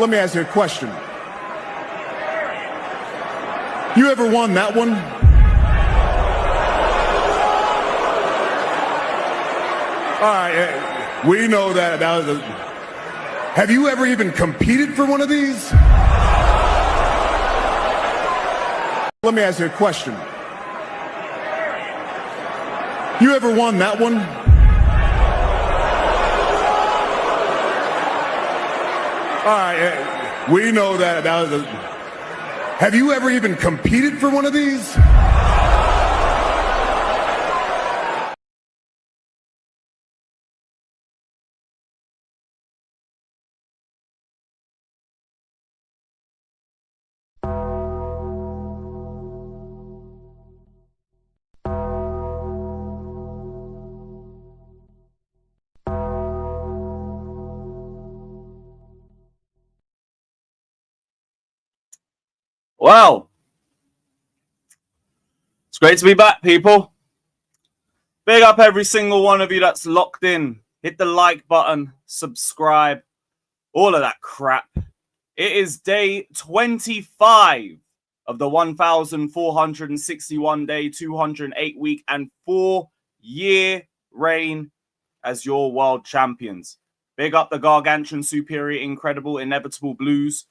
Let me ask you a question. You ever won that one? All right, we know that was a... Have you ever even competed for one of these? Let me ask you a question. You ever won that one? All right, we know that was a... Have you ever even competed for one of these? Well, it's great to be back, people. Big up every single one of you that's locked in. Hit the like button, subscribe, all of that crap. It is day 25 of the 1,461 day, 208 week, and 4-year reign as your world champions. Big up the gargantuan, superior, incredible, inevitable Blues.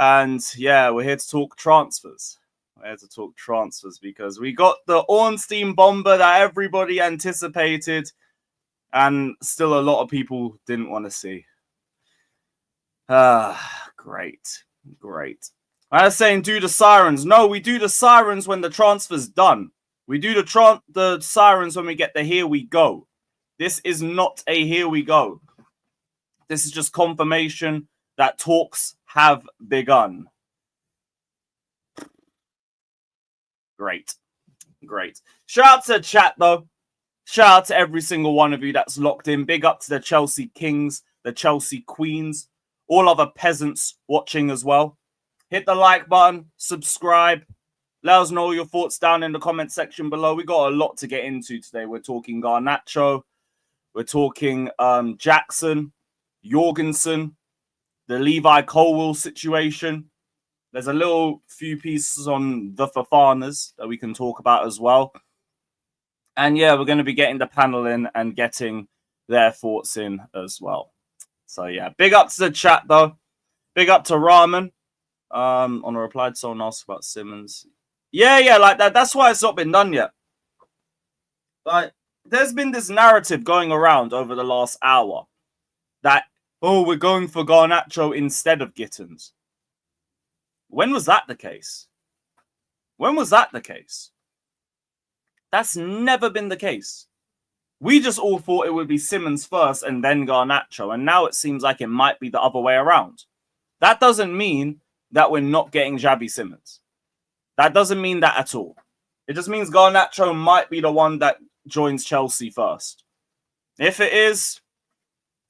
And yeah, we're here to talk transfers. We're here to talk transfers because we got the Ornstein bomber that everybody anticipated and still a lot of people didn't want to see. Great. I was saying do the sirens. No, we do the sirens when the transfer's done. We do the sirens when we get the here we go. This is not a here we go. This is just confirmation that talks have begun. Great. Shout out to the chat, though. Shout out to every single one of you that's locked in. Big up to the Chelsea Kings, the Chelsea Queens, all other peasants watching as well. Hit the like button, subscribe. Let us know your thoughts down in the comment section below. We got a lot to get into today. We're talking Garnacho. We're talking Jackson, Jorgensen, the Levi Colwill situation. There's a little few pieces on the Fofanas that we can talk about as well. And yeah, we're going to be getting the panel in and getting their thoughts in as well. So yeah, big up to the chat though. Big up to Rahman. On a reply to someone asked about Simmons. Yeah, like that. That's why it's not been done yet. Like, there's been this narrative going around over the last hour that, oh, we're going for Garnacho instead of Gittins. When was that the case? That's never been the case. We just all thought it would be Simmons first and then Garnacho, and now it seems like it might be the other way around. That doesn't mean that we're not getting Xavi Simmons. That doesn't mean that at all. It just means Garnacho might be the one that joins Chelsea first. If it is,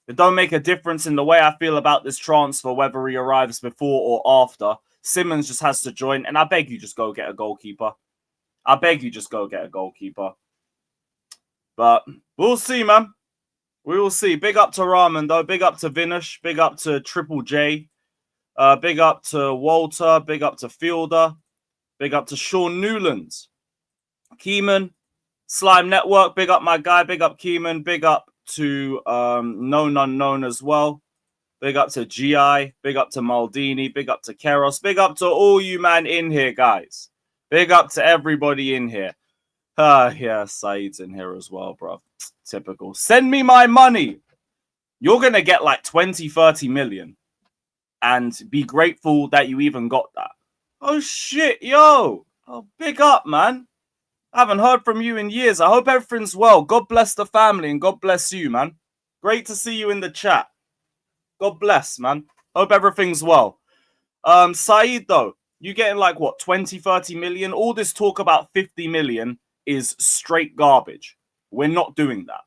it don't make a difference in the way I feel about this transfer, whether he arrives before or after. Simmons just has to join, and I beg you just go get a goalkeeper. But we'll see, man. We will see. Big up to Rahman, though. Big up to Vinesh. Big up to Triple J. Big up to Walter. Big up to Fielder. Big up to Sean Newland. Keeman. Slime Network. Big up my guy. Big up Keeman. Big up to Known Unknown as well. Big up to GI. Big up to Maldini. Big up to Keros. Big up to all you man in here, guys. Big up to everybody in here. Yeah, Said's in here as well, bro. Typical. Send me my money. You're going to get like 20, 30 million. And be grateful that you even got that. Oh, shit, yo. Oh, big up, man. I haven't heard from you in years. I hope everything's well. God bless the family and God bless you, man. Great to see you in the chat. God bless, man. Hope everything's well. Saeed, though, you getting like, what, 20, 30 million? All this talk about 50 million is straight garbage. We're not doing that.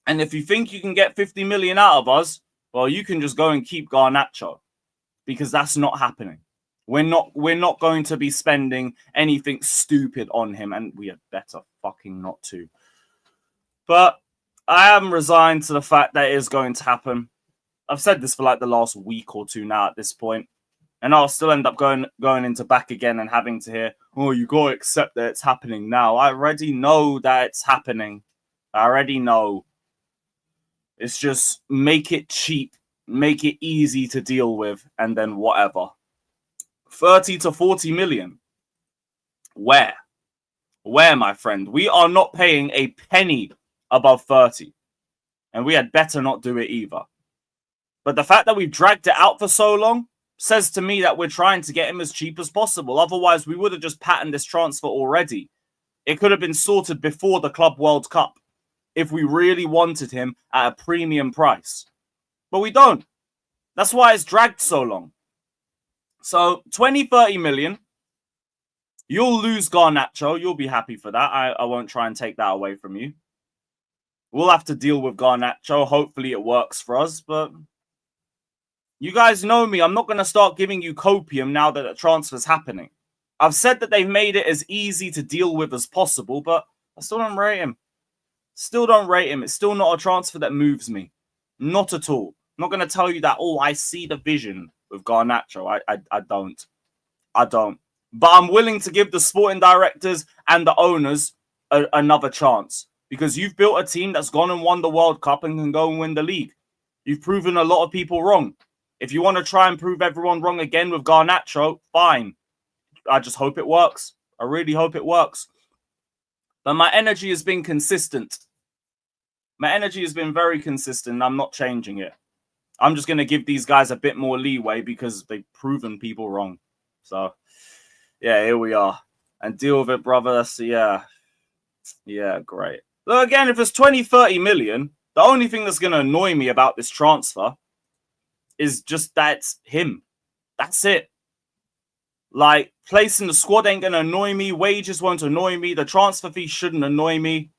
And if you think you can get 50 million out of us, well, you can just go and keep Garnacho. Because that's not happening. We're not going to be spending anything stupid on him, and we had better fucking not to. But I am resigned to the fact that it is going to happen. I've said this for like the last week or two now at this point, and I'll still end up going into back again and having to hear, oh, you got to accept that it's happening now. I already know that it's happening. I already know. It's just make it cheap, make it easy to deal with, and then whatever. 30 to 40 million. Where? Where, my friend? We are not paying a penny above 30. And we had better not do it either. But the fact that we've dragged it out for so long says to me that we're trying to get him as cheap as possible. Otherwise, we would have just patterned this transfer already. It could have been sorted before the Club World Cup if we really wanted him at a premium price. But we don't. That's why it's dragged so long. So 20, 30 million. You'll lose Garnacho. You'll be happy for that. I won't try and take that away from you. We'll have to deal with Garnacho. Hopefully it works for us. But you guys know me. I'm not going to start giving you copium now that the transfer's happening. I've said that they've made it as easy to deal with as possible, but I still don't rate him. Still don't rate him. It's still not a transfer that moves me. Not at all. I'm not going to tell you that, oh, I see the vision with Garnacho. I don't. I don't. But I'm willing to give the sporting directors and the owners another chance. Because you've built a team that's gone and won the World Cup and can go and win the league. You've proven a lot of people wrong. If you want to try and prove everyone wrong again with Garnacho, fine. I just hope it works. I really hope it works. But my energy has been consistent. My energy has been very consistent. I'm not changing it. I'm just going to give these guys a bit more leeway because they've proven people wrong. So, yeah, here we are. And deal with it, brother. That's, yeah, great. Look, again, if it's 20, 30 million, the only thing that's going to annoy me about this transfer is just that it's him. That's it. Like, placing the squad ain't going to annoy me. Wages won't annoy me. The transfer fee shouldn't annoy me.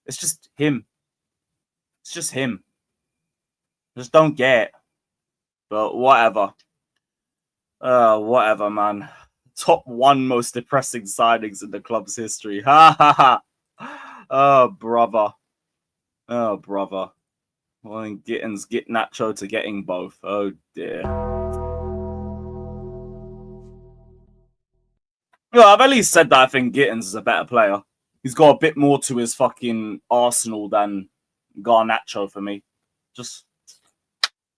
It's just him. It's just him. Just don't get it. But whatever. Whatever, man. Top 1 most depressing signings in the club's history. Ha, ha, ha. Oh, brother. Oh, brother. Well, Gittins get Nacho to getting both. Oh, dear. Well, I've at least said that I think Gittins is a better player. He's got a bit more to his fucking arsenal than Garnacho for me. Just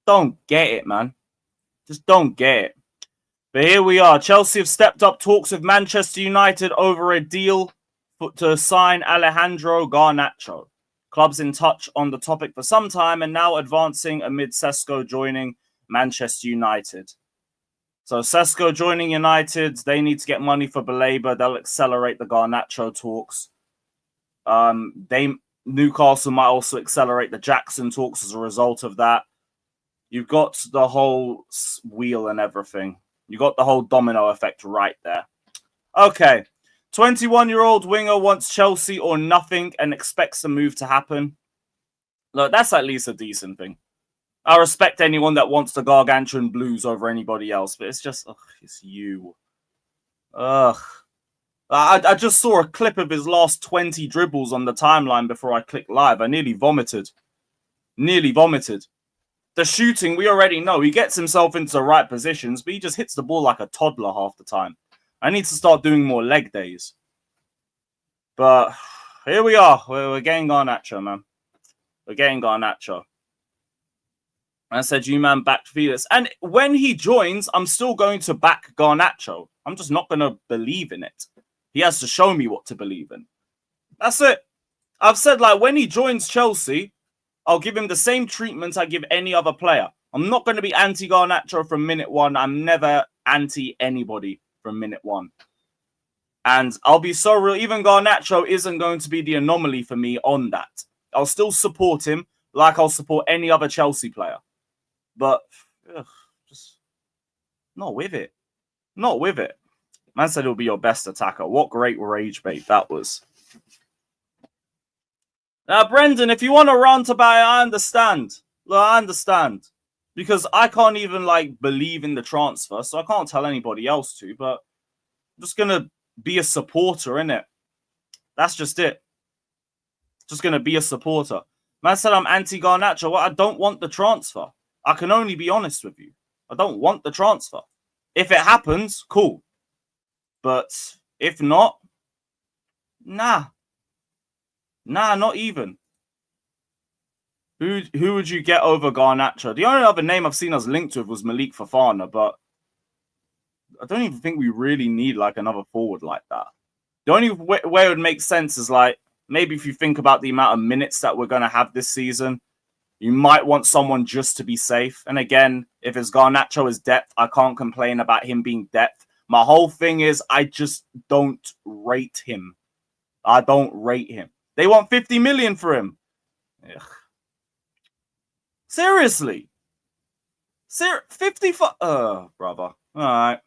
don't get it, man. Just don't get it. But here we are. Chelsea have stepped up talks with Manchester United over a deal to sign Alejandro Garnacho. Clubs in touch on the topic for some time and now advancing amid Sesko joining Manchester United. So Sesko joining United, they need to get money for Baleba. They'll accelerate the Garnacho talks. Newcastle might also accelerate the Jackson talks as a result of that. You've got the whole wheel and everything. You got the whole domino effect right there. Okay. 21-year-old winger wants Chelsea or nothing and expects the move to happen. Look, that's at least a decent thing. I respect anyone that wants the Gargantuan Blues over anybody else, but it's just, it's you. Ugh. I just saw a clip of his last 20 dribbles on the timeline before I clicked live. I nearly vomited. Nearly vomited. The shooting, we already know. He gets himself into the right positions, but he just hits the ball like a toddler half the time. I need to start doing more leg days. But here we are. We're getting Garnacho, man. We're getting Garnacho. I said, you man backed Felix. And when he joins, I'm still going to back Garnacho. I'm just not going to believe in it. He has to show me what to believe in. That's it. I've said, like, when he joins Chelsea, I'll give him the same treatment I give any other player. I'm not going to be anti-Garnacho from minute 1. I'm never anti-anybody from minute 1. And I'll be so real. Even Garnacho isn't going to be the anomaly for me on that. I'll still support him like I'll support any other Chelsea player. But just not with it. Not with it. Man said he'll be your best attacker. What great rage bait that was. Now, Brendan, if you want to rant about it, I understand. Look, I understand. Because I can't even, like, believe in the transfer, so I can't tell anybody else to, but I'm just going to be a supporter, innit? That's just it. Just going to be a supporter. Man said I'm anti-Garnacho. Well, I don't want the transfer. I can only be honest with you. I don't want the transfer. If it happens, cool. But if not, nah. Nah, not even. Who would you get over Garnacho? The only other name I've seen us linked with was Malik Fofana, but I don't even think we really need like another forward like that. The only way it would make sense is like, maybe if you think about the amount of minutes that we're going to have this season, you might want someone just to be safe. And again, if it's Garnacho as depth, I can't complain about him being depth. My whole thing is I just don't rate him. I don't rate him. They want 50 million for him. Ugh. Seriously. 50 for... brother. All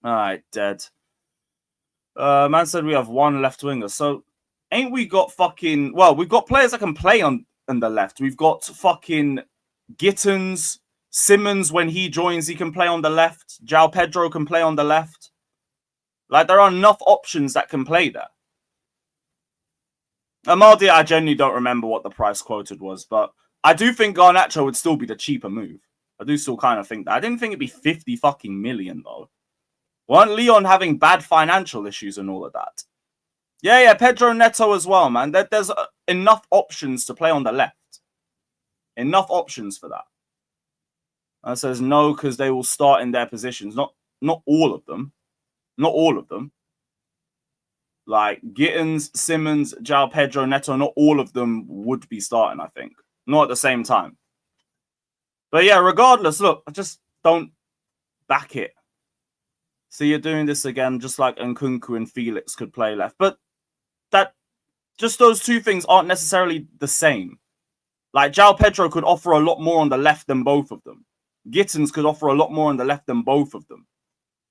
right, dead. Man said we have one left winger. So, ain't we got fucking... Well, we've got players that can play on the left. We've got fucking Gittins. Simmons, when he joins, he can play on the left. João Pedro can play on the left. Like, there are enough options that can play there. Amaldi, I genuinely don't remember what the price quoted was, but I do think Garnacho would still be the cheaper move. I do still kind of think that. I didn't think it'd be 50 fucking million, though. Weren't Leon having bad financial issues and all of that? Yeah, Pedro Neto as well, man. There's enough options to play on the left. Enough options for that. And says no, because they will start in their positions. Not all of them. Not all of them. Like Gittins, Simmons, João Pedro, Neto, not all of them would be starting, I think. Not at the same time. But yeah, regardless, look, I just don't back it. See, you're doing this again, just like Nkunku and Felix could play left. But just those two things aren't necessarily the same. Like, João Pedro could offer a lot more on the left than both of them. Gittins could offer a lot more on the left than both of them.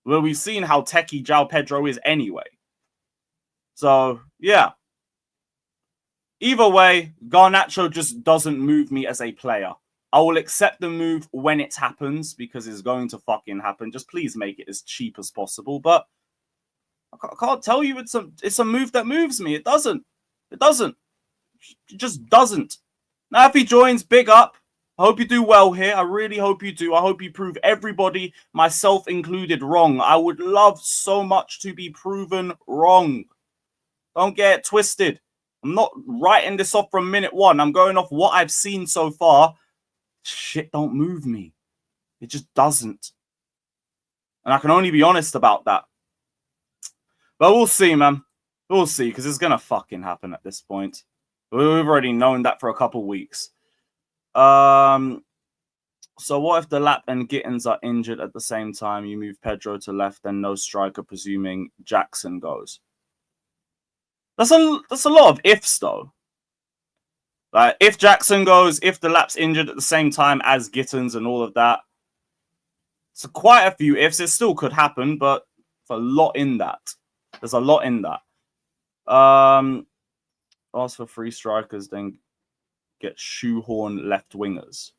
Well, we've seen how techie João Pedro is anyway. So, yeah. Either way, Garnacho just doesn't move me as a player. I will accept the move when it happens, because it's going to fucking happen. Just please make it as cheap as possible. But I can't tell you it's a move that moves me. It doesn't. It doesn't. It just doesn't. Now, if he joins, big up. I hope you do well here. I really hope you do. I hope you prove everybody, myself included, wrong. I would love so much to be proven wrong. Don't get it twisted. I'm not writing this off from minute one. I'm going off what I've seen so far. Shit don't move me. It just doesn't. And I can only be honest about that. But we'll see, man. We'll see, because it's going to fucking happen at this point. We've already known that for a couple weeks. So what if the Lap and Gittins are injured at the same time? You move Pedro to left, then no striker, presuming Jackson goes. That's a lot of ifs, though. Like, if Jackson goes, if the Lap's injured at the same time as Gittins and all of that. So quite a few ifs. It still could happen, but there's a lot in that. There's a lot in that. Ask for 3 strikers, then get shoehorn left wingers.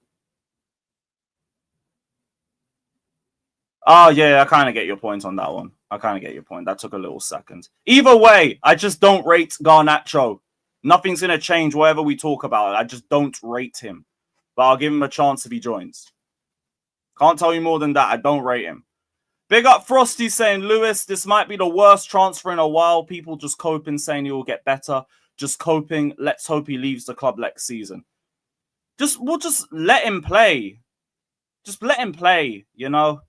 Oh, yeah, I kind of get your point on that one. I kind of get your point. That took a little second. Either way, I just don't rate Garnacho. Nothing's going to change whatever we talk about. I just don't rate him. But I'll give him a chance if he joins. Can't tell you more than that. I don't rate him. Big up Frosty saying, Lewis, this might be the worst transfer in a while. People just coping, saying he will get better. Just coping. Let's hope he leaves the club next season. We'll just let him play. Just let him play, you know?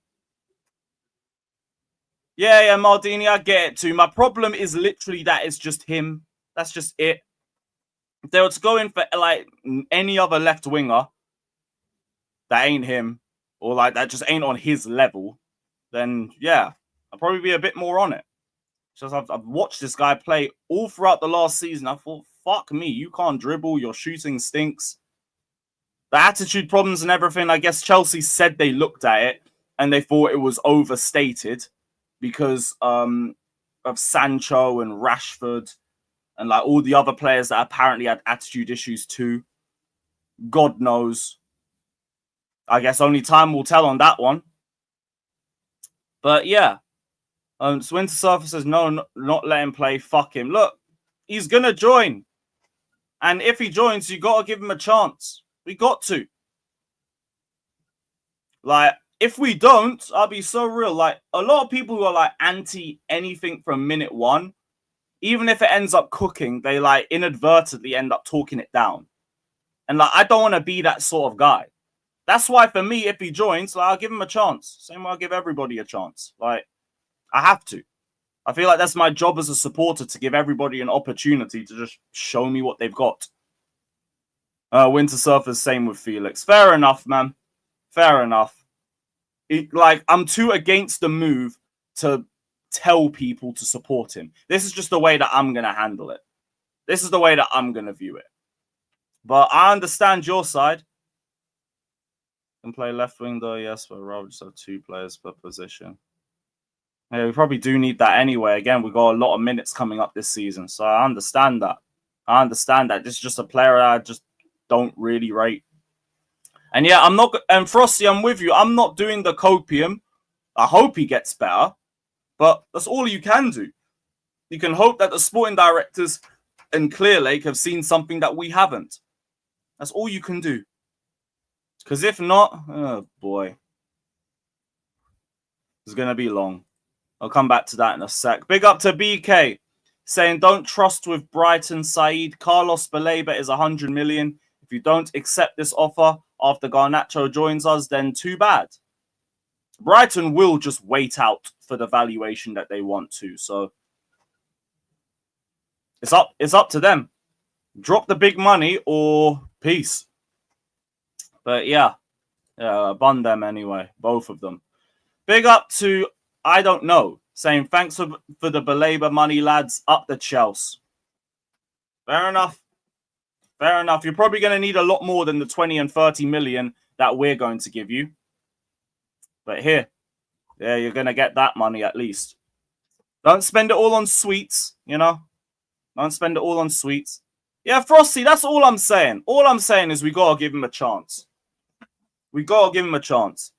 Yeah, Maldini, I get it too. My problem is literally that it's just him. That's just it. If they were to go in for, like, any other left winger that ain't him, or, like, that just ain't on his level, then, yeah, I'll probably be a bit more on it. Just I've watched this guy play all throughout the last season. I thought, fuck me, you can't dribble. Your shooting stinks. The attitude problems and everything, I guess Chelsea said they looked at it and they thought it was overstated because of Sancho and Rashford and like all the other players that apparently had attitude issues too. God knows. I guess only time will tell on that one. But yeah. Swinter Surfer says, no, not let him play. Fuck him. Look, he's going to join. And if he joins, you got to give him a chance. We got to. Like, if we don't, I'll be so real. Like, a lot of people who are like anti anything from minute one, even if it ends up cooking, they like inadvertently end up talking it down. And like, I don't want to be that sort of guy. That's why for me, if he joins, like, I'll give him a chance. Same way I'll give everybody a chance. Like, I have to. I feel like that's my job as a supporter, to give everybody an opportunity to just show me what they've got. Winter Surfer's same with Felix. Fair enough, man. Fair enough. Like, I'm too against the move to tell people to support him. This is just the way that I'm going to handle it. This is the way that I'm going to view it. But I understand your side. Can play left wing though, yes, but rather just have 2 players per position. Yeah, we probably do need that anyway. Again, we've got a lot of minutes coming up this season, so I understand that. I understand that. This is just a player I just don't really rate. And yeah, I'm not. And Frosty, I'm with you. I'm not doing the copium. I hope he gets better, but that's all you can do. You can hope that the sporting directors in Clear Lake have seen something that we haven't. That's all you can do. Because if not, oh boy, it's going to be long. I'll come back to that in a sec. Big up to BK saying, don't trust with Brighton, Said. Carlos Baleba is 100 million. If you don't accept this offer after Garnacho joins us, then too bad. Brighton will just wait out for the valuation that they want to. So it's up to them. Drop the big money or peace. But yeah, bun them anyway, both of them. Big up to, I don't know, saying thanks for the Baleba money, lads. Up the Chelsea. Fair enough. Fair enough. You're probably going to need a lot more than the 20 and 30 million that we're going to give you. But here, yeah, you're going to get that money at least. Don't spend it all on sweets, you know? Don't spend it all on sweets. Yeah, Frosty, that's all I'm saying. All I'm saying is we got to give him a chance. We got to give him a chance.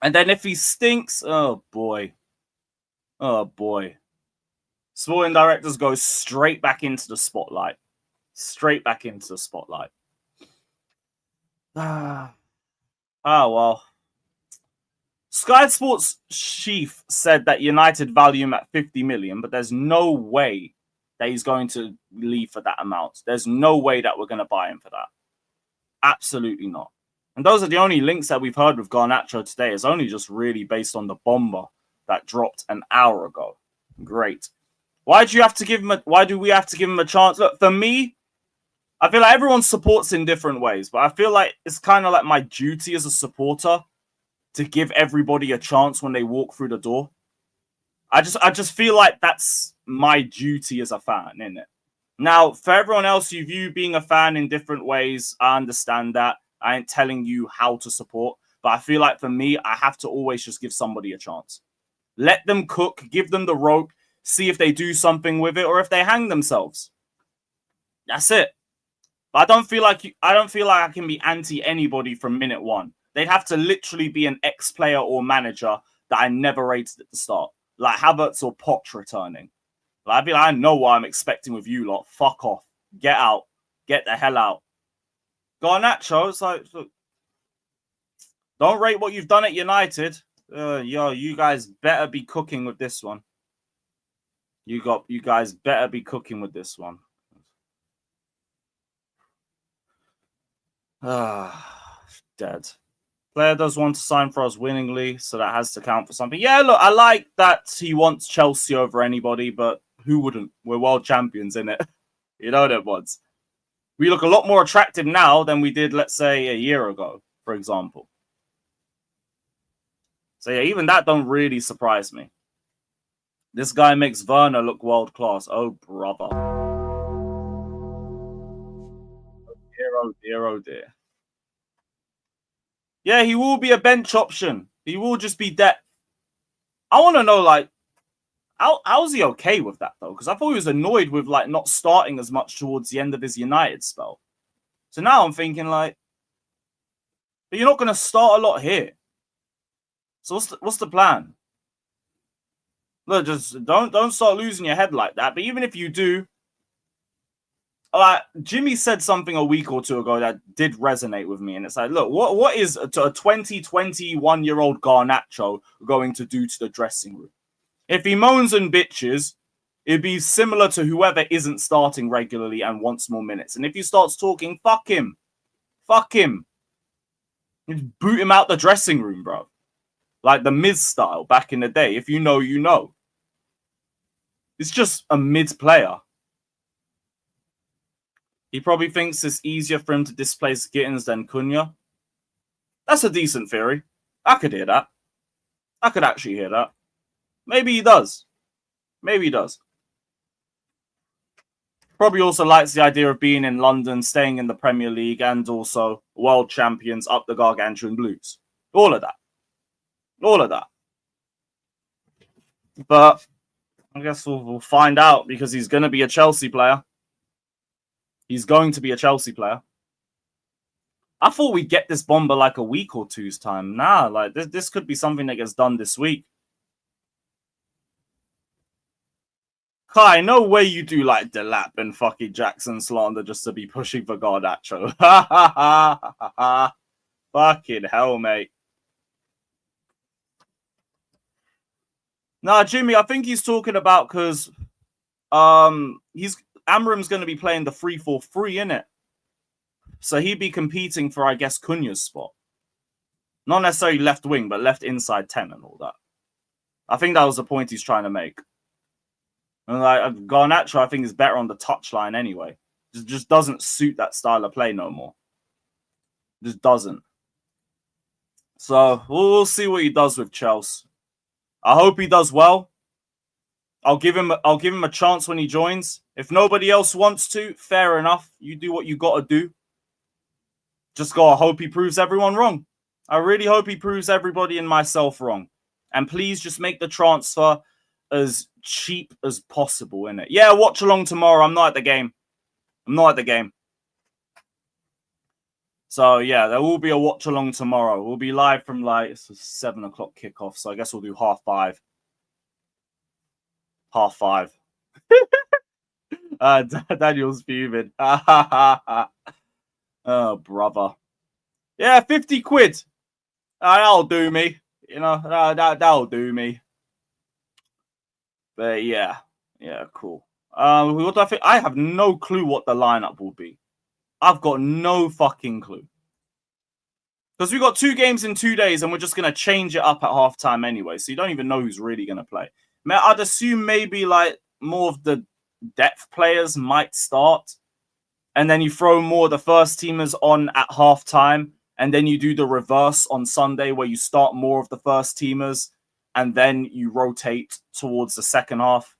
And then if he stinks, oh boy. Oh boy. Sporting directors go straight back into the spotlight. Straight back into the spotlight. Oh, well. Sky Sports chief said that United value him at 50 million, but there's no way that he's going to leave for that amount. There's no way that we're going to buy him for that. Absolutely not. And those are the only links that we've heard with Garnacho today. It's only just really based on the bomber that dropped an hour ago. Great. Why do we have to give him a chance? Look, for me, I feel like everyone supports in different ways, but I feel like it's kind of like my duty as a supporter to give everybody a chance when they walk through the door. I just feel like that's my duty as a fan, isn't it? Now, for everyone else, you view being a fan in different ways. I understand that. I ain't telling you how to support, but I feel like for me, I have to always just give somebody a chance. Let them cook, give them the rope, see if they do something with it or if they hang themselves. That's it. But I don't feel like I can be anti anybody from minute one. They'd have to literally be an ex-player or manager that I never rated at the start, like Havertz or Poch returning. Like, I'd be like, I know what I'm expecting with you lot. Fuck off. Get out. Get the hell out. Garnacho, it's like, look, don't rate what you've done at United. Yo, you guys better be cooking with this one. You guys better be cooking with this one. Dead. Player does want to sign for us winningly, so that has to count for something. Yeah, look, I like that he wants Chelsea over anybody, but who wouldn't? We're world champions, innit? You know that ones. We look a lot more attractive now than we did, let's say, a year ago, for example. So yeah, even that don't really surprise me. This guy makes Werner look world class. Oh, brother. Oh dear, oh dear, oh dear. Yeah, he will be a bench option. He will just be depth. I want to know, like, how's he okay with that, though? Because I thought he was annoyed with, like, not starting as much towards the end of his United spell. So now I'm thinking, like, but you're not going to start a lot here. So what's the plan? Look, just don't start losing your head like that. But even if you do, like Jimmy said something a week or two ago that did resonate with me, and it's like, look, what is a 21-year-old Garnacho going to do to the dressing room? If he moans and bitches, it'd be similar to whoever isn't starting regularly and wants more minutes. And if he starts talking, fuck him. Fuck him. Just boot him out the dressing room, bro. Like the Miz style back in the day. If you know, you know. It's just a mid player. He probably thinks it's easier for him to displace Gittins than Cunha. That's a decent theory. I could hear that. I could actually hear that. Maybe he does. Maybe he does. Probably also likes the idea of being in London, staying in the Premier League, and also world champions up the Gargantuan Blues. All of that. All of that. But I guess we'll find out, because he's going to be a Chelsea player. He's going to be a Chelsea player. I thought we'd get this bomber like a week or two's time. Nah, like this could be something that gets done this week. Kai, no way you do like Delap and fucking Jackson slander just to be pushing for Garnacho. Fucking hell, mate. Nah, Jimmy, I think he's talking about because Amram's going to be playing the 3-4-3, innit? So he'd be competing for, I guess, Cunha's spot. Not necessarily left wing, but left inside 10 and all that. I think that was the point he's trying to make. And like Garnacho, I think is better on the touchline anyway. Just doesn't suit that style of play no more. Just doesn't. So we'll see what he does with Chelsea. I hope he does well. I'll give him a chance when he joins. If nobody else wants to, fair enough. You do what you got to do. Just gotta hope he proves everyone wrong. I really hope he proves everybody and myself wrong. And please just make the transfer as cheap as possible, innit? Yeah, watch along tomorrow. I'm not at the game. So, yeah, there will be a watch along tomorrow. We'll be live from like it's a 7 o'clock kickoff. So I guess we'll do 5:30. 5:30. Daniel's fuming. Oh, brother. Yeah, 50 quid. That'll do me. You know, that'll do me. But yeah, cool. What do I think? I have no clue what the lineup will be. I've got no fucking clue. Because we got 2 games in 2 days and we're just going to change it up at halftime anyway. So you don't even know who's really going to play. I'd assume maybe like more of the depth players might start. And then you throw more of the first teamers on at halftime. And then you do the reverse on Sunday where you start more of the first teamers. And then you rotate towards the second half.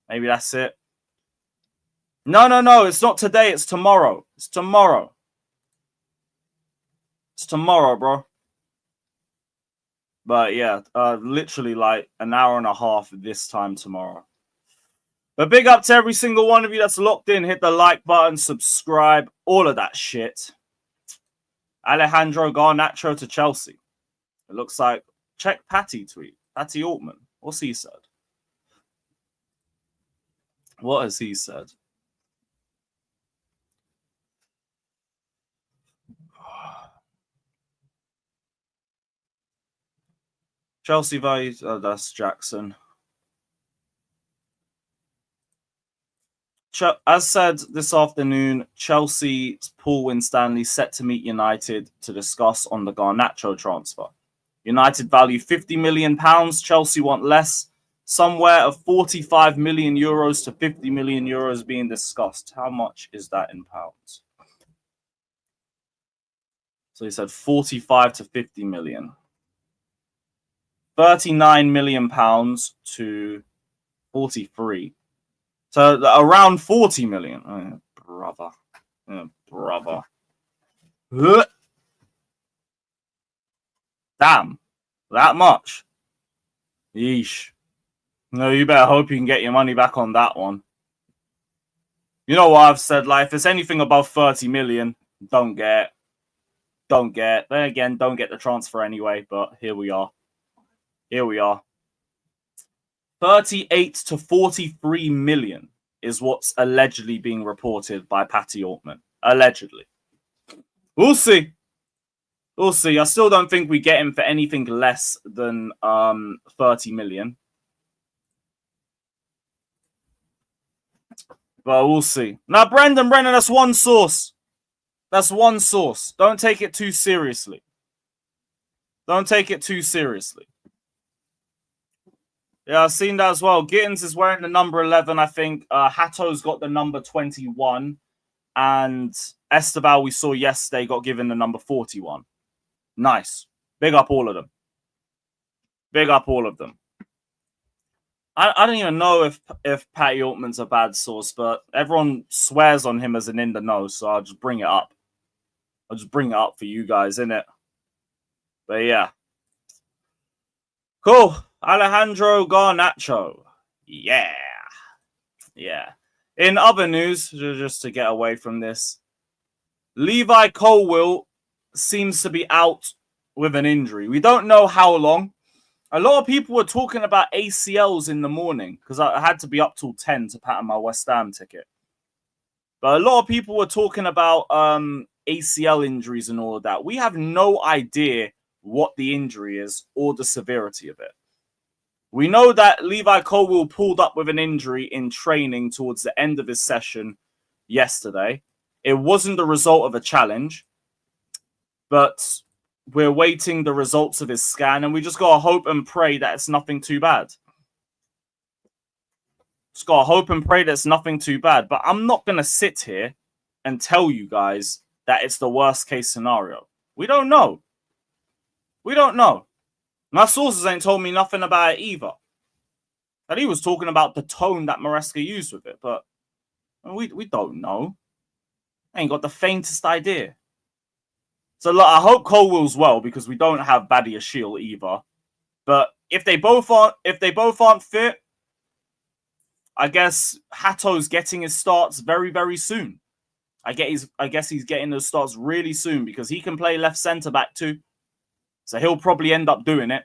Maybe that's it. No. It's not today. It's tomorrow. It's tomorrow, bro. But yeah, literally like an hour and a half this time tomorrow. But big up to every single one of you that's locked in. Hit the like button, subscribe, all of that shit. Alejandro Garnacho to Chelsea. It looks like, check Patty tweet. Patty Altman. What's he said? What has he said? Chelsea value. Oh, that's Jackson. As said this afternoon, Chelsea's Paul Win Stanley set to meet United to discuss on the Garnacho transfer. United value £50 million. Chelsea want less. Somewhere of 45 million euros to 50 million euros being discussed. How much is that in pounds? So he said 45 to 50 million. 39 million pounds to 43. So around 40 million. Oh, brother. Damn. That much? Yeesh. No, you better hope you can get your money back on that one. You know what I've said, like, if it's anything above 30 million, don't get. Then again, don't get the transfer anyway, but here we are. 38 to 43 million. is what's allegedly being reported by Patty Altman. Allegedly. We'll see. We'll see. I still don't think we get him for anything less than 30 million. But we'll see. Now, Brendan, that's one source. That's one source. Don't take it too seriously. Don't take it too seriously. Yeah, I've seen that as well. Gittins is wearing the number 11, I think. Hato's got the number 21. And Esteban, we saw yesterday, got given the number 41. Nice. Big up all of them. Big up all of them. I don't even know if Patty Altman's a bad source, but everyone swears on him as an in the know, so I'll just bring it up. I'll just bring it up for you guys, innit? But yeah. Cool. Alejandro Garnacho. Yeah. Yeah. In other news, just to get away from this, Levi Colwill seems to be out with an injury. We don't know how long. A lot of people were talking about ACLs in the morning because I had to be up till 10 to pattern my West Ham ticket. But a lot of people were talking about ACL injuries and all of that. We have no idea what the injury is or the severity of it. We know that Levi Colwill pulled up with an injury in training towards the end of his session yesterday. It wasn't the result of a challenge, but we're waiting the results of his scan, and we just got to hope and pray that it's nothing too bad. Just got to hope and pray that it's nothing too bad. But I'm not going to sit here and tell you guys that it's the worst case scenario. We don't know. We don't know. My sources ain't told me nothing about it either. And he was talking about the tone that Maresca used with it, but we don't know. Ain't got the faintest idea. So look, I hope Colwill's well because we don't have Badiashile either. But if they both aren't fit, I guess Hato's getting his starts very, very soon. I guess he's getting those starts really soon because he can play left centre back too. So he'll probably end up doing it.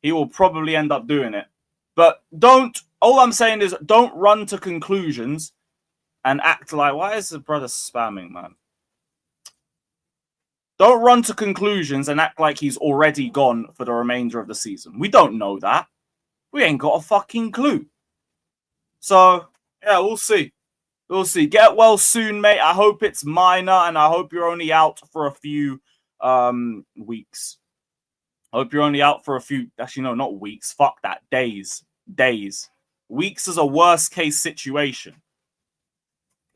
He will probably end up doing it. But all I'm saying is don't run to conclusions and act like, why is the brother spamming, man? Don't run to conclusions and act like he's already gone for the remainder of the season. We don't know that. We ain't got a fucking clue. So, yeah, we'll see. We'll see. Get well soon, mate. I hope it's minor, and I hope you're only out for a few weeks. I hope you're only out for a few... Actually, no, not weeks. Fuck that. Days. Weeks is a worst-case situation.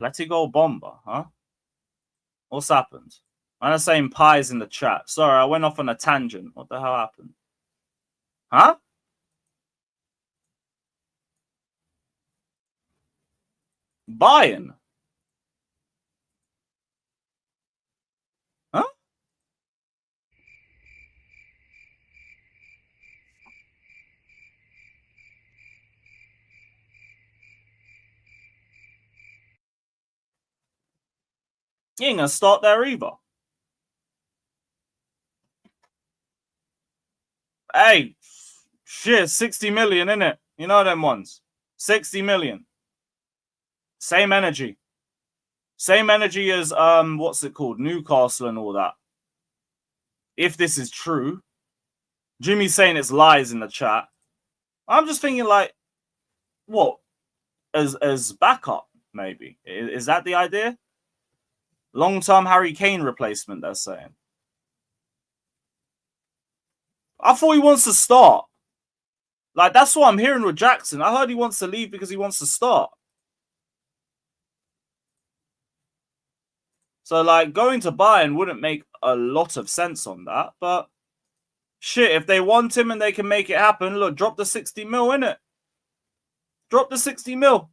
Let it go bomber, huh? What's happened? I'm saying pies in the chat. Sorry, I went off on a tangent. What the hell happened? Huh? Bayern? Huh? You ain't gonna start there either. Hey, shit, 60 million, innit? You know them ones. 60 million. Same energy. Same energy as, what's it called? Newcastle and all that. If this is true. Jimmy's saying it's lies in the chat. I'm just thinking like, what? As backup, maybe. Is that the idea? Long-term Harry Kane replacement, they're saying. I thought he wants to start. Like, that's what I'm hearing with Jackson. I heard he wants to leave because he wants to start. So, like, going to Bayern wouldn't make a lot of sense on that. But, shit, if they want him and they can make it happen, look, drop the 60 mil, innit? Drop the 60 mil.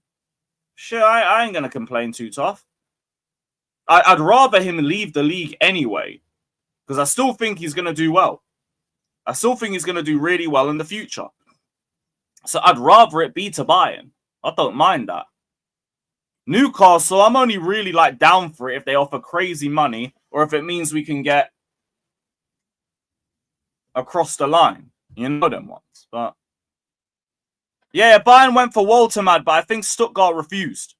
Shit, I ain't going to complain too tough. I'd rather him leave the league anyway. Because I still think he's going to do well. I still think he's going to do really well in the future. So I'd rather it be to Bayern. I don't mind that. Newcastle, I'm only really like down for it if they offer crazy money or if it means we can get across the line. You know them ones. But Yeah, Bayern went for Woltermad, but I think Stuttgart refused.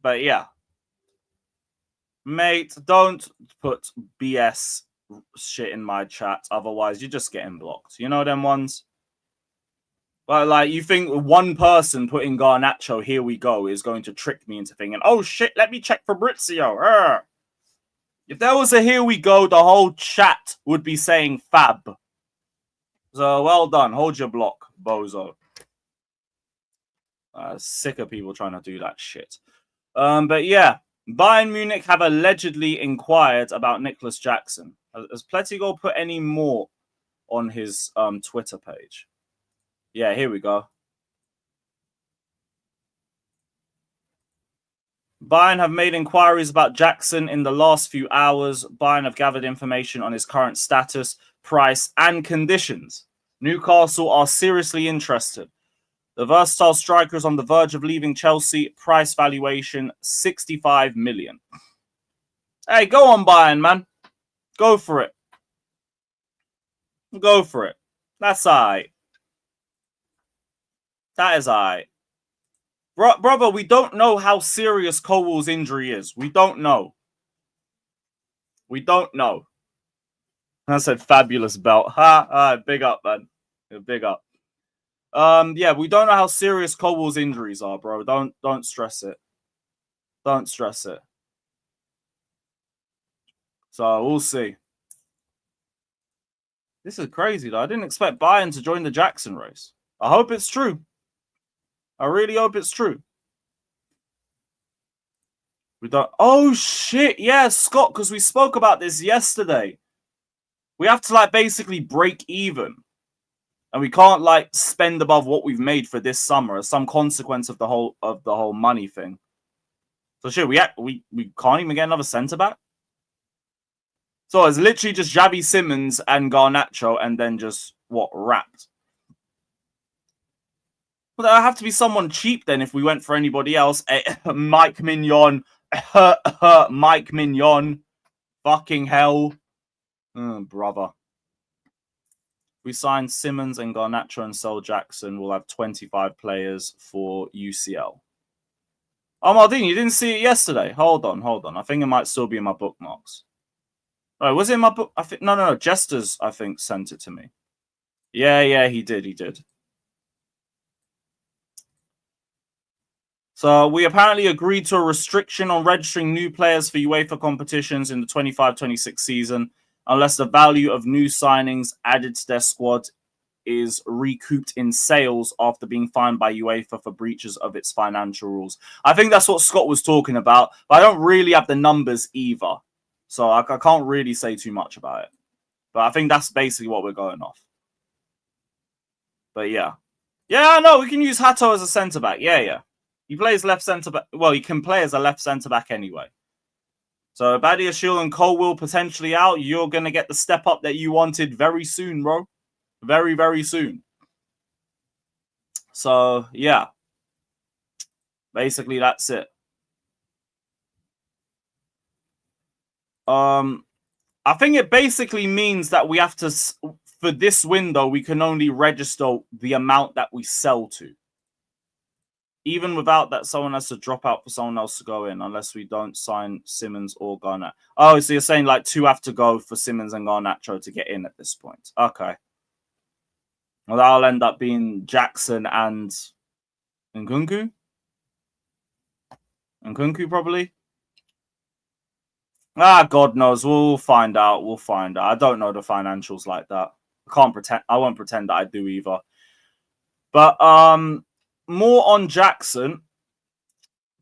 But yeah. Mate, don't put BS shit in my chat. Otherwise, you're just getting blocked. You know them ones? Well, like, you think one person putting Garnacho, here we go, is going to trick me into thinking, oh shit, let me check Fabrizio. If there was a here we go, the whole chat would be saying Fab. So, well done. Hold your block, bozo. Sick of people trying to do that shit. But yeah, Bayern Munich have allegedly inquired about Nicolas Jackson. Has Pletigo put any more on his Twitter page? Yeah, here we go. Bayern have made inquiries about Jackson in the last few hours. Bayern have gathered information on his current status, price, and conditions. Newcastle are seriously interested. The versatile striker is on the verge of leaving Chelsea. Price valuation, 65 million. Hey, go on, Bayern, man. Go for it. Go for it. That's all right. That is all right. Brother, we don't know how serious Colwill's injury is. We don't know. We don't know. I said fabulous belt. Ha, big up, man. Big up. Yeah, we don't know how serious Colwill's injuries are, bro. Don't stress it. Don't stress it. So we'll see. This is crazy, though. I didn't expect Bayern to join the Jackson race. I hope it's true. I really hope it's true. We don't. Oh shit! Yeah, Scott, because we spoke about this yesterday. We have to like basically break even, and we can't like spend above what we've made for this summer as some consequence of the whole money thing. So shit, we can't even get another centre back. So it's literally just Xavi Simons and Garnacho, and then just what wrapped. Well, there'll have to be someone cheap then if we went for anybody else. Mike Mignon. Mike Mignon. Fucking hell. Brother. We signed Simons and Garnacho and sell Jackson. We'll have 25 players for UCL. Oh, Maldini, you didn't see it yesterday? Hold on. I think it might still be in my bookmarks. Oh, was it in my book? I think no. Jesters, I think, sent it to me. Yeah, he did. So we apparently agreed to a restriction on registering new players for UEFA competitions in the 25-26 season unless the value of new signings added to their squad is recouped in sales after being fined by UEFA for breaches of its financial rules. I think that's what Scott was talking about, but I don't really have the numbers either. So I can't really say too much about it. But I think that's basically what we're going off. But yeah. Yeah, no, we can use Hato as a centre-back. Yeah. He plays left centre-back. Well, he can play as a left centre-back anyway. So Badiashile and Colwill potentially out. You're going to get the step up that you wanted very soon, bro. Very, very soon. So, yeah. Basically, that's it. I think it basically means that we have to, for this window, we can only register the amount that we sell to. Even without that, someone has to drop out for someone else to go in unless we don't sign Simons or Garnacho. Oh, so you're saying like two have to go for Simons and Garnacho to get in at this point. Okay. Well, that'll end up being Jackson and Nkunku. Nkunku, probably. God knows. We'll find out. I don't know the financials like that. I won't pretend that I do either. But, more on Jackson.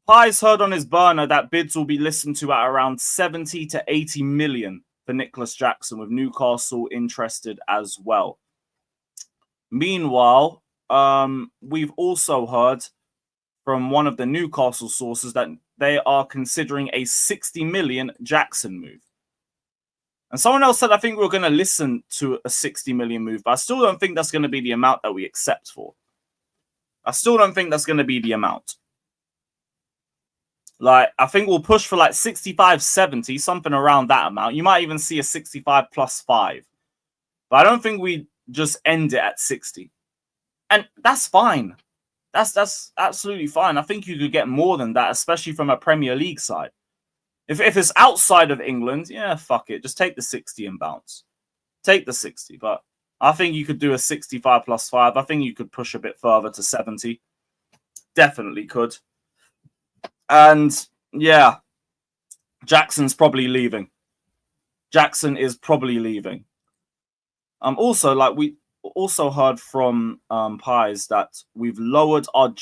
Pies heard on his burner that bids will be listened to at around 70 to 80 million for Nicolas Jackson, with Newcastle interested as well. Meanwhile, we've also heard from one of the Newcastle sources that they are considering a 60 million Jackson move. And someone else said, I think we're going to listen to a 60 million move, but I still don't think that's going to be the amount that we accept for. I still don't think that's going to be the amount. Like, I think we'll push for like 65, 70, something around that amount. You might even see a 65 plus 5. But I don't think we just end it at 60. And that's fine. That's absolutely fine. I think you could get more than that, especially from a Premier League side. If it's outside of England, yeah, fuck it. Just take the 60 and bounce. Take the 60. But I think you could do a 65 plus 5. I think you could push a bit further to 70. Definitely could. And yeah, Jackson's probably leaving. Jackson is probably leaving. Also, like we also heard from Pies that we've lowered our our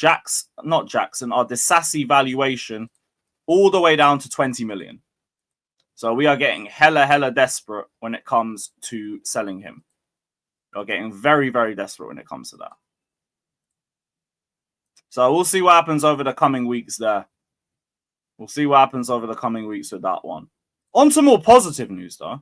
Disasi valuation all the way down to 20 million. So we are getting hella desperate when it comes to selling him. We're getting very, very desperate when it comes to that. So we'll see what happens over the coming weeks there. We'll see what happens over the coming weeks with that one. On to more positive news, though.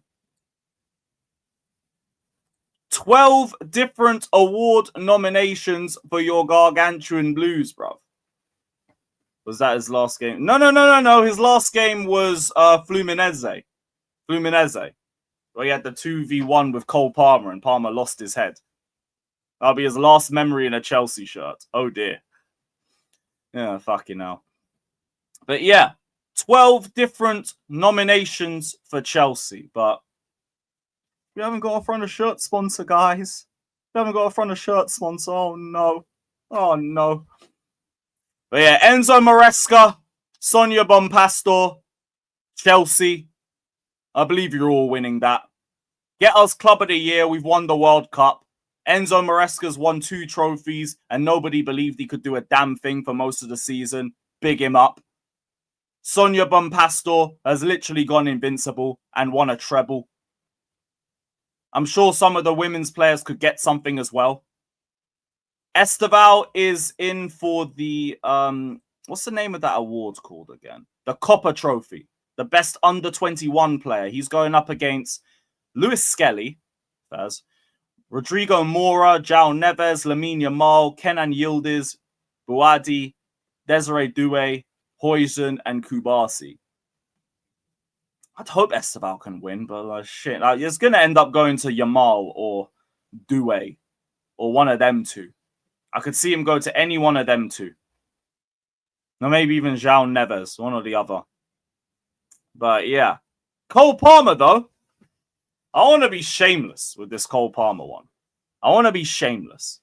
12 different award nominations for your Gargantuan Blues, bro. Was that his last game? No. His last game was Fluminense. Where he had the 2v1 with Cole Palmer and Palmer lost his head. That'll be his last memory in a Chelsea shirt. Oh, dear. Yeah, fucking hell. But yeah, 12 different nominations for Chelsea. But we haven't got a front of shirt sponsor, guys. We haven't got a front of shirt sponsor. Oh, no. Oh, no. But yeah, Enzo Maresca, Sonia Bonpastor, Chelsea. I believe you're all winning that. Get us Club of the Year. We've won the World Cup. Enzo Maresca's won 2 trophies, and nobody believed he could do a damn thing for most of the season. Big him up. Sonia Bonpastor has literally gone invincible and won a treble. I'm sure some of the women's players could get something as well. Esteval is in for the, what's the name of that award called again? The Copper Trophy. The best under-21 player. He's going up against Lewis Skelly, Rodrigo Mora, João Neves, Lamine Yamal, Kenan Yildiz, Buadi, Desiree Doué, Hoysen, and Kubasi. I'd hope Esteval can win, but shit. It's going to end up going to Yamal or Doué or one of them two. I could see him go to any one of them two. Or maybe even João Neves, one or the other. But yeah. Cole Palmer, though. I want to be shameless with this Cole Palmer one. I want to be shameless.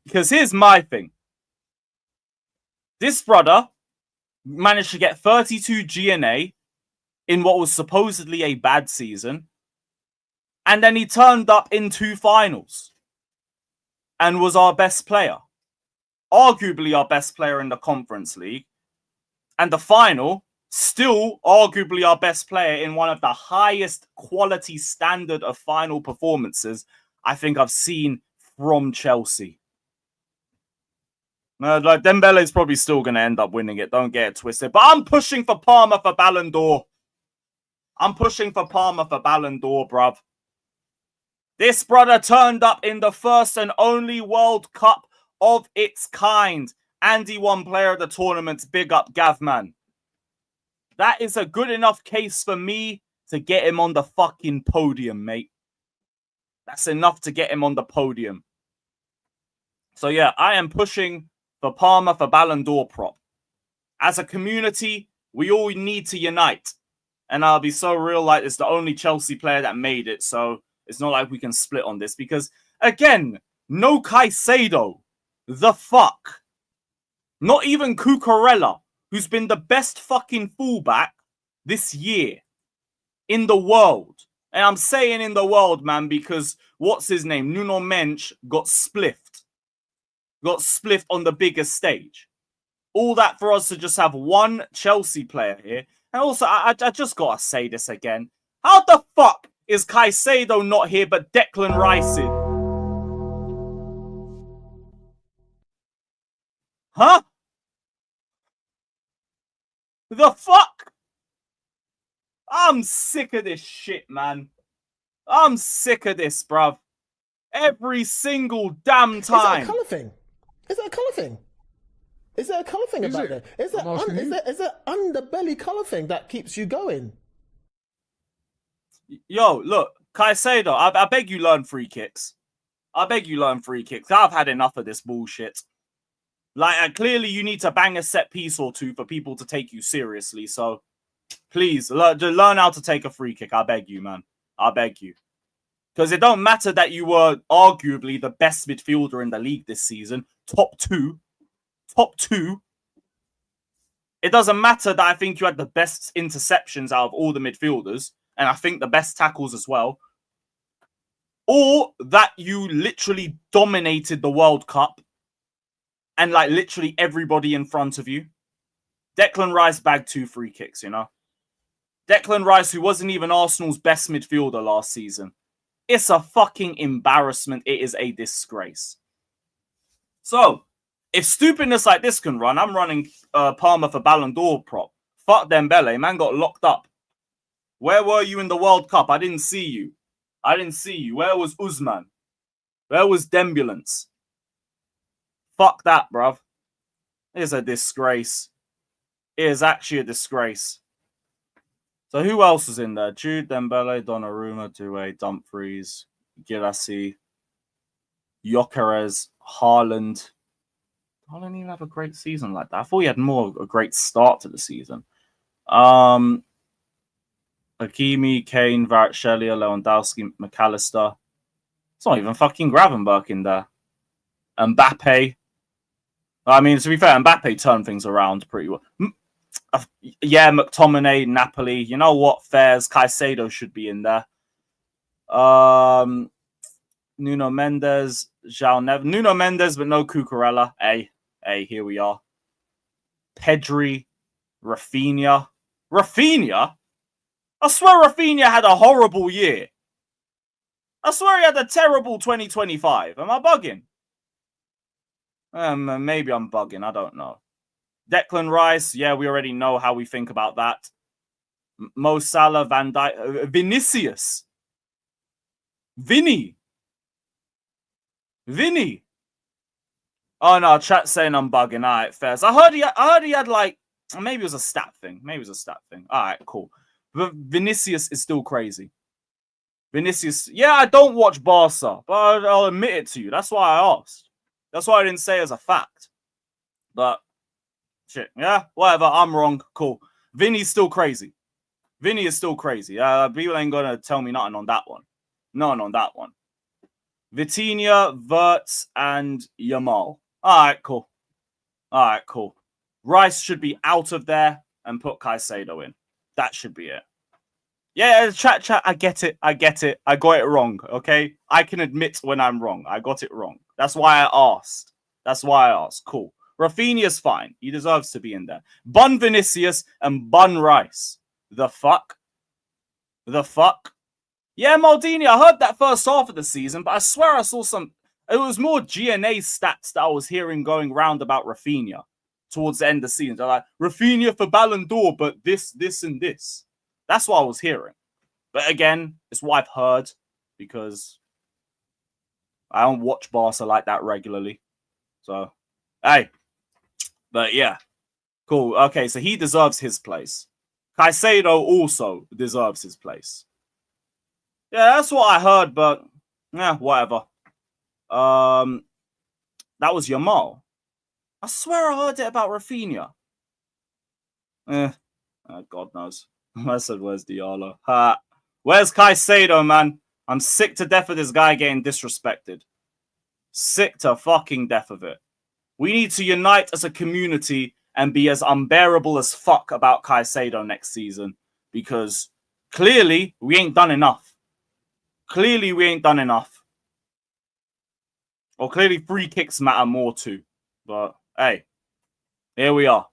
Because here's my thing. This brother managed to get 32 GNA in what was supposedly a bad season. And then he turned up in 2 finals. And was our best player. Arguably our best player in the Conference League. And the final, still arguably our best player in one of the highest quality standard of final performances I think I've seen from Chelsea. Like Dembele is probably still going to end up winning it. Don't get it twisted. But I'm pushing for Palmer for Ballon d'Or. I'm pushing for Palmer for Ballon d'Or, bruv. This brother turned up in the first and only World Cup of its kind. And he won player of the tournament. Big up, Gavman. That is a good enough case for me to get him on the fucking podium, mate. That's enough to get him on the podium. So yeah, I am pushing for Palmer for Ballon d'Or prop. As a community, we all need to unite. And I'll be so real, like it's the only Chelsea player that made it. So it's not like we can split on this. Because, again, no Caicedo. The fuck? Not even Cucurella, who's been the best fucking fullback this year in the world. And I'm saying in the world, man, because what's his name? Nuno Mensch got spliffed. Got spliffed on the biggest stage. All that for us to just have one Chelsea player here. And also, I just got to say this again. How the fuck is Caicedo not here but Declan Rice is? Huh? The fuck? I'm sick of this shit, man. I'm sick of this, bruv. Every single damn time. Is that a colour thing? Is that a colour thing? Is there a colour thing about that? Is there underbelly colour thing that keeps you going? Yo, look. Caicedo, I beg you learn free kicks. I beg you learn free kicks. I've had enough of this bullshit. Like, clearly you need to bang a set piece or two for people to take you seriously. So, please, learn how to take a free kick. I beg you, man. I beg you. Because it don't matter that you were arguably the best midfielder in the league this season. Top two. It doesn't matter that I think you had the best interceptions out of all the midfielders. And I think the best tackles as well. Or that you literally dominated the World Cup. And like literally everybody in front of you. Declan Rice bagged 2 free kicks, you know. Declan Rice, who wasn't even Arsenal's best midfielder last season. It's a fucking embarrassment. It is a disgrace. So, if stupidness like this can run, I'm running Palmer for Ballon d'Or prop. Fuck Dembele. Man got locked up. Where were you in the World Cup? I didn't see you. Where was Usman? Where was Dembulance? Fuck that, bruv. It is a disgrace. It is actually a disgrace. So who else was in there? Jude, Dembele, Donnarumma, Doué, Dumfries, Disasi, Gyökeres, Haaland. Haaland even have a great season like that. I thought he had more of a great start to the season. Hakimi, Kane, Kvaratskhelia, Lewandowski, McAllister. It's not even fucking Gravenberch in there. Mbappe. I mean, to be fair, Mbappe turned things around pretty well. Yeah, McTominay, Napoli. You know what? Fairs. Caicedo should be in there. Nuno Mendes, João Neves. Nuno Mendes, but no Cucurella. Hey, here we are. Pedri, Rafinha. Rafinha? I swear Rafinha had a horrible year. I swear he had a terrible 2025. Am I bugging? Maybe I'm bugging. I don't know. Declan Rice. Yeah, we already know how we think about that. Mo Salah, Van Dijk, Vinicius. Vinny. Oh no, chat's saying I'm bugging. All right, fair. I heard he had like, maybe it was a stat thing. All right, cool. But Vinicius is still crazy. Vinicius, yeah, I don't watch Barca, but I'll admit it to you. That's why I asked. That's why I didn't say as a fact. But shit, yeah, whatever. I'm wrong. Cool. Vinny's still crazy. Vinny is still crazy. People ain't gonna tell me nothing on that one. None on that one. Vitinha, Wirtz, and Yamal. All right, cool. Rice should be out of there and put Caicedo in. That should be it. Yeah, chat. I get it. I got it wrong, okay? I can admit when I'm wrong. I got it wrong. That's why I asked. Cool. Rafinha's fine. He deserves to be in there. Bun Vinicius and Bun Rice. The fuck? Yeah, Maldini, I heard that first half of the season, but I swear I saw some... It was more GNA stats that I was hearing going round about Rafinha towards the end of the season. They're like, Rafinha for Ballon d'Or, but this, and this. That's what I was hearing. But again, it's what I've heard because I don't watch Barca like that regularly. So, hey. But yeah. Cool. Okay, so he deserves his place. Caicedo also deserves his place. Yeah, that's what I heard, but yeah, whatever. That was Yamal. I swear I heard it about Rafinha. God knows. I said, where's Diallo? Where's Caicedo, man? I'm sick to death of this guy getting disrespected. Sick to fucking death of it. We need to unite as a community and be as unbearable as fuck about Caicedo next season. Because clearly, we ain't done enough. Or clearly free kicks matter more too. But, hey. Here we are.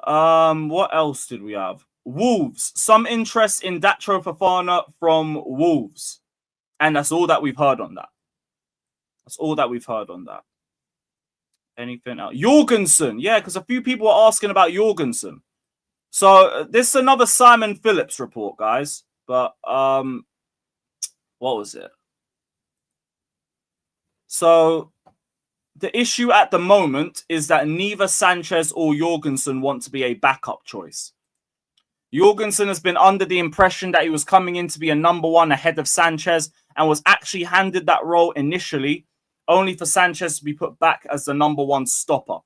What else did we have? Wolves. Some interest in Datro Fofana from Wolves. And that's all that we've heard on that. Anything else? Jorgensen. Yeah, because a few people are asking about Jorgensen. So this is another Simon Phillips report, guys. But what was it? So the issue at the moment is that neither Sanchez or Jorgensen want to be a backup choice. Jorgensen has been under the impression that he was coming in to be a number one ahead of Sanchez and was actually handed that role initially, only for Sanchez to be put back as the number one stopper.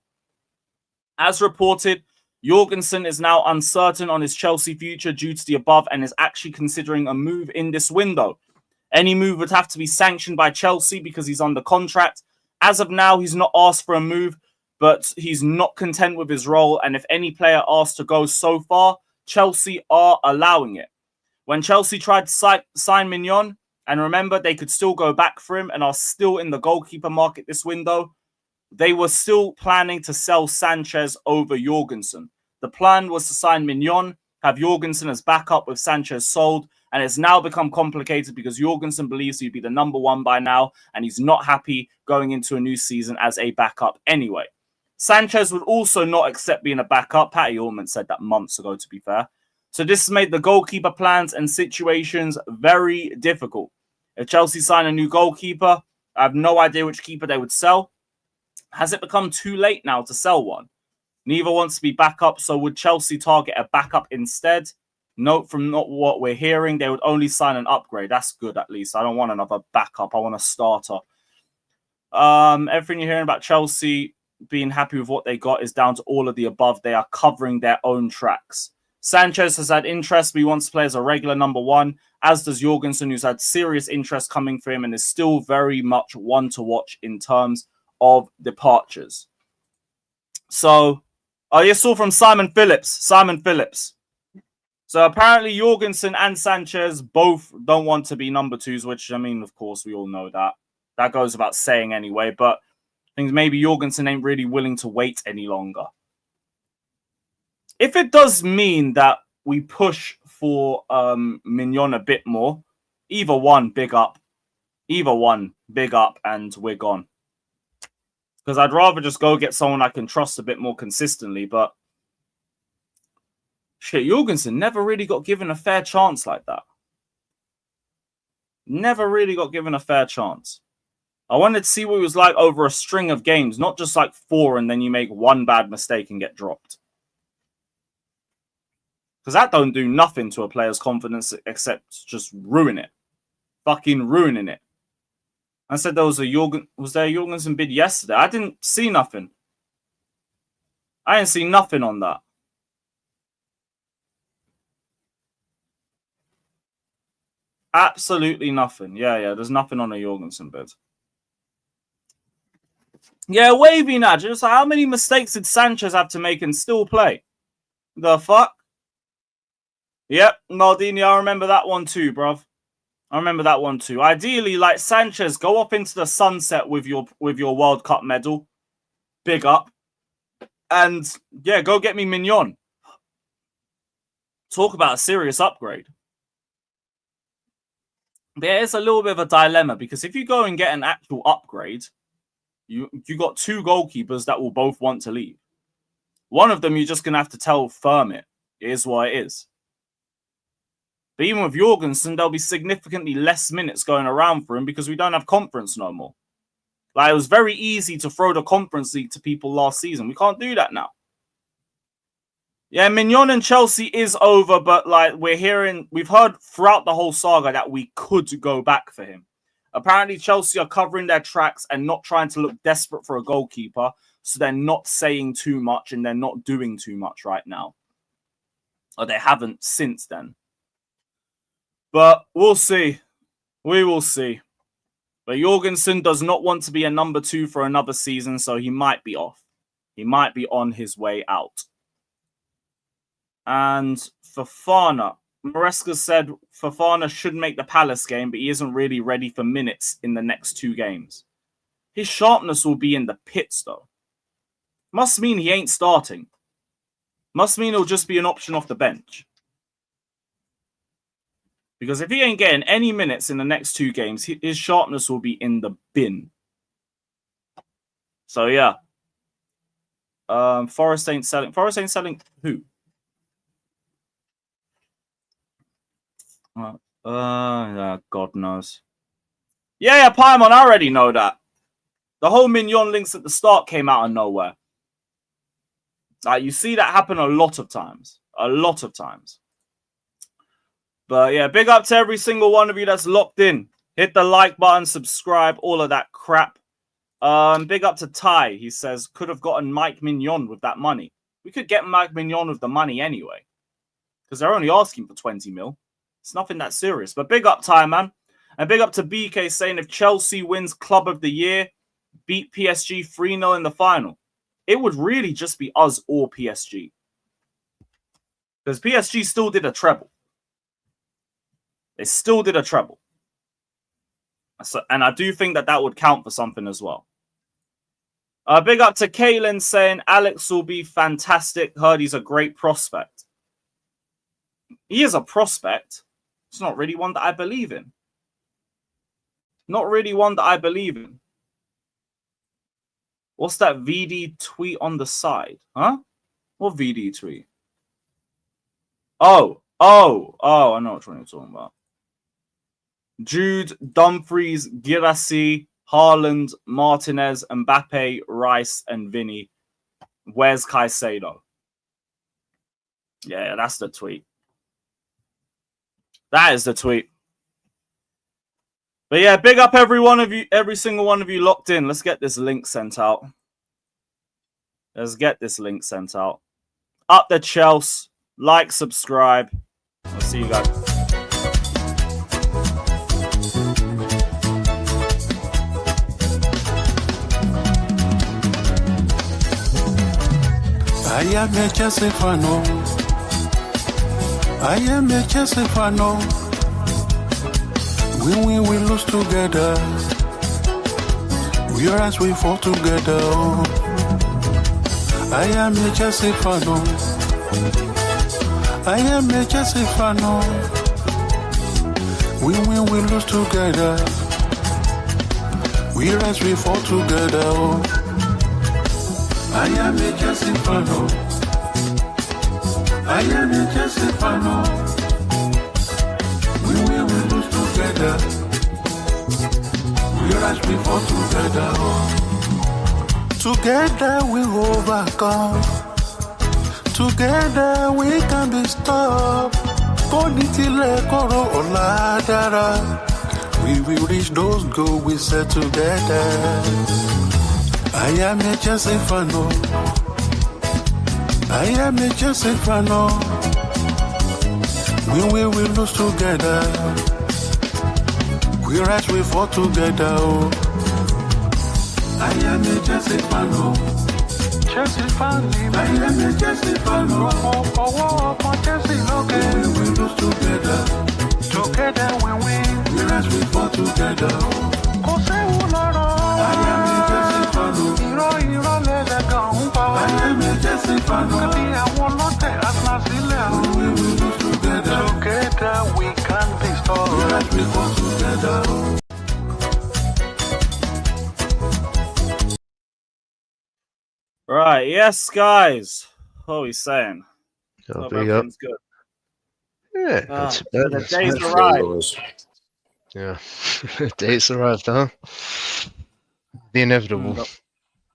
As reported, Jorgensen is now uncertain on his Chelsea future due to the above and is actually considering a move in this window. Any move would have to be sanctioned by Chelsea because he's under contract. As of now, he's not asked for a move, but he's not content with his role. And if any player asks to go so far, Chelsea are allowing it. When Chelsea tried to sign Mignon, and remember, they could still go back for him and are still in the goalkeeper market this window, they were still planning to sell Sanchez over Jorgensen. The plan was to sign Mignon, have Jorgensen as backup with Sanchez sold, and it's now become complicated because Jorgensen believes he'd be the number one by now, and he's not happy going into a new season as a backup anyway. Sanchez would also not accept being a backup. Patty Allman said that months ago, to be fair. So this has made the goalkeeper plans and situations very difficult. If Chelsea sign a new goalkeeper, I have no idea which keeper they would sell. Has it become too late now to sell one? Neither wants to be backup, so would Chelsea target a backup instead? Note from not what we're hearing, they would only sign an upgrade. That's good, at least. I don't want another backup. I want a starter. Everything you're hearing about Chelsea being happy with what they got is down to all of the above. They are covering their own tracks. Sanchez has had interest, but he wants to play as a regular number one, as does Jorgensen, who's had serious interest coming for him and is still very much one to watch in terms of departures. So, you saw from Simon Phillips. So apparently Jorgensen and Sanchez both don't want to be number twos, which, I mean, of course, we all know that. That goes without saying anyway, but I think maybe Jorgensen ain't really willing to wait any longer. If it does mean that we push for Mignon a bit more, either one, big up. Either one, big up, and we're gone. Because I'd rather just go get someone I can trust a bit more consistently, but shit, Jorgensen never really got given a fair chance like that. Never really got given a fair chance. I wanted to see what he was like over a string of games, not just like 4 and then you make one bad mistake and get dropped. Because that don't do nothing to a player's confidence except just ruin it. Fucking ruining it. I said there was a Jorgensen bid yesterday. I didn't see nothing. I didn't see nothing on that. Absolutely nothing. Yeah, there's nothing on a Jorgensen bid. Yeah, wavy nudge. It's like, how many mistakes did Sanchez have to make and still play? The fuck? Yep, Maldini, I remember that one too, bruv. I remember that one too. Ideally, like Sanchez, go off into the sunset with your World Cup medal. Big up. And yeah, go get me Mignon. Talk about a serious upgrade. There is a little bit of a dilemma because if you go and get an actual upgrade, you got 2 goalkeepers that will both want to leave. One of them you're just going to have to tell firm it. It is what it is. But even with Jorgensen, there'll be significantly less minutes going around for him because we don't have conference no more. Like, it was very easy to throw the Conference League to people last season. We can't do that now. Yeah, Mignon and Chelsea is over, but like we've heard throughout the whole saga that we could go back for him. Apparently, Chelsea are covering their tracks and not trying to look desperate for a goalkeeper, so they're not saying too much and they're not doing too much right now. Or they haven't since then. But we'll see. We will see. But Jorgensen does not want to be a number 2 for another season, so he might be off. He might be on his way out. And Fofana. Maresca said Fofana should make the Palace game, but he isn't really ready for minutes in the next 2 games. His sharpness will be in the pits, though. Must mean he ain't starting. Must mean he'll just be an option off the bench. Because if he ain't getting any minutes in the next 2 games, his sharpness will be in the bin. So, yeah. Forest ain't selling. Forest ain't selling who? God knows. Yeah, Paimon, I already know that. The whole Mignon links at the start came out of nowhere. You see that happen a lot of times. A lot of times. But yeah, big up to every single one of you that's locked in. Hit the like button, subscribe, all of that crap. Big up to Ty. He says, could have gotten Mike Mignon with that money. We could get Mike Mignon with the money anyway. Because they're only asking for 20 mil. It's nothing that serious. But big up Ty, man. And big up to BK saying if Chelsea wins Club of the Year, beat PSG 3-0 in the final, it would really just be us or PSG. Because PSG still did a treble. They still did a treble. So, and I do think that would count for something as well. Big up to Kaylin saying Alex will be fantastic. Heard he's a great prospect. He is a prospect. It's not really one that I believe in. Not really one that I believe in. What's that VD tweet on the side? Huh? What VD tweet? Oh, I know which one you're talking about. Jude, Dumfries, Girassi, Haaland, Martinez, Mbappe, Rice, and Vinny. Where's Caicedo? Yeah, that's the tweet. That is the tweet. But yeah, big up every single one of you locked in. Let's get this link sent out. Let's get this link sent out. Up the Chelsea. Like, subscribe. I'll see you guys. I am a Chelsea fan. I am a Chelsea fan. When we will lose together, we rise, we fall together. I am a Chelsea fan. I am a Chelsea fan. When we will lose together, we rise, we fall together. I am a Chelsea fan. I am a Chelsea fan. We will lose together. We rise, we fall together. Together we overcome. Together we can be stopped. We will reach those goals we set together. I am a Chelsea fan. I am a Chelsea fan. When we will lose together, we rise, we fall together. I am a Chelsea fan. Chelsea fan. I am a Chelsea fan. Chelsea, okay. We will lose together. Together we win. We rise, we fall together. I am a Chelsea fan. I am a Chelsea fan. We will lose together. Together we can be strong. We rise, we fall together. Right, yes, guys. What are we saying? Oh, Hope big up. everything's good. Yeah, that's bad. The day's arrived. Yeah, the day's arrived, huh? The inevitable.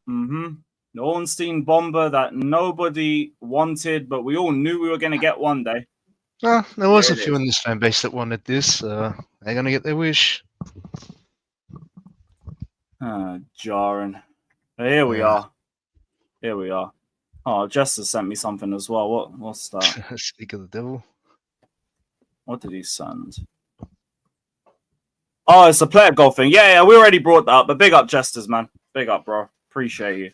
Mm-hmm. The Ornstein bomber that nobody wanted, but we all knew we were going to get one day. Well, there was There a it few is. in this fan base that wanted this. They're going to get their wish. Jarring. But here we Yeah. are. Here we are. Oh, Jester sent me something as well. What's that? Speak of the devil. What did he send? Oh, it's a player goal thing. Yeah, we already brought that up, but big up Jesters, man. Big up, bro. Appreciate you.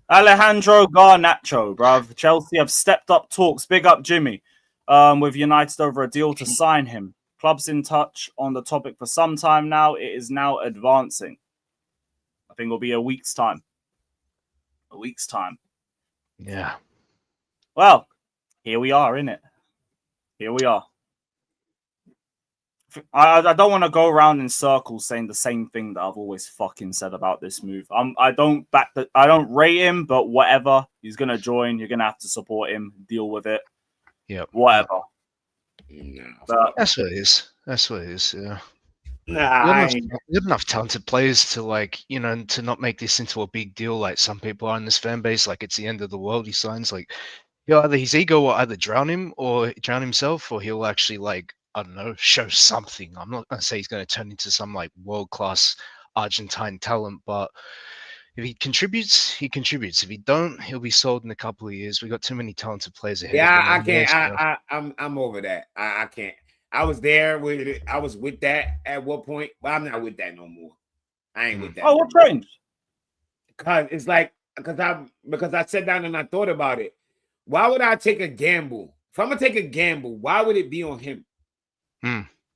Alejandro Garnacho, bruv. Chelsea have stepped up talks. Big up Jimmy. With United over a deal to sign him. Club's in touch on the topic for some time now. It is now advancing. I think it'll be a week's time. A week's time. Yeah. Well, here we are, innit? Here we are. I don't want to go around in circles saying the same thing that I've always fucking said about this move. I don't rate him, but whatever. He's gonna join. You're gonna have to support him. Deal with it. Yep. Whatever. No. But, That's what it is. That's what it is. Yeah. nah, You have enough talented players to to not make this into a big deal like some people are in this fan base. Like it's the end of the world. He signs like his ego will either drown him or drown himself, or he'll actually like, I don't know, show something. I'm not gonna say he's gonna turn into some like world-class Argentine talent, but if he contributes, he contributes. If he don't, he'll be sold in a couple of years. We got too many talented players ahead of him. I can't. I'm over that. I can't. I was there with it. I was with that at one point, but I'm not with that no more. I ain't with that. Oh, what changed? Because it's like because I sat down and I thought about it. Why would I take a gamble? If I'm gonna take a gamble, why would it be on him?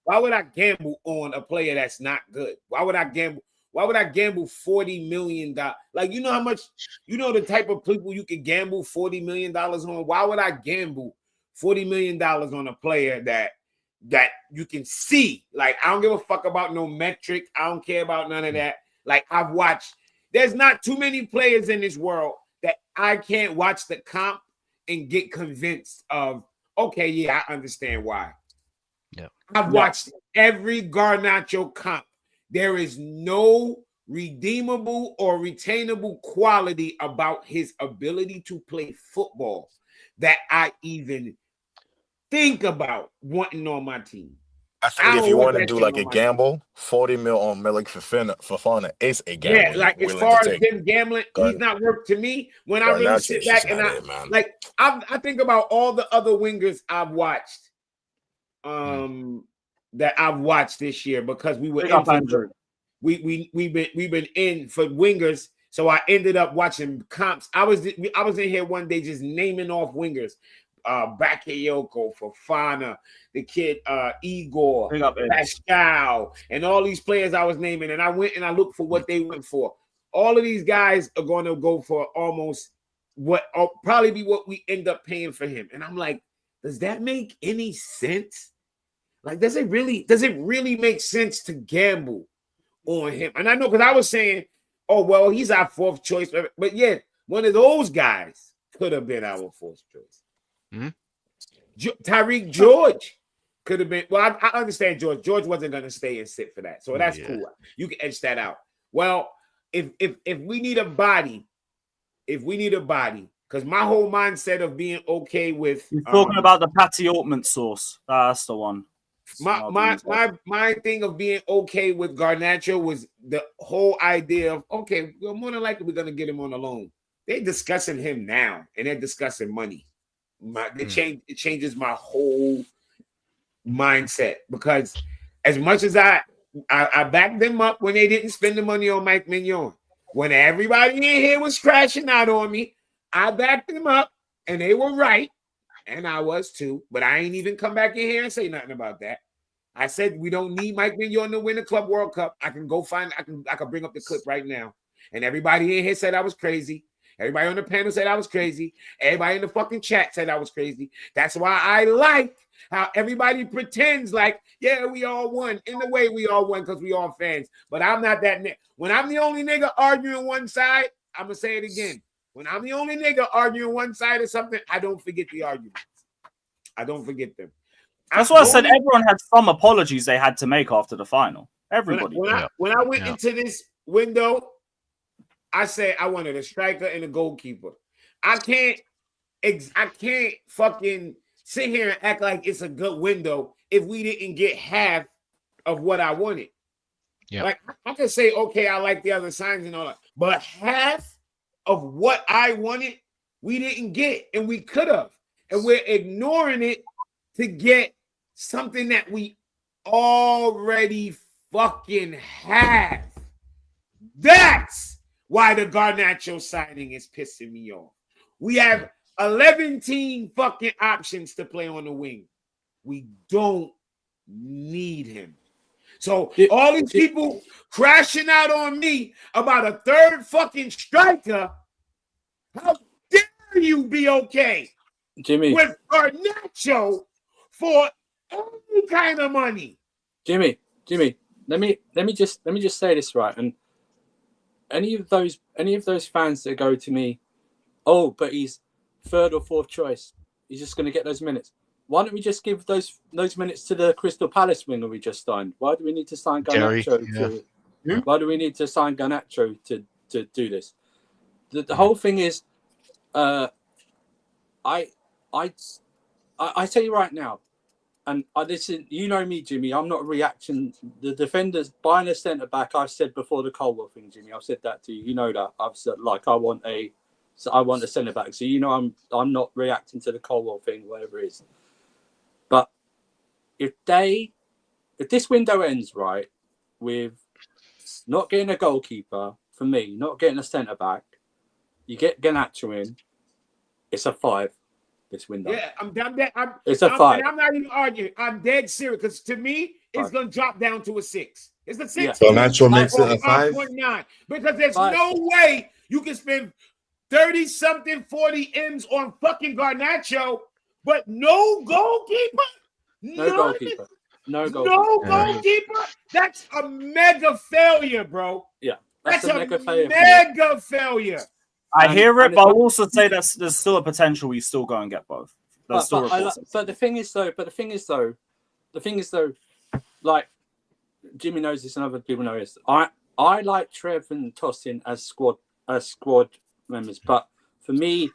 Why would I gamble on a player that's not good? Why would I gamble? Why would I gamble $40 million? Like, you know how much, you know the type of people you could gamble $40 million on? Why would I gamble $40 million on a player that you can see? Like, I don't give a fuck about no metric. I don't care about none of that. Like, I've watched, there's not too many players in this world that I can't watch the comp and get convinced of, okay, yeah, I understand why. Yeah. I've watched every Garnacho comp. There is no redeemable or retainable quality about his ability to play football that I even think about wanting on my team. I think if you want to do like a gamble, 40 mil on Milik Fofana is a gamble. Yeah, like as far as him gambling, he's not worth to me. When I really sit back and I think about all the other wingers I've watched. That I've watched this year because we were we've been in for wingers, so I ended up watching comps. I was in here one day just naming off wingers, Bakayoko, Fofana, the kid Igor, Pascal, and all these players I was naming, and I went and I looked for what they went for. All of these guys are going to go for almost probably be what we end up paying for him, and I'm like, does that make any sense? Like, does it really make sense to gamble on him? And I know because I was saying, oh, well, he's our fourth choice. But yeah, one of those guys could have been our fourth choice. Tyreek George could have been. Well, I understand George. George wasn't going to stay and sit for that. So that's cool. You can edge that out. Well, if we need a body, because my whole mindset of being okay with you're talking about the Patty Altman sauce. That's the one. My thing of being okay with Garnacho was the whole idea of, okay, well, more than likely we're gonna get him on a loan. They're discussing him now and they're discussing money. It changes my whole mindset because as much as I backed them up when they didn't spend the money on Mike Mignon, when everybody in here was crashing out on me, I backed them up and they were right. And I was too, but I ain't even come back in here and say nothing about that. I said we don't need Mike Mignon to win the Club World Cup. I can bring up the clip right now. And everybody in here said I was crazy. Everybody on the panel said I was crazy. Everybody in the fucking chat said I was crazy. That's why I like how everybody pretends like, yeah, we all won. In the way, we all won because we all fans. But I'm not that nigga. When I'm the only nigga arguing one side, I'm going to say it again. When I'm the only nigga arguing one side of something, I don't forget the arguments. I don't forget them. That's why I said everyone had some apologies they had to make after the final. Everybody. When I went into this window, I said I wanted a striker and a goalkeeper. I can't fucking sit here and act like it's a good window if we didn't get half of what I wanted. Yeah. Like I could say, okay, I like the other signs and all that, but half of what I wanted, we didn't get, and we could have. And we're ignoring it to get something that we already fucking have. That's why the Garnacho signing is pissing me off. We have 11 fucking options to play on the wing. We don't need him. So all these people crashing out on me about a third fucking striker, how dare you be okay, Jimmy, with Garnacho for any kind of money? Jimmy, let me just say this right. And any of those fans that go to me, oh, but he's third or fourth choice, he's just going to get those minutes. Why don't we just give those minutes to the Crystal Palace winger we just signed? Why do we need to sign Garnacho? Why do we need to sign Garnacho to do this? The whole thing is, I I tell you right now, and this is, you know me, Jimmy. I'm not reacting. The defenders buying a centre back. I've said before the Colwill thing, Jimmy. I've said that to you. You know that. I've said I want a centre back. So you know I'm not reacting to the Colwill thing, whatever it is. But if this window ends right with not getting a goalkeeper, for me, not getting a centre back, you get Garnacho in, it's a 5. This window. Yeah, it's a 5. And I'm not even arguing. I'm dead serious because to me, it's going to drop down to a 6. It's a 6. Yeah. So Nacho makes it a 5. 5.9 because there's 5. no way you can spend 30-something, 40 M's on fucking Garnacho, but no goalkeeper. No goalkeeper. No goalkeeper. That's a mega failure, bro. Yeah, that's a mega failure. Mega failure. I hear it, but I'll also say that there's still a potential we still go and get both. But the thing is though, like Jimmy knows this and other people know this. I like Trev and Tosin as squad members, but for me,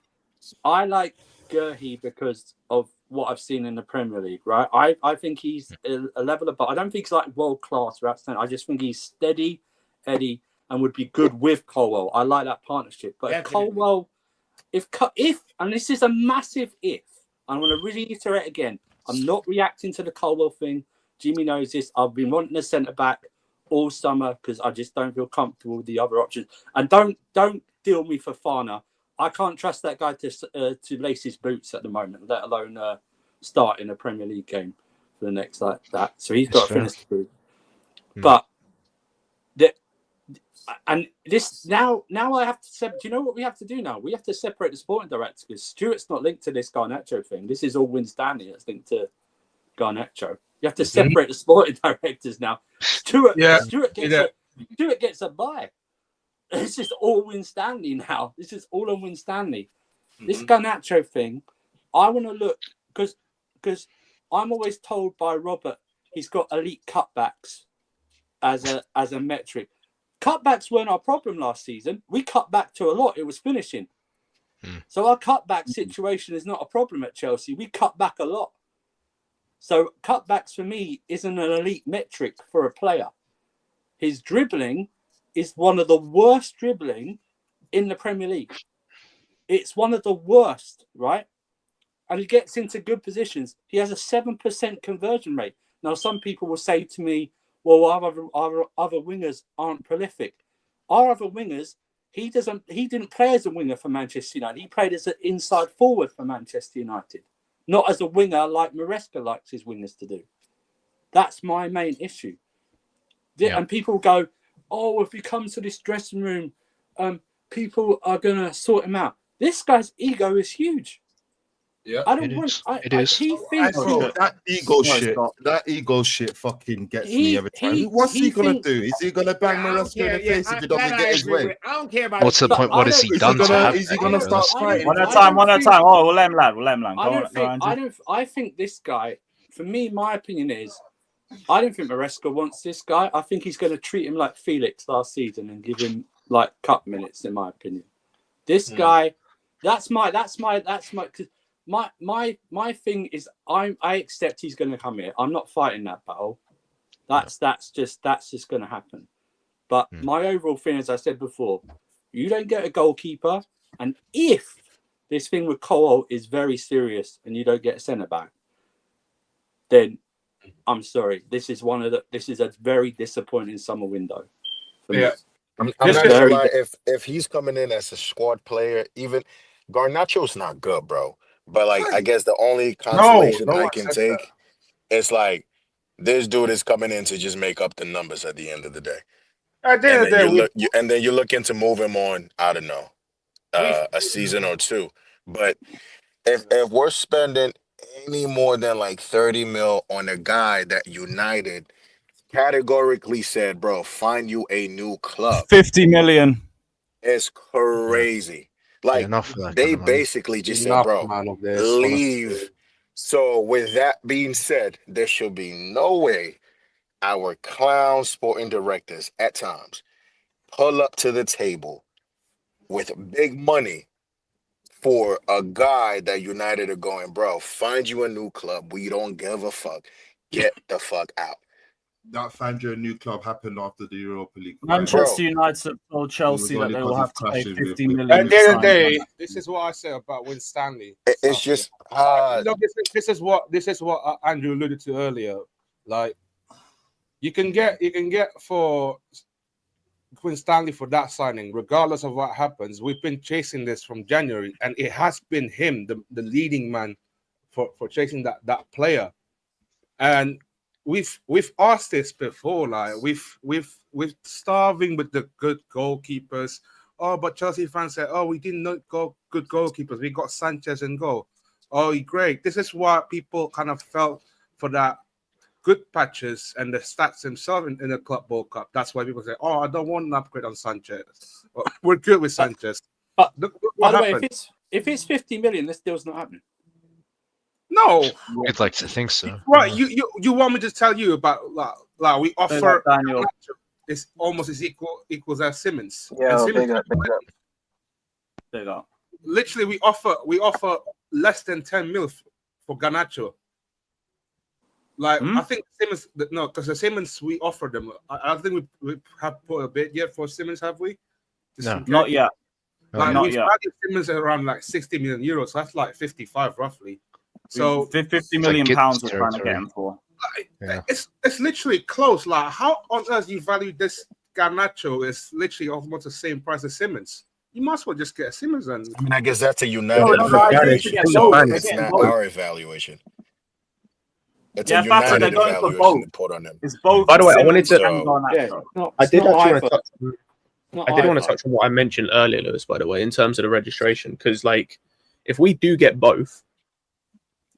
I like Guehi because of what I've seen in the Premier League. Right, I think he's a level above. I don't think he's like world class or outstanding. I just think he's steady, Eddie, and would be good with Colwill. I like that partnership. But if Colwill, if and this is a massive if, I'm going to reiterate again, I'm not reacting to the Colwill thing. Jimmy knows this. I've been wanting a centre back all summer because I just don't feel comfortable with the other options. And don't deal me for Fofana. I can't trust that guy to lace his boots at the moment, let alone start in a Premier League game for the next like that. So he's got to finish the boot. But and this now I have to separate. Do you know what we have to do now? We have to separate the sporting director because Stuart's not linked to this Garnacho thing. This is all Win Stanley that's linked to Garnacho. You have to separate the sporting directors now. Stuart gets a buy. This is all Win Stanley now. This is all on Win Stanley. This Garnacho thing, I want to look because I'm always told by Robert he's got elite cutbacks as a metric. Cutbacks weren't our problem last season. We cut back to a lot. It was finishing. So our cutback situation is not a problem at Chelsea. We cut back a lot. So cutbacks for me isn't an elite metric for a player. His dribbling is one of the worst dribbling in the Premier League. It's one of the worst, right? And he gets into good positions. He has a 7% conversion rate. Now, some people will say to me, well, our other wingers aren't prolific. Our other wingers, he didn't play as a winger for Manchester United. He played as an inside forward for Manchester United, not as a winger like Maresca likes his wingers to do. That's my main issue. And people go, oh, if he comes to this dressing room, people are going to sort him out. This guy's ego is huge. Yeah, it is. He thinks that ego shit fucking gets me every time. What's he gonna do? Is he gonna bang Maresca in the face if he doesn't get his way? I don't care about. What's the point? What has he done? Is he gonna start fighting? One at a time. Oh, we'll let him land. I think this guy. For me, my opinion is, I don't think Maresca wants this guy. I think he's going to treat him like Felix last season and give him like cup minutes. In my opinion, this guy. That's my. My thing is I accept he's going to come here. I'm not fighting that battle. That's just going to happen. But my overall thing, as I said before, you don't get a goalkeeper, and if this thing with Colwill is very serious and you don't get a centre back, then I'm sorry. This is a very disappointing summer window for me. I'm not gonna lie, if he's coming in as a squad player, even Garnacho's not good, bro. But like, I guess the only consolation I can take is like this dude is coming in to just make up the numbers at the end of the day. And then you look into move him on, I don't know, a season or two. But if we're spending any more than like 30 mil on a guy that United categorically said, bro, find you a new club. 50 million. It's crazy. Like, they basically just said, bro, leave. So with that being said, there should be no way our clown sporting directors at times pull up to the table with big money for a guy that United are going, bro, find you a new club. We don't give a fuck. Get the fuck out. That find you a new club happened after the Europa League. Manchester United told Chelsea that they will have to pay 50 million. At the end of the day, this is what I say about when Stanley. It's just this is what Andrew alluded to earlier. Like you can get for Quinn Stanley for that signing, regardless of what happens. We've been chasing this from January, and it has been him, the leading man for chasing that player. And we've asked this before, like we've starving with the good goalkeepers. Oh, but Chelsea fans said, oh, we didn't know good goalkeepers. We got Sanchez in goal. Oh, great. This is why people kind of felt for that good patches and the stats themselves in the Club World Cup. That's why people say, oh, I don't want an upgrade on Sanchez. Well, we're good with Sanchez. But look by what the way, happened. if it's 50 million, this deal's not happening. No. I'd like to think so. Right, you want me to tell you about like we offer Daniel. It's almost as equals as Simmons. Yeah, And Simmons, Big up. literally we offer less than 10 mil for Garnacho. Like I think Simmons, no, because the Simmons we offered them. I think we have put a bid yet for Simmons, have we? No, not yet. Like not we've yet. valued Simmons at around like 60 million euros. So that's like 55 roughly. So 50 million like pounds we're Gibbs trying to get territory. him for. like, it's literally close. Like how on earth you value this Garnacho is literally almost the same price as Simmons. You must as well just get Simmons and I mean, I guess that's a United No, evaluation. it's So both. it's They're not both. our evaluation. It's Yeah, a Fata, they're United going for evaluation both. to put on them. It's both. By the way, I wanted Simmons to- and Garnacho. I did actually want to touch. Not I did want to either. touch on what I mentioned earlier, Lewis. By the way, in terms of the registration, because like, if we do get both,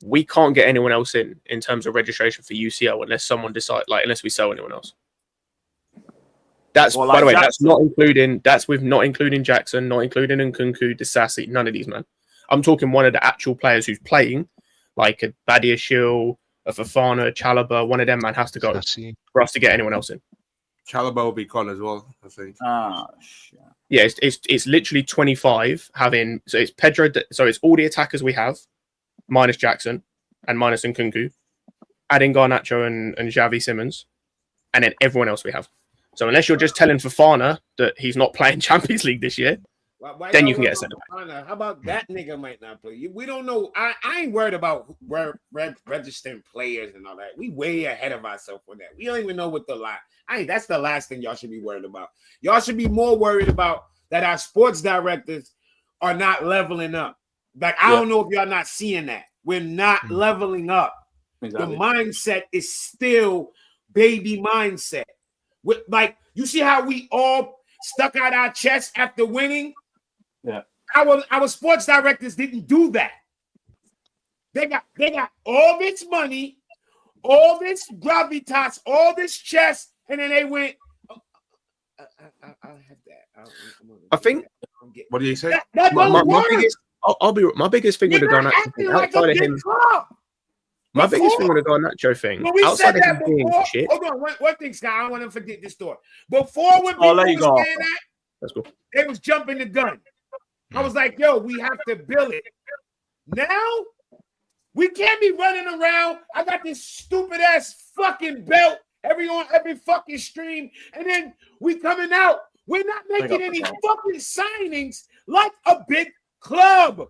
we can't get anyone else in terms of registration for UCL unless someone decide, like, unless we sell anyone else. That's Well, by the way, like that's not including. That's with not including Jackson, not including Nkunku, Disasi, none of these, man. I'm talking one of the actual players who's playing, like a Badia Shield, a Fofana, a Chalobah. One of them, man, has to go for us to get anyone else in. Chalobah will be gone as well, I think. Ah, shit. Yeah, it's literally 25 having, so it's Pedro, so it's all the attackers we have, minus Jackson and minus Nkunku, adding Garnacho and Xavi Simmons, and then everyone else we have. So unless you're just telling Fofana that he's not playing Champions League this year, Why then y'all you can get a worried centre about Fofana? How about that nigga might not play? We don't know. I ain't worried about registering players and all that. We way ahead of ourselves for that. We don't even know what the lie. That's the last thing y'all should be worried about. Y'all should be more worried about that our sports directors are not leveling up. Like I don't know if y'all not seeing that. We're not leveling up. Exactly. The mindset is still baby mindset. Like you see how we all stuck out our chest after winning. Yeah. Our sports directors didn't do that. They got all this money, all this gravitas, all this chest, and then they went. I'll have that. I think. What do you say? That don't work. My biggest thing with the You're not Garnacho acting thing, like a outside of big him, club. my biggest thing with the Garnacho thing, When we outside said of that him being before, shit, hold on, one thing, Scott. I don't want to forget this story. Before when people let you was go. saying that, that's cool. they was jumping the gun. I was like, yo, we have to build it. Now, we can't be running around. I got this stupid ass fucking belt every fucking stream, and then we coming out. We're not making any fucking signings like a big club.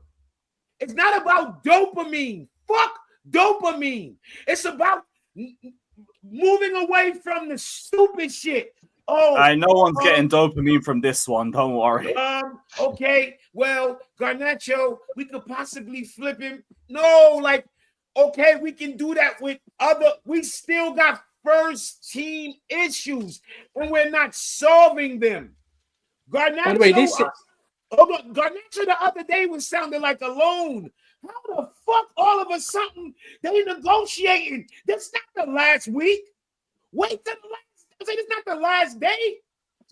It's not about dopamine. Fuck dopamine. It's about moving away from the stupid shit. Oh, no one's getting dopamine from this one. Don't worry. Okay. Well, Garnacho, we could possibly flip him. No, like, okay, we can do that with other. We still got first team issues, and we're not solving them. Garnacho. By the way, this is. Garnacho the other day was sounding like a loan. How the fuck all of a sudden they negotiating? That's not the last week. Wait till the last. I say it's not the last day.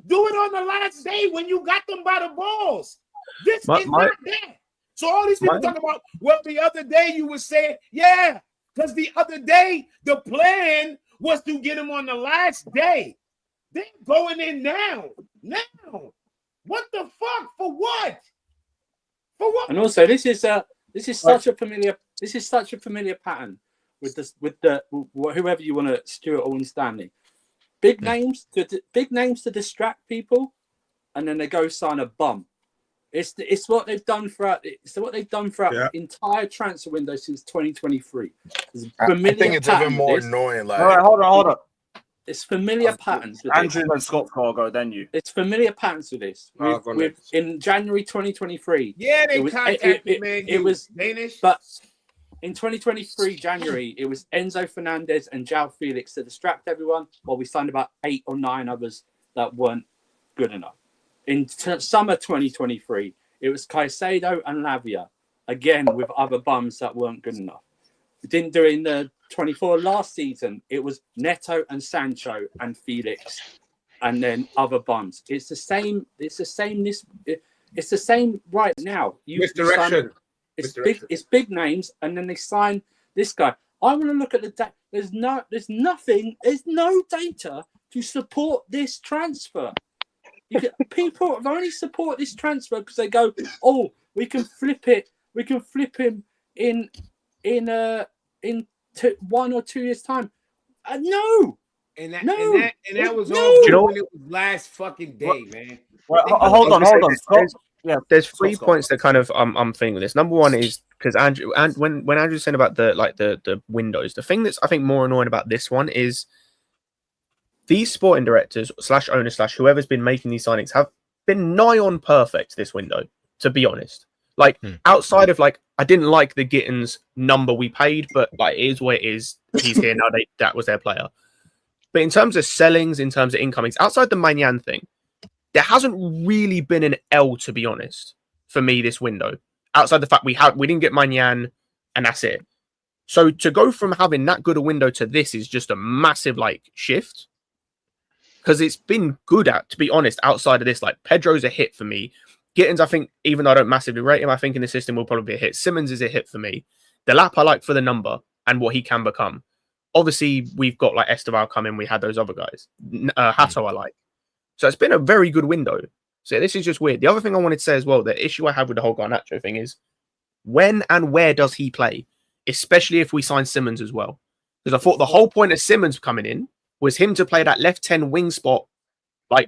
Do it on the last day when you got them by the balls. This is not that. So all these people talk about, well, the other day you were saying, yeah, because the other day the plan was to get him on the last day. They're going in now. Now. What the fuck? For what? And also, this is such a familiar pattern with whoever you want to Stuart or Stanley. Big names to distract people, and then they go sign a bum. It's what they've done throughout. It's what they've done throughout the entire transfer window since 2023. I think it's even more annoying. Like, all right, hold on. It's familiar patterns. With Andrew and Scott Cargo, then you. It's familiar patterns with this. In January 2023. Yeah, they contacted me. It was Danish, but in 2023 January, it was Enzo Fernandez and João Felix to distract everyone, while we signed about 8 or 9 others that weren't good enough. In summer 2023, it was Caicedo and Lavia, again with other bums that weren't good enough. We didn't do it in the 24 last season. It was Neto and Sancho and Felix, and then other bums. It's the same. It's the same right now. Misdirection. It's big names, and then they sign this guy. I want to look at the data. There's no data to support this transfer. People only support this transfer because they go, oh, we can flip it. We can flip him in 1 or 2 years' time. No. And that was over when it was last fucking day, man. Well, hold on. There's 3 points that kind of I'm thinking with this. Number one is because Andrew, and when Andrew's saying about the windows, the thing that's I think more annoying about this one is these sporting directors / owners / whoever's been making these signings have been nigh on perfect this window, to be honest. Like outside of I didn't like the Gittins number we paid, but it is what it is. He's here now. That was their player. But in terms of sellings, in terms of incomings, outside the Magnan thing, there hasn't really been an L, to be honest, for me this window. Outside the fact we didn't get Magnan, and that's it. So to go from having that good a window to this is just a massive shift. Because it's been good to be honest, outside of this, Pedro's a hit for me. Gittins, I think, even though I don't massively rate him, I think in the system will probably be a hit. Simmons is a hit for me. Delap I like for the number and what he can become. Obviously, we've got Esteval coming. We had those other guys. Hato I like. So it's been a very good window. So this is just weird. The other thing I wanted to say as well, the issue I have with the whole Garnacho thing is when and where does he play? Especially if we sign Simmons as well. Because I thought the whole point of Simmons coming in was him to play that left 10 wing spot,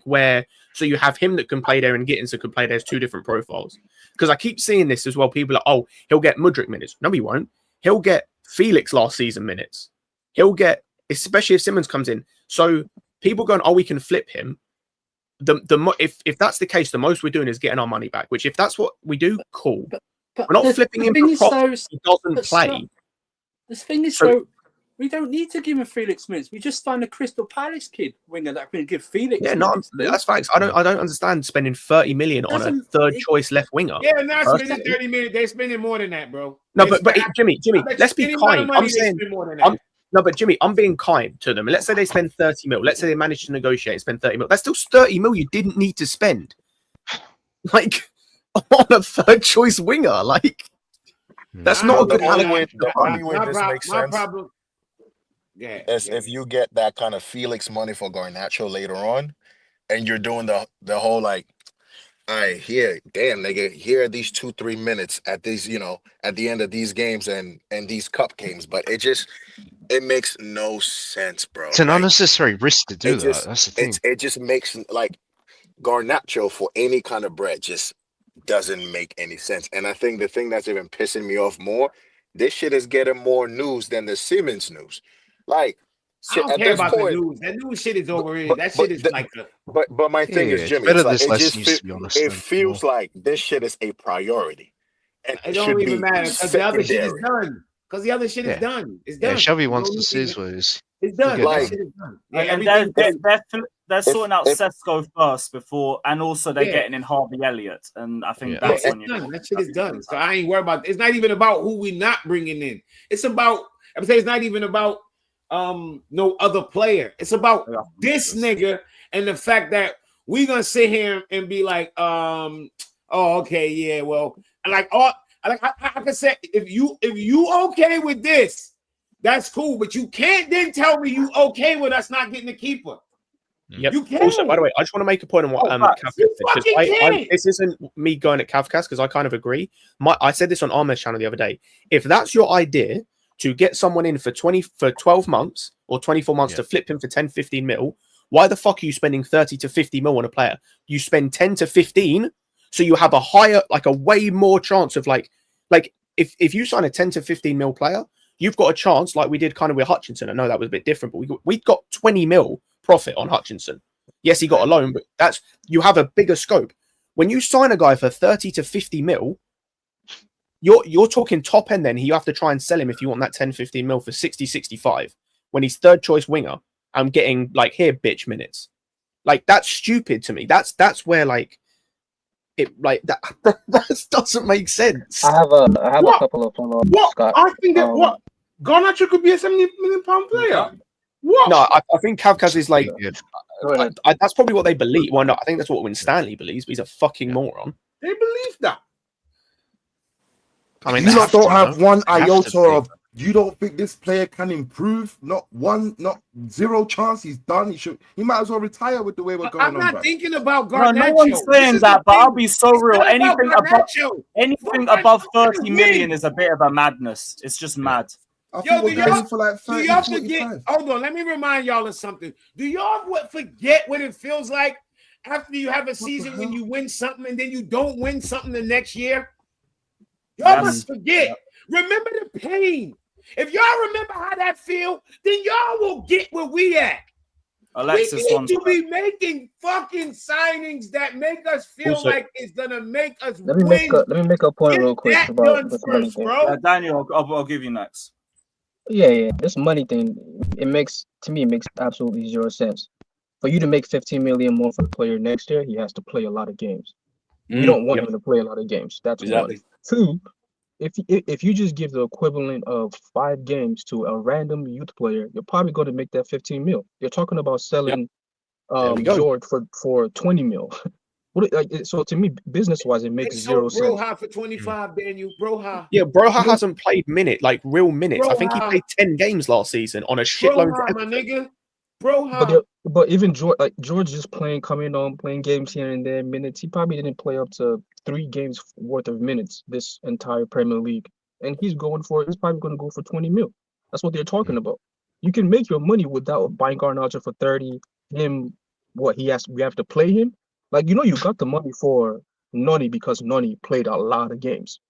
where so you have him that can play there and Gittins that can play there as 2 different profiles. Because I keep seeing this as well. People are oh, he'll get Mudryk minutes. No, he won't. He'll get Felix last season minutes. He'll get, especially if Simmons comes in. So people going, oh, we can flip him. If that's the case, the most we're doing is getting our money back. Which if that's what we do, cool. But we're not flipping him for profit. He doesn't play. This thing is so. We don't need to give him Felix minutes. We just signed a Crystal Palace kid winger that can give Felix. Yeah, no, that's facts. I don't understand spending 30 million on a third choice left winger. Yeah, not spending 30 million. They're spending more than that, bro. No, but Jimmy, let's be kind. I'm saying no, but Jimmy, I'm being kind to them. Let's say they spend 30 mil. Let's say they manage to negotiate and spend 30 mil. That's still 30 mil you didn't need to spend. On a third choice winger, that's not a good. The only way this makes sense. As if you get that kind of Felix money for Garnacho later on, and you're doing the whole all right, here are these 2-3 minutes at these, at the end of these games and these cup games, but it makes no sense, bro. It's an unnecessary risk to do that. That's the thing. It just makes Garnacho for any kind of bread just doesn't make any sense. And I think the thing that's even pissing me off more, this shit is getting more news than the Simmons news. I don't care about the news. That news shit is overrated. That shit is But my thing is, Jimmy, it feels like this shit is a priority. And it don't even matter because the other shit is done. Because the other shit is done. It's done. Yeah, Shelby wants to see his ways. It's done. They're sorting out Sesko first before, and also they're getting in Harvey Elliott, and I think that's when you. That shit is done. So I ain't worried about. It's not even about who we not bringing in. It's about. I'm saying it's not even about no other player. It's about this nigga and the fact that we gonna sit here and be like, oh, okay, yeah, well, I can say if you okay with this, that's cool, but you can't then tell me you okay with us not getting the keeper. Yep. You can. Also, by the way, I just want to make a point on what Kavkas you said, fucking can. this isn't me going at Kavkas because I kind of agree. I said this on Ahmed's channel the other day. If that's your idea to get someone in for 12 months or 24 months to flip him for 10, 15 mil, why the fuck are you spending 30 to 50 mil on a player? You spend 10 to 15, so you have a higher, like a way more chance of like if you sign a 10 to 15 mil player, you've got a chance like we did kind of with Hutchinson. I know that was a bit different, but we got 20 mil profit on Hutchinson. Yes, he got a loan, but you have a bigger scope. When you sign a guy for 30 to 50 mil, you're talking top end then. You have to try and sell him if you want that 10, 15 mil for 60, 65 when he's third choice winger. I'm getting like here bitch minutes. Like that's stupid to me. That's where like it like that doesn't make sense. I have a couple of follow-ups. What? Scott. I think that what Garnacho could be a £70 million player. What? No, I think Kavkas is like that's probably what they believe. Well, no, I think that's what Stanley believes, but he's a fucking moron. They believe that. I mean, you don't have one iota of. You don't think this player can improve? Not zero chance. He's done. He might as well retire with the way we're going. I'm not thinking about No, Garnacho. no one's saying that, but I'll be so real. Anything above 30 million is a bit of a madness. It's just mad. Yo, do y'all forget? Hold on, let me remind y'all of something. Do y'all forget what it feels like after you have a season when you win something and then you don't win something the next year? Y'all must forget. Remember the pain. If y'all remember how that feel, then y'all will get where we at. Alexis we need to be making fucking signings that make us feel like it's gonna make us win. Let me make a point real quick about this money thing. Daniel, I'll give you next. Yeah. This money thing, it makes absolutely zero sense. For you to make 15 million more for the player next year, he has to play a lot of games. You don't want him to play a lot of games. That's one. Two, if you just give the equivalent of 5 games to a random youth player, you're probably going to make that 15 mil. You're talking about selling George for 20 mil. So to me, business-wise, it makes zero sense. Broha for 25, Daniel. Broha. Yeah, Broha hasn't played real minutes. I think he played 10 games last season on a shitload. Broha, my nigga. Broha. But even George just playing games here and there, minutes. He probably didn't play up to 3 games worth of minutes this entire Premier League, and he's probably going to go for 20 mil. That's what they're talking about. You can make your money without buying Garnacho for 30. We have to play him. Like, you got the money for Noni because Noni played a lot of games.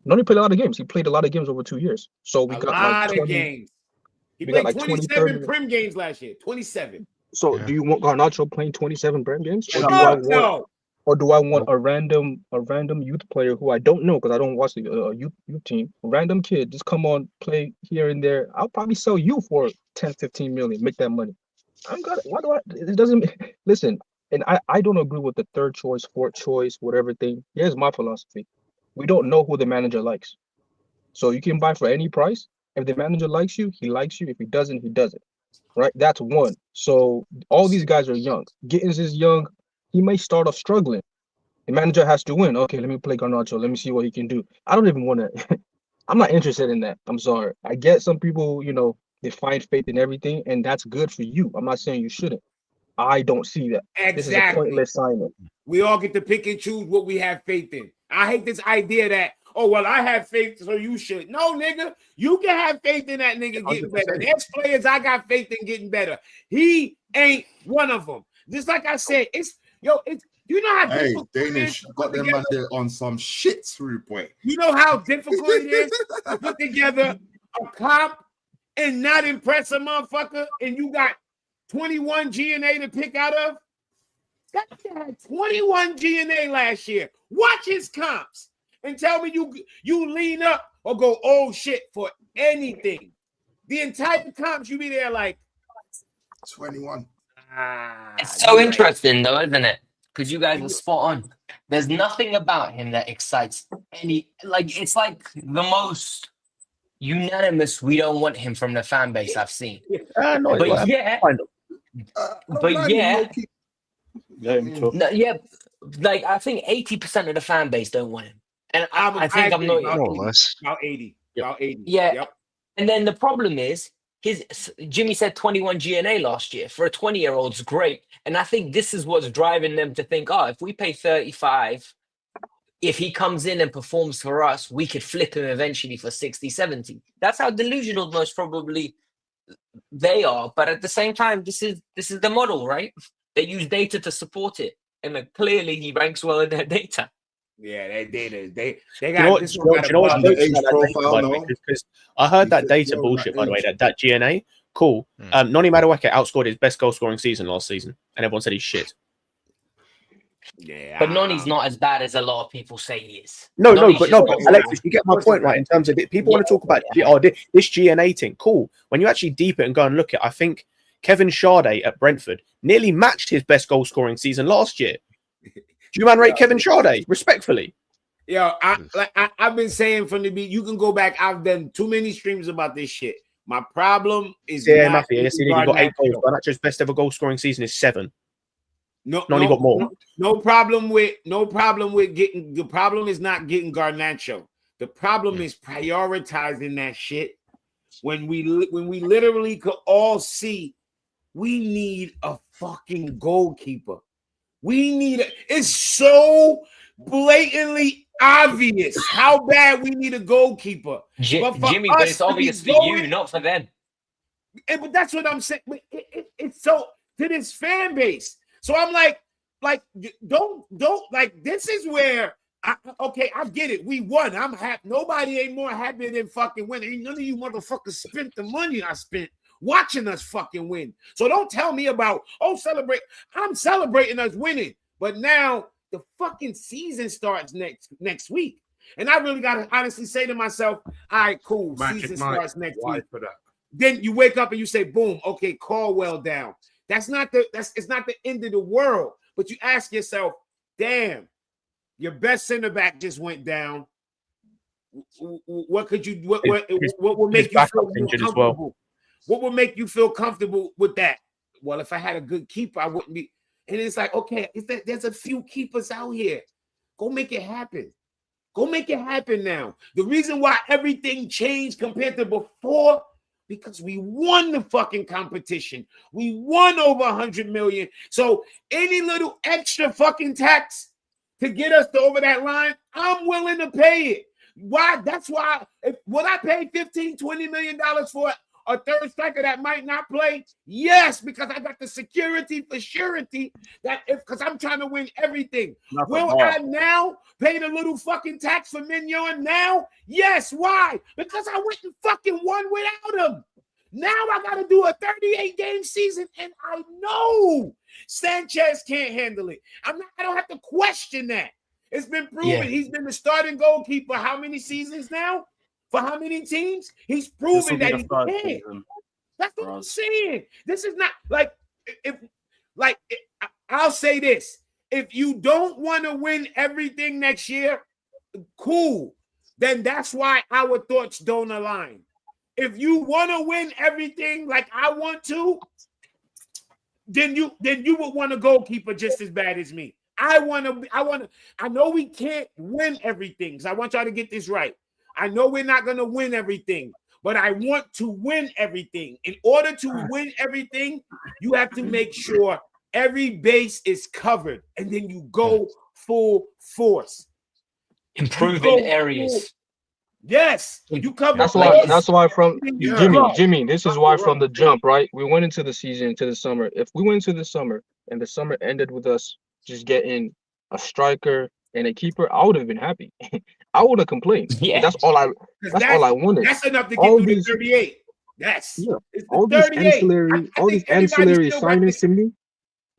He played a lot of games over 2 years. So we got like 20 games. He played like 27 Prem games last year. 27. So do you want Garnacho playing 27 Prem games? Or do I want a random youth player who I don't know because I don't watch the youth team? A random kid, just come on, play here and there. I'll probably sell you for 10, 15 million, make that money. It doesn't listen. And I don't agree with the third choice, fourth choice, whatever thing. Here's my philosophy. We don't know who the manager likes. So you can buy for any price. If the manager likes you, he likes you. If he doesn't, he doesn't. Right? That's one. So all these guys are young. Gittins is young. He may start off struggling. The manager has to win. Okay, let me play Garnacho. Let me see what he can do. I don't even want to. I'm not interested in that. I'm sorry. I get some people, they find faith in everything, and that's good for you. I'm not saying you shouldn't. I don't see that. Exactly. This is a pointless signing. We all get to pick and choose what we have faith in. I hate this idea that, I have faith, so you should. No, nigga, you can have faith in that nigga getting 100%. Better. There's players I got faith in getting better. He ain't one of them. Just like I said, you know how difficult Danish got them man there on some shit through point. You know how difficult it is to put together a comp and not impress a motherfucker, and you got 21 GNA to pick out of? That guy had 21 GNA last year. Watch his comps and tell me you lean up or go, oh shit, for anything. The entire comps, you be there like 21. It's so interesting though, isn't it? Because you guys are spot on. There's nothing about him that excites it's like the most unanimous we don't want him from the fan base I've seen. I think 80% of the fan base don't want him. And I think I'm not about 80. Yeah. Yep. And then the problem is Jimmy said 21 GNA last year. For a 20-year-old, it's great. And I think this is what's driving them to think, oh, if we pay 35, if he comes in and performs for us, we could flip him eventually for 60, 70. That's how delusional most probably they are. But at the same time, this is the model, right? They use data to support it. And clearly he ranks well in their data. Yeah, that data. They You got know what? this You one. got a know what's bug. jokes about that data, by the way, because I heard that data bullshit, by the way. That GNA, cool. Noni Madueke outscored his best goal scoring season last season, and everyone said he's shit. But Noni's not as bad as a lot of people say he is. No, Noni's but just Alexis, you get my point, right? In terms of it, people want to talk about this GNA thing. Cool. When you actually deep it and go and look at it, I think Kevin Sade at Brentford nearly matched his best goal scoring season last year. Do you man rate Kevin Sade? Respectfully. Yo, I've been saying from the beginning, you can go back. I've done too many streams about this shit. My problem is Yeah, not Yes, he got 8 goals. Garnacho's best ever goal scoring season is 7. Noni got more. No problem with getting. The problem is not getting Garnacho. The problem is prioritizing that shit. When we literally could all see, we need a fucking goalkeeper. It's so blatantly obvious how bad we need a goalkeeper. Jimmy, but it's obvious for you, not for them. But that's what I'm saying. It's so to this fan base. So I'm like, don't like. This is where I get it. We won. I'm happy. Nobody ain't more happy than fucking winning. None of you motherfuckers spent the money I spent watching us fucking win. So don't tell me about celebrate. I'm celebrating us winning, but now the fucking season starts next week, and I really gotta honestly say to myself, all right, cool. Season starts next week. For that. Then you wake up and you say, boom, okay, Colwill down. It's not the end of the world, but you ask yourself, damn, your best center back just went down. What will make you feel comfortable? What would make you feel comfortable with that? Well, if I had a good keeper, I wouldn't be. And it's like, okay, there's a few keepers out here. Go make it happen. Go make it happen now. The reason why everything changed compared to before, because we won the fucking competition. We won over 100 million. So any little extra fucking tax to get us to over that line, I'm willing to pay it. Why? That's why. Would I pay $15-20 million for a third striker that might not play? Yes, because I got the security for surety that because I'm trying to win everything. Will I now pay the little fucking tax for Mignon now? Yes. Why? Because I went and fucking won without him. Now I got to do a 38-game season, and I know Sanchez can't handle it. I don't have to question that. It's been proven. Yeah. He's been the starting goalkeeper how many seasons now? For how many teams? He's proven that he can. That's what I'm saying. This is not I'll say this. If you don't want to win everything next year, cool. Then that's why our thoughts don't align. If you want to win everything like I want to, then you would want a goalkeeper just as bad as me. I know we can't win everything, because I want y'all to get this right. I know we're not going to win everything, but I want to win everything. In order to win everything, you have to make sure every base is covered, and then you go full force. Improving areas. Yes, you cover. That's why from Jimmy. This is why from the jump, right? We went into the season, into the summer. If we went into the summer and the summer ended with us just getting a striker and a keeper, I would have been happy. I would have complained. Yeah, that's all I wanted. That's enough to get through the 38. All these ancillary signings to me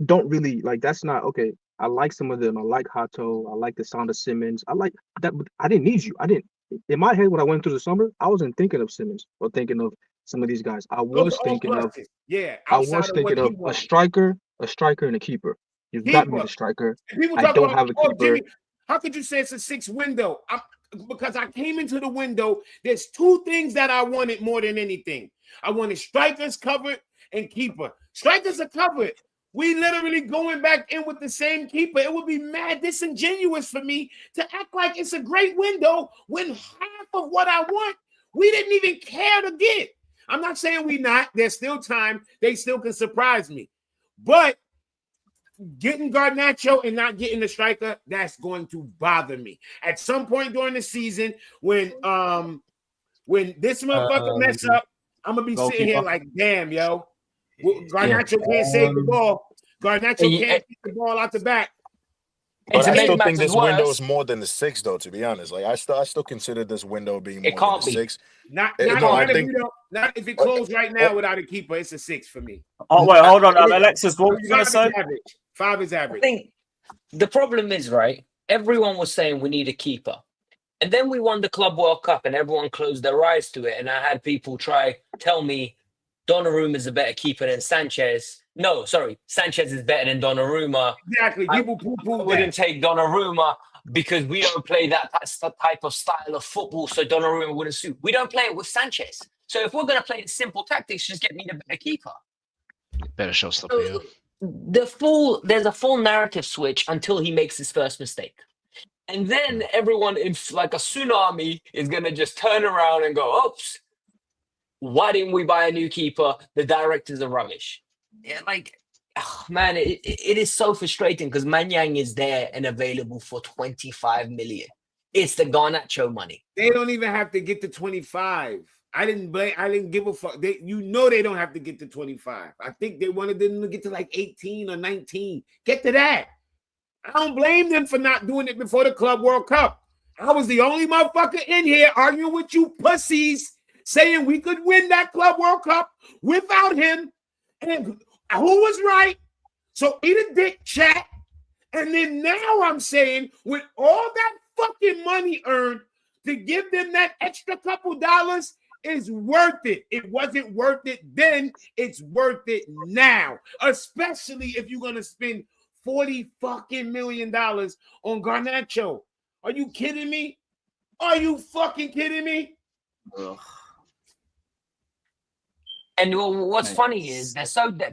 don't really that's not okay. I like some of them. I like Hato. I like the sound of Simmons. I like that, but I didn't need you. I didn't. In my head, when I went through the summer, I wasn't thinking of Simmons or thinking of some of these guys. I was thinking of a striker, and a keeper. You've got me a striker. I don't have a keeper. Jimmy, how could you say it's a 6 window? Because I came into the window. There's 2 things that I wanted more than anything. I wanted strikers covered and keeper. Strikers are covered. We literally going back in with the same keeper. It would be mad disingenuous for me to act like it's a great window when half of what I want, we didn't even care to get. I'm not saying we not. There's still time. They still can surprise me. But getting Garnacho and not getting the striker, that's going to bother me. At some point during the season, when this motherfucker mess up, I'm gonna be sitting here like, damn, yo. Garnacho can't save the ball. Garnacho can't get the ball out the back. But I still think this window is more than the 6, though. To be honest, like I still consider this window being more than the 6. Not if it closed right now without a keeper. It's a 6 for me. Oh wait, hold on, Alexis. What were you gonna say? 5 is average. I think the problem is, right, everyone was saying we need a keeper. And then we won the Club World Cup and everyone closed their eyes to it. And I had people tell me Donnarumma is a better keeper than Sanchez. No, sorry, Sanchez is better than Donnarumma. Exactly. People wouldn't take Donnarumma because we don't play that type of style of football, so Donnarumma wouldn't suit. We don't play it with Sanchez. So if we're going to play the simple tactics, just get me the better keeper. Better showstopper, yeah. There's a full narrative switch until he makes his first mistake. And then everyone, like a tsunami, is going to just turn around and go, oops, why didn't we buy a new keeper? The directors are rubbish. Yeah, like, oh, man, it is so frustrating because Manyang is there and available for 25 million. It's the Garnacho money. They don't even have to get to 25. I didn't give a fuck. They don't have to get to 25. I think they wanted them to get to like 18 or 19. Get to that. I don't blame them for not doing it before the Club World Cup. I was the only motherfucker in here arguing with you pussies, saying we could win that Club World Cup without him. And who was right? So eat a dick, chat. And then now I'm saying, with all that fucking money earned, to give them that extra couple dollars is worth it. It wasn't worth it then. It's worth it now. Especially if you're going to spend $40 fucking million on Garnacho. Are you kidding me? Are you fucking kidding me? Ugh. And what's funny is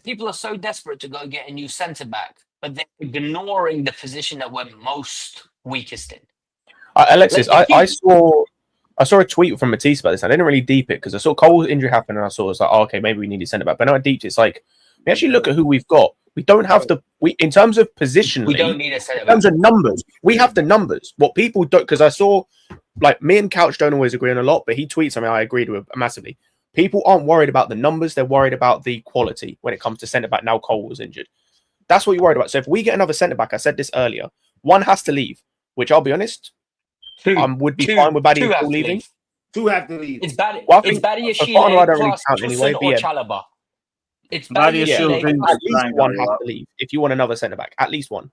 people are so desperate to go get a new centre back, but they're ignoring the position that we're most weakest in. Alexis, I saw a tweet from Matisse about this. I didn't really deep it because I saw Cole's injury happen and I saw it was like, oh, okay, maybe we need a centre back. But now I deeped it. It's like, we actually look at who we've got. We don't have in terms of position, we don't need a centre back. In terms of numbers, we have the numbers. What people don't, because I saw, like, me and Couch don't always agree on a lot, but he tweets something I agreed with massively. People aren't worried about the numbers. They're worried about the quality when it comes to centre back. Now Cole was injured. That's what you're worried about. So if we get another centre back, I said this earlier, one has to leave, which I'll be honest, would be fine with Badia leaving. Two have to leave. It's Badia. Well, it's Badia I don't really count anyway. Or Chalaba. It's Badia. At least one has to leave if you want another centre back. At least one.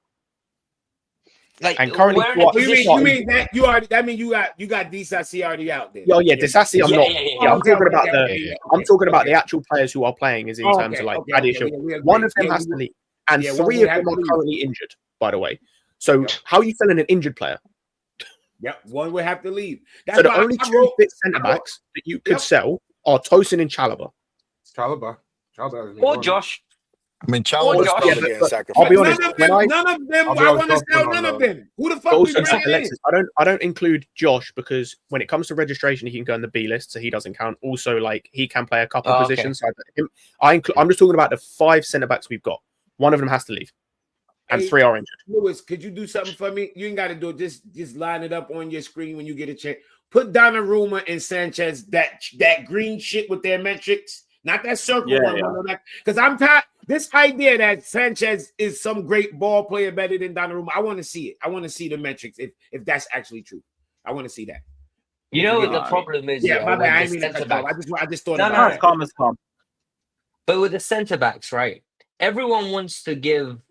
Like, and currently, you mean that you already? That mean you got Disasi already out there? Oh yeah, Disasi. I'm not. Yeah, I'm talking about I'm talking about the actual players who are playing. Is in terms of like one of them has to leave, and 3 of them are currently injured. By the way, so how are you filling an injured player? Yep, one would have to leave. That's so the only 2 fit centre backs that you could sell are Tosin and Chalaba. Or Josh. I mean, Chalaba was probably getting sacrificed. I'll be honest. None of them. I want to sell none of them. Who the fuck we bring Alexis, I don't include Josh because when it comes to registration, he can go on the B list, so he doesn't count. Also, like he can play a couple positions. So I'm just talking about the 5 centre backs we've got. One of them has to leave, and 3 are injured. Lewis, could you do something for me? You ain't got to do it. Just line it up on your screen when you get a chance. Put Donnarumma and Sanchez that green shit with their metrics, not that circle one. Because I'm tired. This idea that Sanchez is some great ball player better than Donnarumma, I want to see it. I want to see the metrics if that's actually true. I want to see that. You know what the problem is? Yeah, my bad. I mean, I just thought about it. Calm. But with the centre backs, right? Everyone wants to give.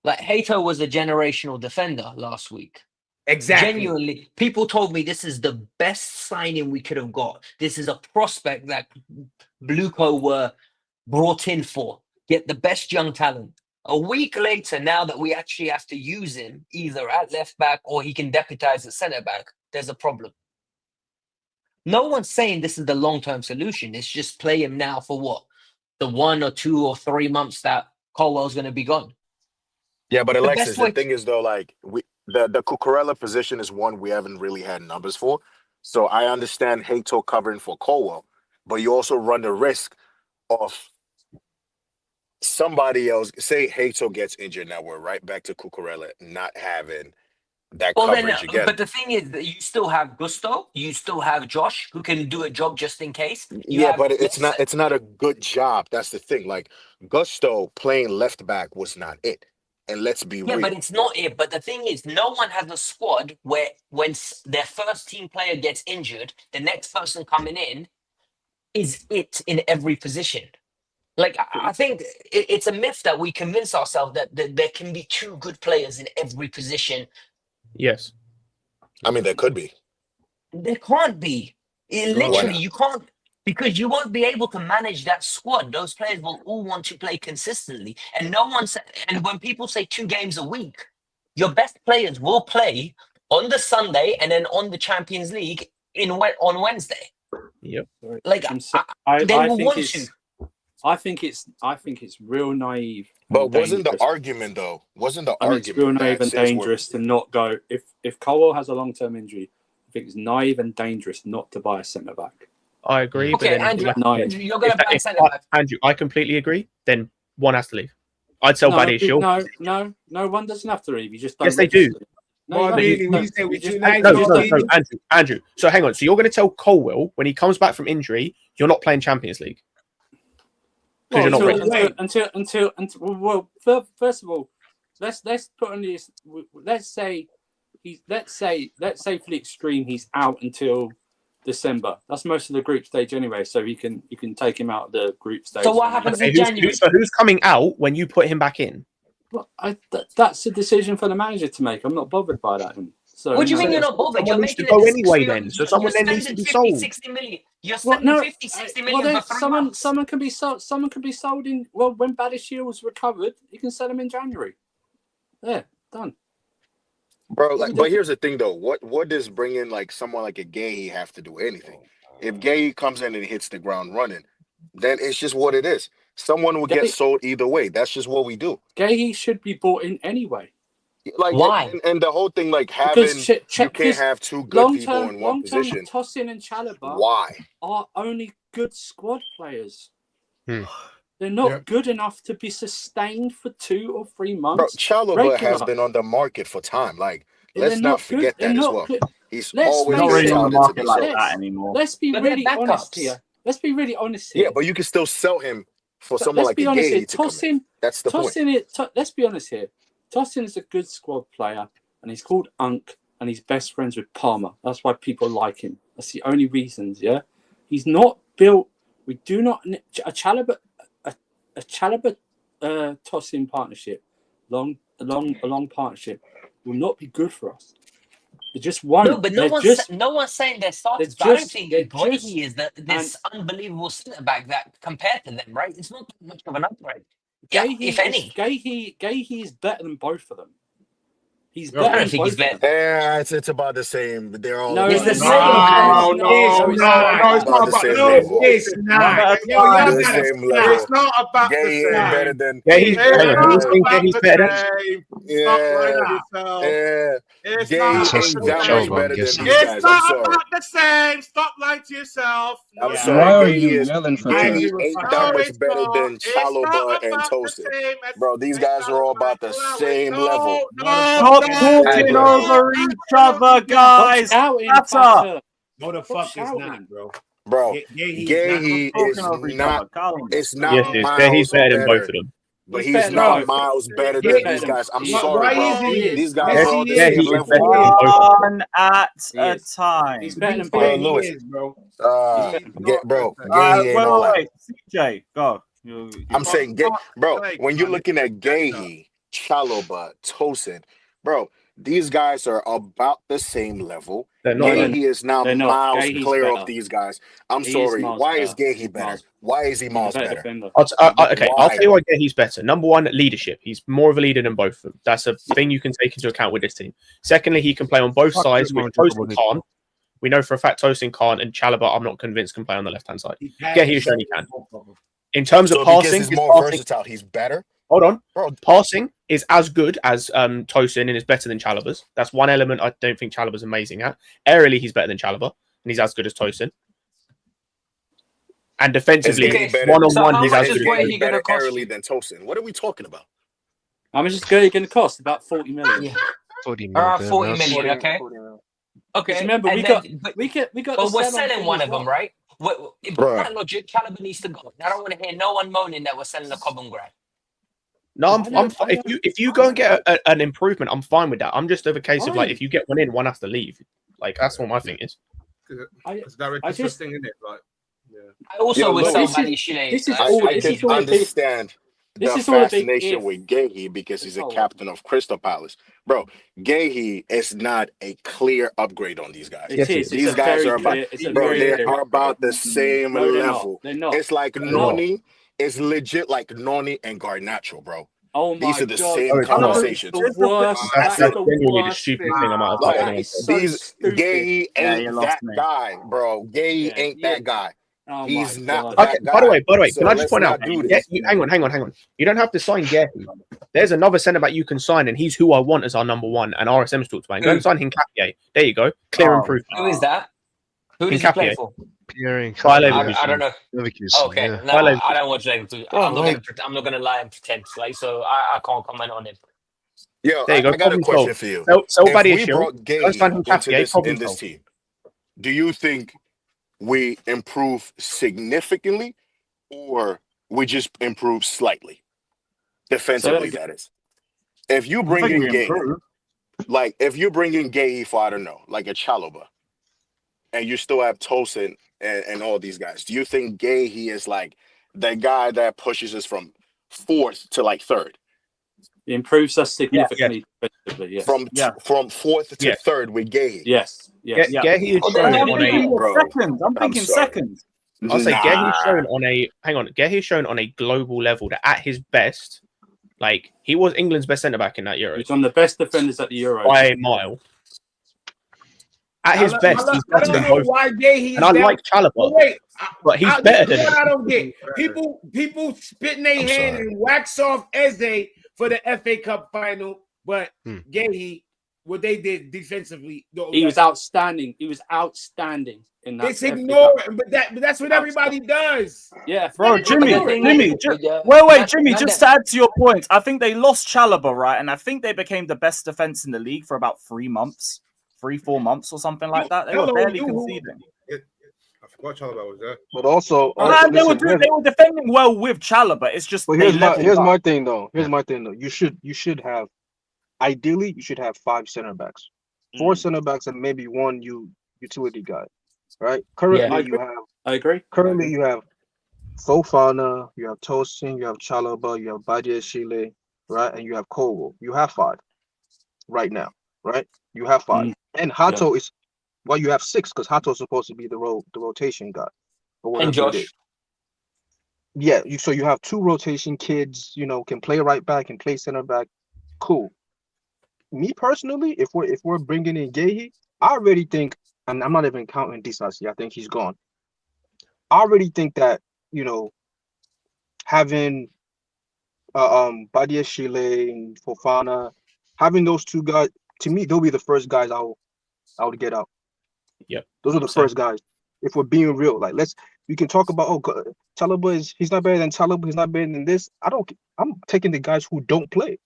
Like Hato was a generational defender last week. Exactly. Genuinely, people told me this is the best signing we could have got. This is a prospect that Bluco were brought in for. Get the best young talent. A week later, now that we actually have to use him either at left back or he can deputize at centre back, there's a problem. No one's saying this is the long-term solution. It's just play him now for what? The 1 or 2 or 3 months that Colwell's going to be gone. Yeah, but Alexis, the thing is though, like the Cucurella position is one we haven't really had numbers for. So I understand Hato covering for Colwill. but you also run the risk of somebody else. Say Hato gets injured, now we're right back to Cucurella not having that Well, then, coverage again. but the thing is that you still have Gusto, you still have Josh, who can do a job just in case. You Yeah, have, but it's not a good job. That's the thing. Like Gusto playing left back was not it. And let's be yeah, real. but it's not it. But the thing is, no one has a squad where when their first team player gets injured, the next person coming in is it in every position. Like, I think it's a myth that we convince ourselves that there can be 2 good players in every position. Yes. I mean, there could be. There can't be. Literally, you can't, because you won't be able to manage that squad. Those players will all want to play consistently. And and when people say 2 games a week, your best players will play on the Sunday and then on the Champions League on Wednesday. Yep. Like, I think it's real naive. But wasn't the argument though? It's real naive and dangerous to not go. If Colwill has a long-term injury, I think it's naive and dangerous not to buy a centre back. I agree. Okay, but then, Andrew, you're going to buy a centre back. Andrew, I completely agree. Then one has to leave. I'd sell Badiashile. No, one doesn't have to leave. You just don't. Yes, they do. Andrew. So hang on. So you're going to tell Colwill when he comes back from injury, you're not playing Champions League because you're not ready. Until first of all, let's put on this. Let's say for the extreme, he's out until December. That's most of the group stage anyway, so you can take him out of the group stage. So what happens in January? So who's coming out when you put him back in? Well, that's a decision for the manager to make. I'm not bothered by that. So what do you mean you're not bothered? Someone needs to go anyway then. So someone then needs to be sold. 60 million. You're spending 60 million for 3 months. Someone can be sold. Someone can be sold in. Well, when Badiashile was recovered, you can sell him in January. There, done. Bro, but here's the thing though. What does bringing like someone like a Guehi have to do anything? If Guehi comes in and hits the ground running, then it's just what it is. Someone will get sold either way. That's just what we do. Guehi should be bought in anyway. Like why? And the whole thing, like having you can't have 2 good people in one position. Tosin and Chalobah Why? Are only good squad players. They're not good enough to be sustained for 2 or 3 months. Bro, Chalobah has been on the market for time. Like, let's not forget that as well. He's always not really on the market like that that anymore. Let's be really honest here. Yeah, but you can still sell him for someone like a Guehi to come in. That's the point. Let's be honest here. Tosin is a good squad player, and he's called Unk, and he's best friends with Palmer. That's why people like him. That's the only reasons. Yeah, he's not built. We do not a Chalobah Tosin partnership, a long partnership will not be good for us. It just won't. No, but no one's saying they're starters. But I don't think Guehi is this unbelievable centre back that compared to them, right? It's not much of an upgrade. Guehi, if any. Guehi is better than both of them. He's better. I don't think he's better. Yeah, it's about the same. They're all. No, it's the same. No, it's not about it's not. It's not about the same. Better than. He's better. It's not about the same. Stop lying to yourself. I'm sorry. Why are you yelling for ain't that much better than Chalobah and Tosin. Bro, these guys are all about the same level. Stop talking over each other, guys. No, the fuck is not, bro. Bro, Guehi is not. It's not. Yes, he's better than both of them. But he's not miles better than these guys. I'm sorry, bro. These guys are all the same level. One at a time. He's better than both Lewis, bro. Bro, Guehi ain't all that. CJ, go. I'm saying, bro, when you're looking at Guehi, Chalobah, Tosin, bro, these guys are about the same level. Guehi is now miles clear of these guys. I'm sorry. Why is Guehi better? Why is he miles better? I'll tell you why Guehi's better. Number one, leadership. He's more of a leader than both of them. That's a thing you can take into account with this team. Secondly, he can play on both sides, which Tosin can't. We know for a fact Tosin can't, and Chalobah, I'm not convinced, can play on the left-hand side. Guehi surely can. In terms of passing, he's more versatile. He's better. Hold on. Bro, passing is as good as Tosin and is better than Chalobah's. That's one element I don't think Chalobah's amazing at. Aerially, he's better than Chalobah, and he's as good as Tosin. And defensively, Guehi better- one-on-one, he's much as is good. Guehi gonna better cost aerially you? than Tosin. What are we talking about? How much is Guehi going to cost? About 40 million. Yeah. 40 Around million. 40 million, okay? Okay. Just remember, and we then- got but- we got. Well, the we're sell-on selling thing one as of them, well. right? By Bruh. that logic, Caliber needs to go. I don't want to hear no one moaning that we're selling a Cobham grad. No, I know- I know. if you go and get an improvement, I'm fine with that. I'm just of a case of like, Fine. if you get one in, one has to leave. Like that's what my thing is. Because that I is just- thing, isn't it? Like, yeah. I also Yo, would look, sell this is- Maddie Chile. this is I, all- I this can is all a big- understand this the is all a big fascination if. with Guehi because he's a Oh. captain of Crystal Palace. Bro, Guehi is not a clear upgrade on these guys. It Yes, is. These It's a guys very are about, clear. It's a bro, very they clear. are about the same No, they're not. level. They're not. It's like They're not. Noni is legit like Noni and Garnacho, bro. Oh my These are the God. same Oh, it's not. conversations. The worst. That's That's the genuinely the worst stupidest thing. thing I might have Like, heard That anyone is say. so these stupid. Guehi Yeah, ain't you that lost me. guy, bro. Guehi Yeah, ain't yeah. that guy. Oh He's my not God. Okay, that guy. by the way, So can I just let's point out? not do this. Hang on. You don't have to sign Guehi. There's another centre back you can sign, and he's who I want as our number one. And RSM's talked about. Go and sign Hincapié. There you go. Clear improvement. Who is that? Who does he play Hincapié. for? Bayer Leverkusen. I don't know. Leverkusen, Okay, yeah. no, Bayer Leverkusen. I don't watch Leverkusen. I'm not gonna lie and pretend. Like, so I can't comment on him. Yo, There you go. I got a Problem question solved. for you. Sell If Badia we Shield, brought go sign Guehi into Hincapié. Problem this solved. team, do you think we improve significantly or we just improve slightly? Defensively, that is. If you bring in Guehi, like if you bring in Guehi for, I don't know, like a Chalobah, and you still have Tosin and all these guys, do you think Guehi is like the guy that pushes us from fourth to like third? It improves us significantly. Defensively, yes. From fourth to third with Guehi. Yes. Yes. Guehi is shown on a. Second. I'm thinking second. I'll say Guehi's shown on a. Hang on, Guehi's shown on a global level that at his best, like he was England's best centre back in that Euro. He's one of the best defenders at the Euro by a mile. At his best, he's better than both. Why Guehi is And I down. like Chalobah, But wait, but he's better than what him. I don't get. People spitting their hand and wax off Eze for the FA Cup final, but Guehi, what they did defensively, He was outstanding. He was outstanding in that. It's ignoring, but that's what everybody does. Yeah, Bro, Jimmy, Jimmy, Jimmy, just to add to your point, I think they lost Chalobah, right? And I think they became the best defense in the league for about 3 months, 3-4 months or something like that. They were barely conceding. I forgot Chalobah was there. But also, They were defending well with Chalobah. It's just but they here's leveled up. my thing though. You should have, ideally, you should have 5 center backs, 4 center backs, and maybe 1 utility guy. Right? Currently, I agree. Currently, you have Fofana, you have Tosin, you have Chalobah, you have Badia Chile, right, and you have Colwill. You have 5 right now, right? You have 5, and Hato is. Well, you have 6 because Hato's supposed to be the rotation guy. And Josh. Yeah, so you have 2 rotation kids, can play right back and play center back. Cool. Me personally, if we're bringing in Guehi, I already think, and I'm not even counting Disasi, I think he's gone. I already think that, having Badia Chile and Fofana, having those 2 guys, to me, they'll be the first guys I would get out. Yep. Those are the first guys. If we're being real, like we can talk about Chalobah he's not better than Chalobah, he's not better than this. I'm taking the guys who don't play.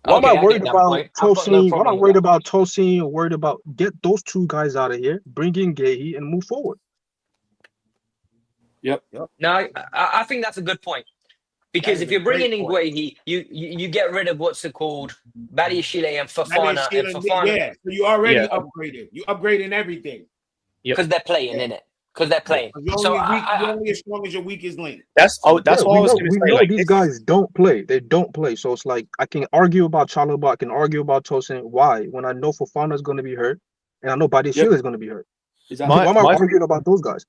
Why am I worried about Tosin? Why am I worried about Tosin or worried about get those 2 guys out of here, bring in Guehi and move forward? Yep. No, I think that's a good point. Because if you're bringing in Guehi, you get rid of what's it called, Badia Chile and Fofana. Yeah, so you already upgraded. You upgrading everything. Because they're playing, innit? Because they're playing. You're only as strong as your weakest link. That's what I was going to say. We know these guys don't play. They don't play. So it's like I can argue about Chalobah, I can argue about Tosin. Why? When I know Fofana is going to be hurt, and I know Badia Chile is going to be hurt. Exactly. Why am I arguing about those guys?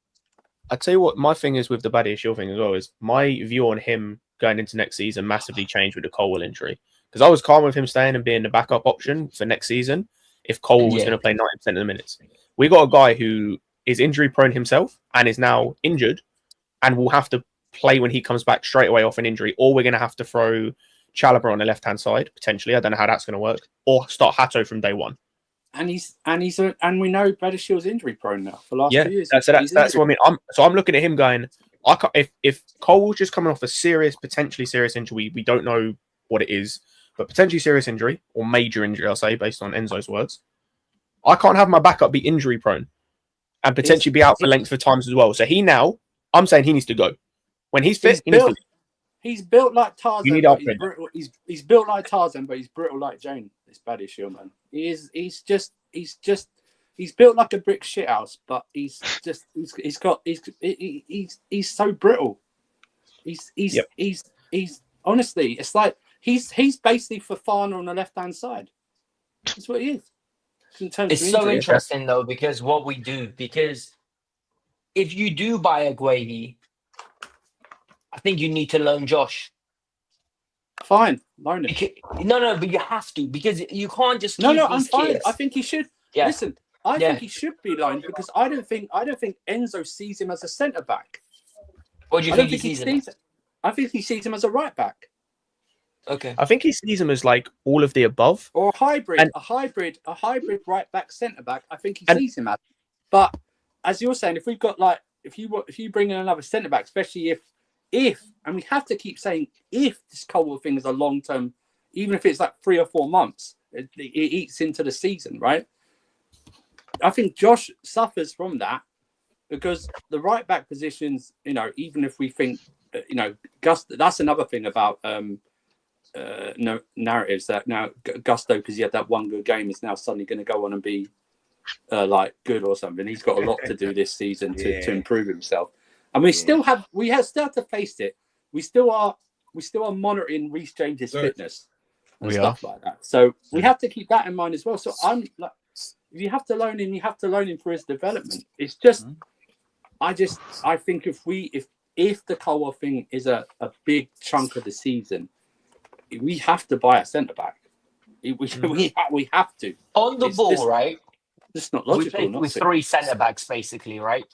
I tell you what, my thing is with the Badia Shield thing as well is my view on him going into next season massively changed with the Colwill injury, because I was calm with him staying and being the backup option for next season if Colwill was going to play 90% of the minutes. We got a guy who is injury prone himself and is now injured and will have to play when he comes back straight away off an injury, or we're going to have to throw Chalobah on the left hand side potentially. I don't know how that's going to work, or start Hato from day one. And we know Badishil's injury prone now for the last 2 years. That's what I mean. I'm looking at him going, I can't, if Cole was just coming off a potentially serious injury, we don't know what it is, but potentially serious injury or major injury, I'll say, based on Enzo's words. I can't have my backup be injury prone and potentially be out for length of times as well. So I'm saying he needs to go. When he's fit, he needs to go. He's built like Tarzan. You need But upgrade. he's built like Tarzan, but he's brittle like Jane. This Badishil, man. He's built like a brick shithouse, but he's so brittle. He's honestly, it's like he's basically Fofana on the left hand side. That's what he is. It's so interesting though, because if you do buy a Guehi, I think you need to loan Josh. Fine, loan him. No, but you have to, because you can't just keep I'm these fine. kids. I think he should. Yeah. Listen, I think he should be loaned because I don't think Enzo sees him as a centre back. What do you think he sees him? I think he sees him as a right back. Okay. I think he sees him as like all of the above, or a hybrid right back, centre back. I think he sees him as. But as you're saying, if we've got like if you bring in another centre back, especially if and we have to keep saying if this Colwill thing is a long term, even if it's like 3 or 4 months, it eats into the season, right? I think Josh suffers from that because the right back positions, even if we think, Gusto, that's another thing about narratives that now Gusto, because he had that one good game, is now suddenly going to go on and be like good or something. He's got a lot to do this season to improve himself, and we still have to face it. We still are monitoring Reece James's fitness and stuff like that. So we have to keep that in mind as well. So I'm like, if you have to loan him, you have to loan him for his development. It's just, I think if the Colwill thing is a big chunk of the season, we have to buy a centre back. We have to on the ball, right? It's not logical. We play with 3 centre backs basically, right?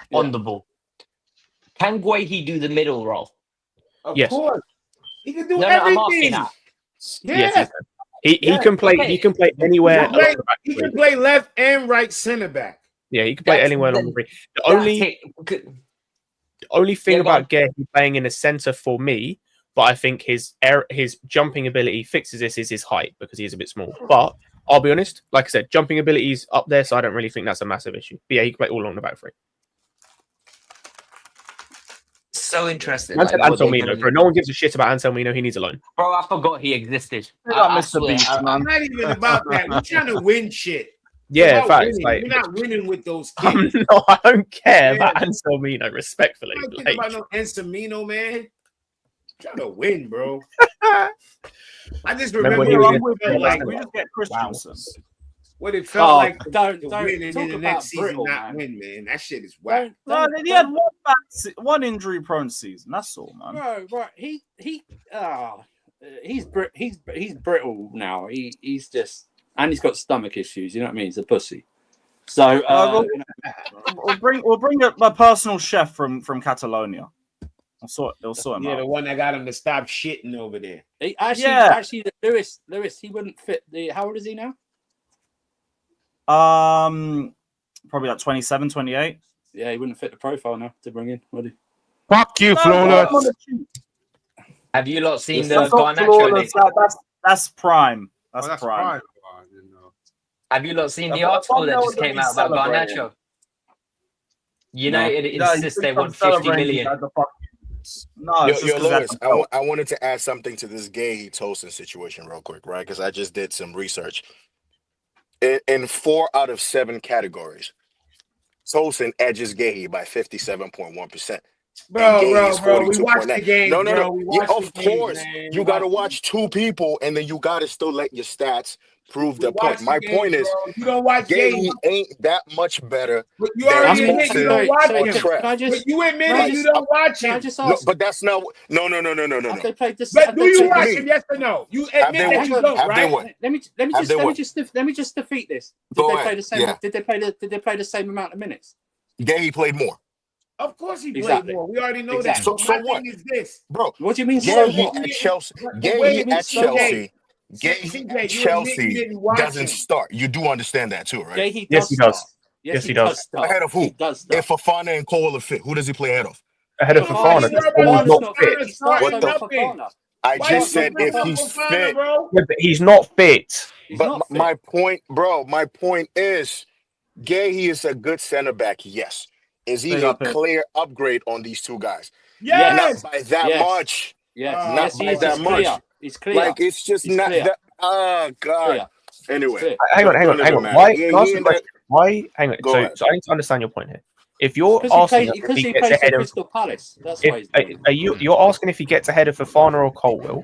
Yeah. On the ball. Can Guehi do the middle role? Of course, he can do everything. I'm asking that. Yeah. He can play. He can play anywhere. He can play left and right centre back. Yeah, he can play anywhere along the three. The only thing about Guehi playing in a centre for me, but I think his jumping ability fixes this, is his height because he is a bit small. But I'll be honest, like I said, jumping ability is up there, so I don't really think that's a massive issue. But yeah, he can play all along the back three. So interesting. Anselmino, bro. No one gives a shit about Anselmino. He needs a loan. Bro, I forgot he existed. I'm not even about that. We're trying to win shit. Yeah, facts. Like, we're not winning with those kids. No, I don't care about Anselmino, respectfully. I'm not about no Anselmino, man. I'm trying to win, bro. I just remember we just get Christensen. What it felt like don't win and then the next season not win, man. That shit is whack. No, he had one injury-prone season. That's all, man. Bro, he's brittle now. He's just, and he's got stomach issues. You know what I mean? He's a pussy. So we'll bring a personal chef from Catalonia. They'll sort him out. The one that got him to stop shitting over there. Actually, Lewis, he wouldn't fit the. How old is he now? Probably like 27, 28. Yeah, he wouldn't fit the profile now to bring in, would he? Fuck you, Flawless. Have you lot seen the Garnacho? That's prime. That's prime. Have you lot seen the article that just came out about Garnacho? United insist they want 50 million. No, Lewis, I wanted to add something to this Guehi Tosin situation real quick, right? Because I just did some research. In 4 out of 7 categories, Tosin edges Guehi by 57.1%. Bro, we watched the game. No. Yeah, of course, you got to watch 2 people, and then you got to still let your stats prove the point. My point is, you don't watch Guehi ain't that much better. But you already admit you don't watch him. But you admitted you don't watch him. No, but that's not. No. But do you watch him? Yes or no? You admit that you don't, right? Let me just defeat this. Did they play the same? Did they play the same amount of minutes? Guehi played more. Of course he played more. We already know that. So what? Is this? Bro, what do you mean? Guehi at Chelsea. Guehi at Chelsea Guehi at you Chelsea didn't watch doesn't him. start. You do understand that too, right? Guehi Yes, he start. does. Yes, he does. start. Ahead of who? He does start. If Fofana and Cole are fit, who does he play ahead of? Ahead of Fofana. Fofana's Fofana's not fit. He starts What over the- Fofana. I Why you just said bring if up he's Fofana, fit. bro? Yeah, but he's not fit. He's But not fit. my point, bro, my point is Guehi is a good center back, yes. Is he Big a up him. clear upgrade on these two guys? Yes. Not by that Yes. much. Yes, Not yes, he by is. that It's much. clear. It's clear. Like it's just It's not clear. that. Oh God. Clear. Anyway, Clear. Hang on. None of it Why? matter. Can I ask you a ain't question? Why? Hang on. Go So, ahead. so I need to understand your point here. If you're Because asking he if he plays gets for ahead of, Crystal Palace. That's why he's doing it. are you're asking if he gets ahead of Fofana or Colwill?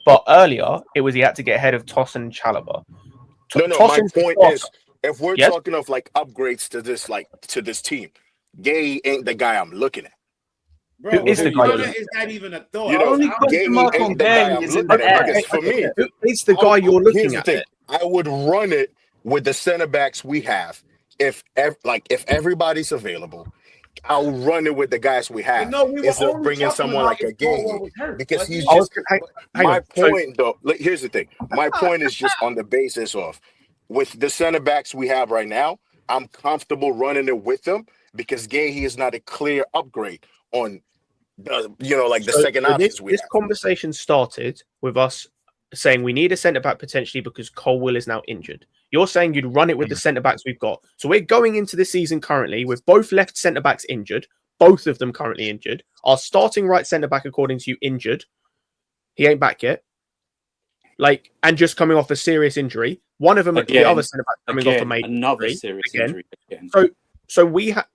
But earlier it was he had to get ahead of Tosin and Chalobah. No. My Tosin's point starter. is, if we're Yes? talking of like upgrades to this team, Guehi ain't the guy I'm looking at. Bro, Who is the guy? Fofana is not even a thought. You know, only I don't- question mark Guehi on ain't the guy Guehi I'm is in looking the at air. because for me, Who is the guy you're here's looking the at? thing. Then? I would run it with the center backs we have. If everybody's available, I'll run it with the guys we have. No, we were Instead of only bringing talking someone about like a if Colwill Guehi was hurt, because wasn't he's it? just. Hang My on. So, point, though. Like, here's the thing. My point is just on the basis of with the center backs we have right now. I'm comfortable running it with them because Guehi is not a clear upgrade on the the second options we this have. conversation started with us saying we need a centre back potentially because Colwill is now injured. You're saying you'd run it with the centre backs we've got. So we're going into the season currently with both left centre backs injured, both of them currently injured. Our starting right centre back, according to you, injured. He ain't back yet. And just coming off a serious injury. One of them, the other centre back, coming off a major another injury. serious injury. Again. So we have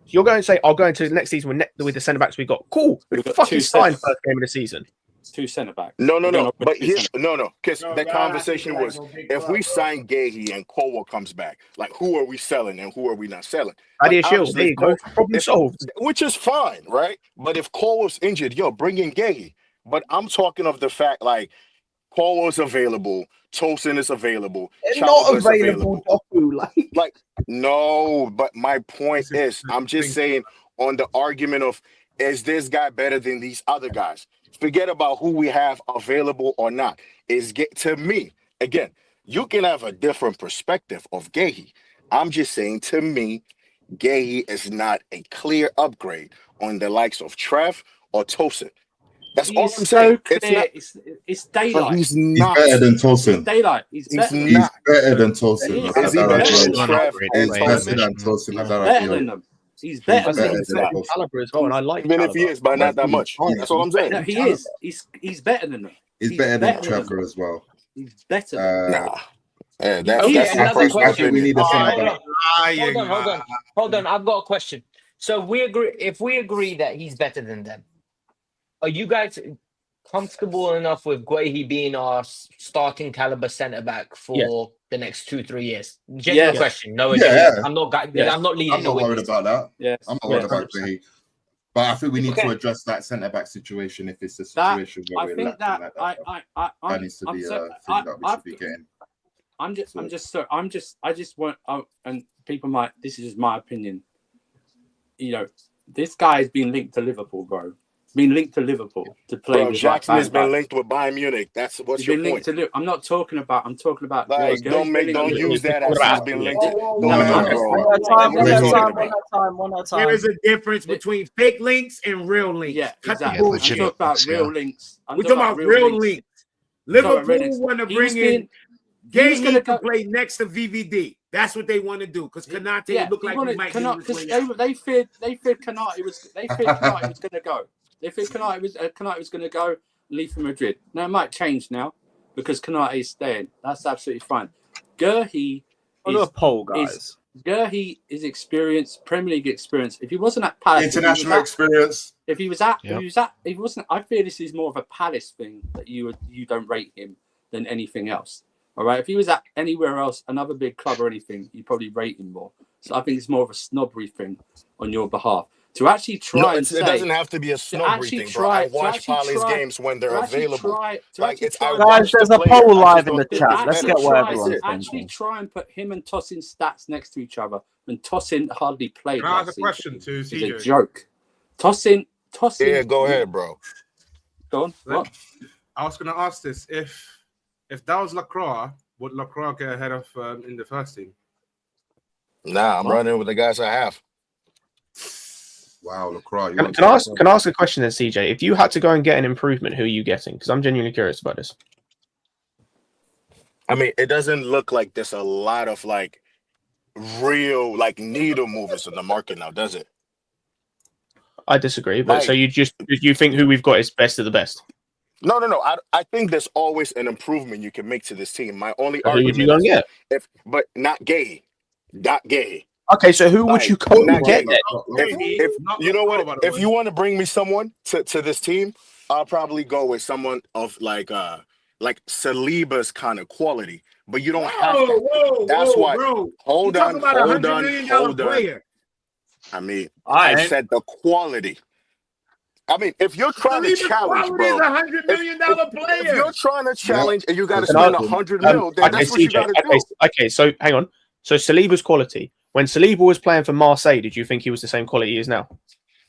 you're going to say I'll go into the next season with the centre backs we got. Cool. We've got fucking two signed centre- first game of the season. Two centre backs. No. We're gonna put But two here's centre- because the conversation was if we sign Guehi and Colwill comes back, like who are we selling and who are we not selling? Idea shield. Obviously, There you go. Problem solved. Which is fine, right? But if Colwill's injured, bring in Guehi. But I'm talking of the fact Colwill's available, Tosin is available, They're not Chalobah's available, Doku. No, but my point is, I'm just saying on the argument of is this guy better than these other guys? Forget about who we have available or not. To me, again, you can have a different perspective of Guehi. I'm just saying to me, Guehi is not a clear upgrade on the likes of Trev or Tosin. That's all I'm He's saying. so clear. It's daylight. But he's He's not. better than Tosin. Daylight. He's better. He's better than Tosin. Is he better than Trev He's and better Tosin? than Tosin. He's better than them. He's better than them. Caliber as well, and I like Even if he is, but not that much. That's all I'm saying. No, he is. He's better than them. He's better than Trevor as well. He's better than them. Yeah, Okay, another question. We need a centre back. Hold on. I've got a question. So we agree. If we agree that he's better than them, are you guys comfortable enough with Guehi being our starting caliber centre back for the next 2-3 years? Genuine question. No, I'm not. I'm not leading. I'm not worried about that. Yeah, I'm not worried about Guehi. But I think we need to address that centre back situation if it's a situation where we're lacking like that. That needs to be a thing that we should be getting. I just want, and people might, this is just my opinion. This guy's been linked to Liverpool, bro. Been linked to Liverpool to play. Bro, Jackson has been linked with Bayern Munich. That's what's your point. I'm not talking about. I'm talking about. Don't use that as he's been linked. One at a time. There is a difference between fake links and real links. Yeah, Cut the exactly. bullshit. I'm talking about real links. We're talking about real links. Liverpool want to bring in Guehi to play next to VVD. That's what they want to do because Konate looked like he might they feared Konate was going to go. They feared Konate was going to go and leave for Madrid. Now it might change now because Konate is staying. That's absolutely fine. Guehi Guehi is experienced, Premier League experience. If he wasn't at Palace, international experience. If he wasn't, I feel this is more of a Palace thing that you don't rate him than anything else. All right. If he was at anywhere else, another big club or anything, you probably rate him more. So I think it's more of a snobbery thing on your behalf. To actually try it doesn't have to be a snobbery thing, bro. I watch Palace games when they're available. Guys, there's a poll live in the chat. Let's get what everyone's thinking. Actually try and put him and Tosin's stats next to each other. And Tosin hardly played. Can I ask a question to It's CJ? a joke. Tosin. Yeah, go ahead, bro. Go on. What? I was going to ask this: if if that was Lacroix, would Lacroix get ahead of in the first team? Nah, I'm running with the guys I have. Wow, Lacroix. Can I ask a question then, CJ? If you had to go and get an improvement, who are you getting? Because I'm genuinely curious about this. I mean, it doesn't look like there's a lot of like real like needle movers in the market now, does it? I disagree, but Like, so you think who we've got is best of the best? No. I think there's always an improvement you can make to this team. My only So who would you argument go and is but not Guehi. Not Guehi. Okay, so who would you go and get then? If you know what, if you want to bring me someone to this team, I'll probably go with someone of like Saliba's kind of quality. But you don't have to. That's why. Bro. Hold on. Player. I mean, I said the quality. I mean, if you're trying to challenge, bro, $100 million player. If you're trying to challenge and you got to spend $100 million, then that's what you got to do. Okay, so hang on. So Saliba's quality. When Saliba was playing for Marseille, did you think he was the same quality he is now?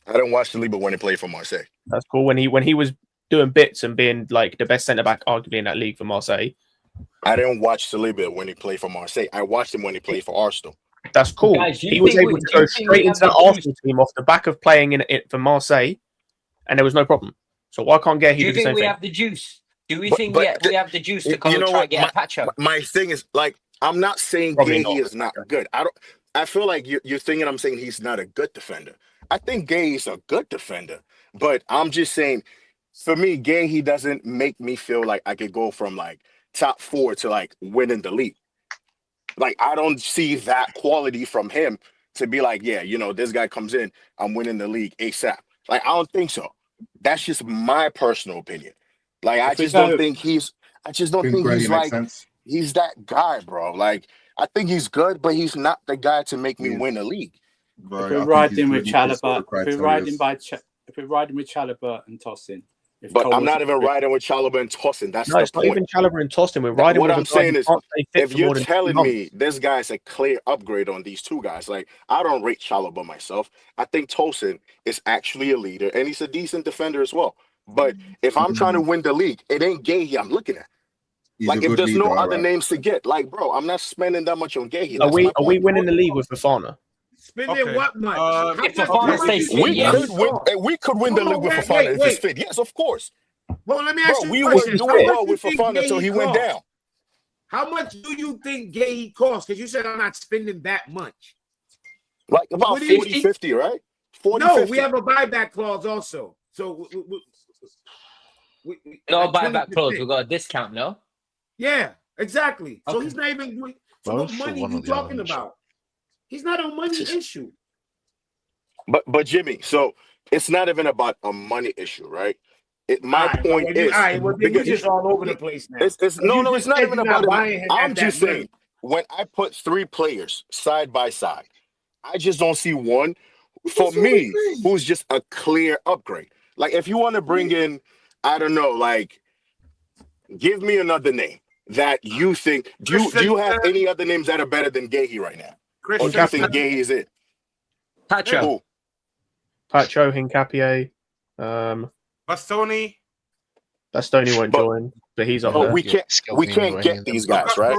I didn't watch Saliba when he played for Marseille. That's cool. When he was doing bits and being like the best centre back, arguably in that league for Marseille. I didn't watch Saliba when he played for Marseille. I watched him when he played for Arsenal. That's cool. Guys, he was able to go straight into that Arsenal team off the back of playing in it for Marseille, and there was no problem. So why can't Guehi do the same thing? Do you think we have the juice? Do we think we have the juice to come and try and get a patch up? My thing is, like, I'm not saying Guehi is not good. I feel like you're thinking I'm saying he's not a good defender. I think Guehi is a good defender, but I'm just saying, for me, Guehi doesn't make me feel like I could go from like top 4 to like winning the league. Like, I don't see that quality from him to be like, yeah, you know, this guy comes in, I'm winning the league ASAP. Like, I don't think so. That's just my personal opinion. Like, I just don't think he's like, he's that guy, bro. Like, I think he's good, but he's not the guy to make me win a league. If we're riding with Chalobah, if we're riding with Chalobah and Tosin. But I'm not even riding with Chalobah and Tosin. That's the point. It's not even Chalobah and Tosin. We're riding with what I'm saying is, if you're telling me me this guy's a clear upgrade on these two guys, like, I don't rate Chalobah myself. I think Tosin is actually a leader, and he's a decent defender as well. But if I'm trying to win the league, it ain't Guehi I'm looking at. Like, if there's no other names to get, like, bro, I'm not spending that much on Guehi. Are we winning the league with Fofana? Spending what much? If Fofana stays fit, we could win the league with Fofana if he's fit. Yes, of course. Well, let me ask you we a question. were doing well with Fofana until he went down. How much do you think Guehi costs? Because you said I'm not spending that much. Like about 40-50, right? 40, no, 50. we have a buyback clause also. So no buyback clause. We got a discount, no? Yeah, exactly. So Okay. he's not even. So what money you talking about? He's not a money issue. But Jimmy, so it's not even about a money issue, right? My point is, you're just all over the place now. It's not even about it. I'm just saying, when I put 3 players side by side, I just don't see one for me who's just a clear upgrade. Like, if you want to bring in, I don't know, like, give me another name that you think. Do you have any other names that are better than Guehi right now? Or do you think Guehi is it? Pacho, Hincapié. Bastoni won't join, but he's up there. We can't get these guys, right?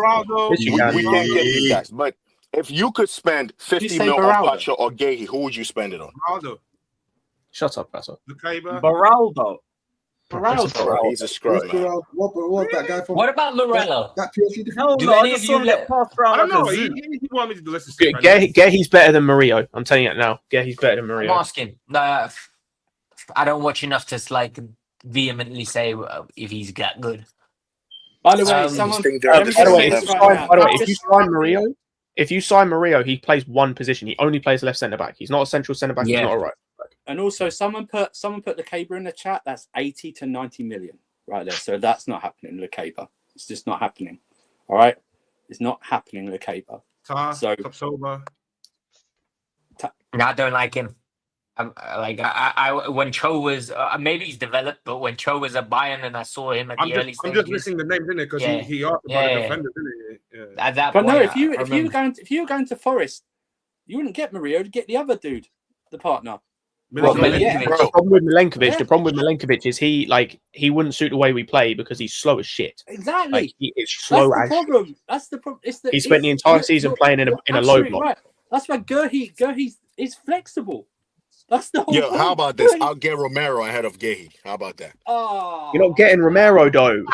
We can't get these guys. But if you could spend 50 mil on Pacho or Guehi, who would you spend it on? Ronaldo. Shut up, Paso. Baraldo. He's a scrub, man. What that guy from? what about Lorello? That PSG Do any of you let? I don't know. He wanted me to do this. Guehi's better than Murillo. I'm telling you that now. Guehi's better than Murillo. I'm asking. No, I don't watch enough to like vehemently say if he's that good. By the way, if you sign Murillo, he plays one position. He only plays left centre back. He's not a central centre back. He's not a right. And also, someone put Lacaba in the chat. That's 80 to 90 million right there. So that's not happening, Lacaba. It's just not happening. All right, it's not happening, Lacaba. So I don't like him. I when Cho was maybe he's developed, but when Cho was at Bayern and I saw him at the early stages, I'm just missing the name, didn't it? Because he asked about the defender, didn't he? Yeah. At that but point, no, if you were going to Forest, you wouldn't get Murillo to get the other dude, the partner. Well, Milinkovic. The problem with Milinkovic, the problem with Milinkovic is he wouldn't suit the way we play because he's slow as shit. Exactly. Like, he is slow That's as the problem. That's the problem. He spent the entire season playing in a low block. Right. That's why Guehi is flexible. That's the whole Yo, point. how about this? I'll get Romero ahead of Guehi. How about that? Oh, You're not getting Romero though.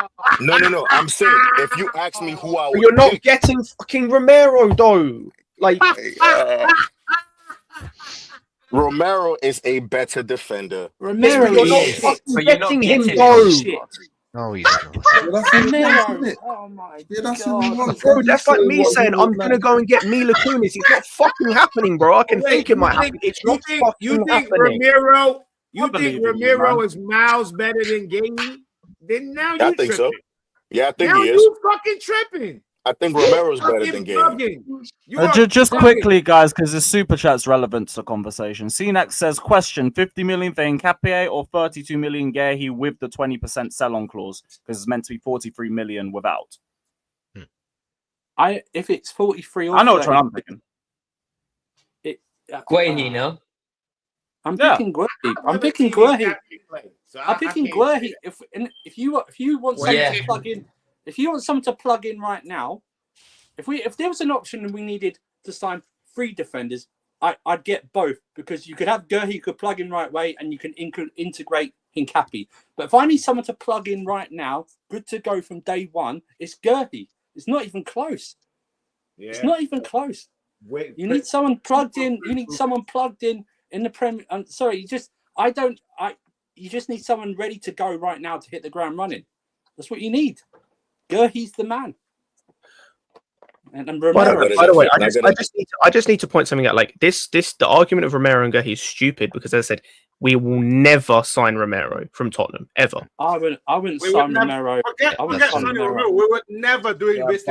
No. I'm saying if you ask me who I would You're not pick, getting fucking Romero though. Like Romero is a better defender. Romero you're not is. fucking getting him though. No, he's not. Romero. Oh my god. Bro, that's like me saying I'm gonna go and get Mila Kunis. It's not fucking happening, bro. I can think it might happen. It's not fucking happening. You think Ramiro is miles better than Guehi? Then now you I think so. Yeah, I think now he is. you fucking tripping. I think Romero's better than Guehi. Just quickly, guys, because the super chat's relevant to the conversation. CNAX says, question, 50 million for Nkapie or 32 million Guehi with the 20% sell-on clause? Because it's meant to be 43 million without. If it's 43 or I know 30, what I'm thinking. Guehi, no? I'm picking Guehi. I'm picking Guehi. I'm picking Guehi. If you want someone to plug in, if you want someone to plug in right now, if there was an option and we needed to sign 3 defenders, I'd get both, because you could have Guehi who could plug in right away and you can integrate Nkapie. But if I need someone to plug in right now, good to go from day one, it's Guehi. It's not even close. Yeah. It's not even close. You need someone plugged in. You need someone plugged in the Premier. Sorry, you just need someone ready to go right now to hit the ground running. That's what you need. Guehi's the man. And Romero. By the way, I just need to point something out. Like this, the argument of Romero and Guehi is stupid because, as I said, we will never sign Romero from Tottenham ever. I wouldn't sign Romero. Forget signing Romero. We would never doing this.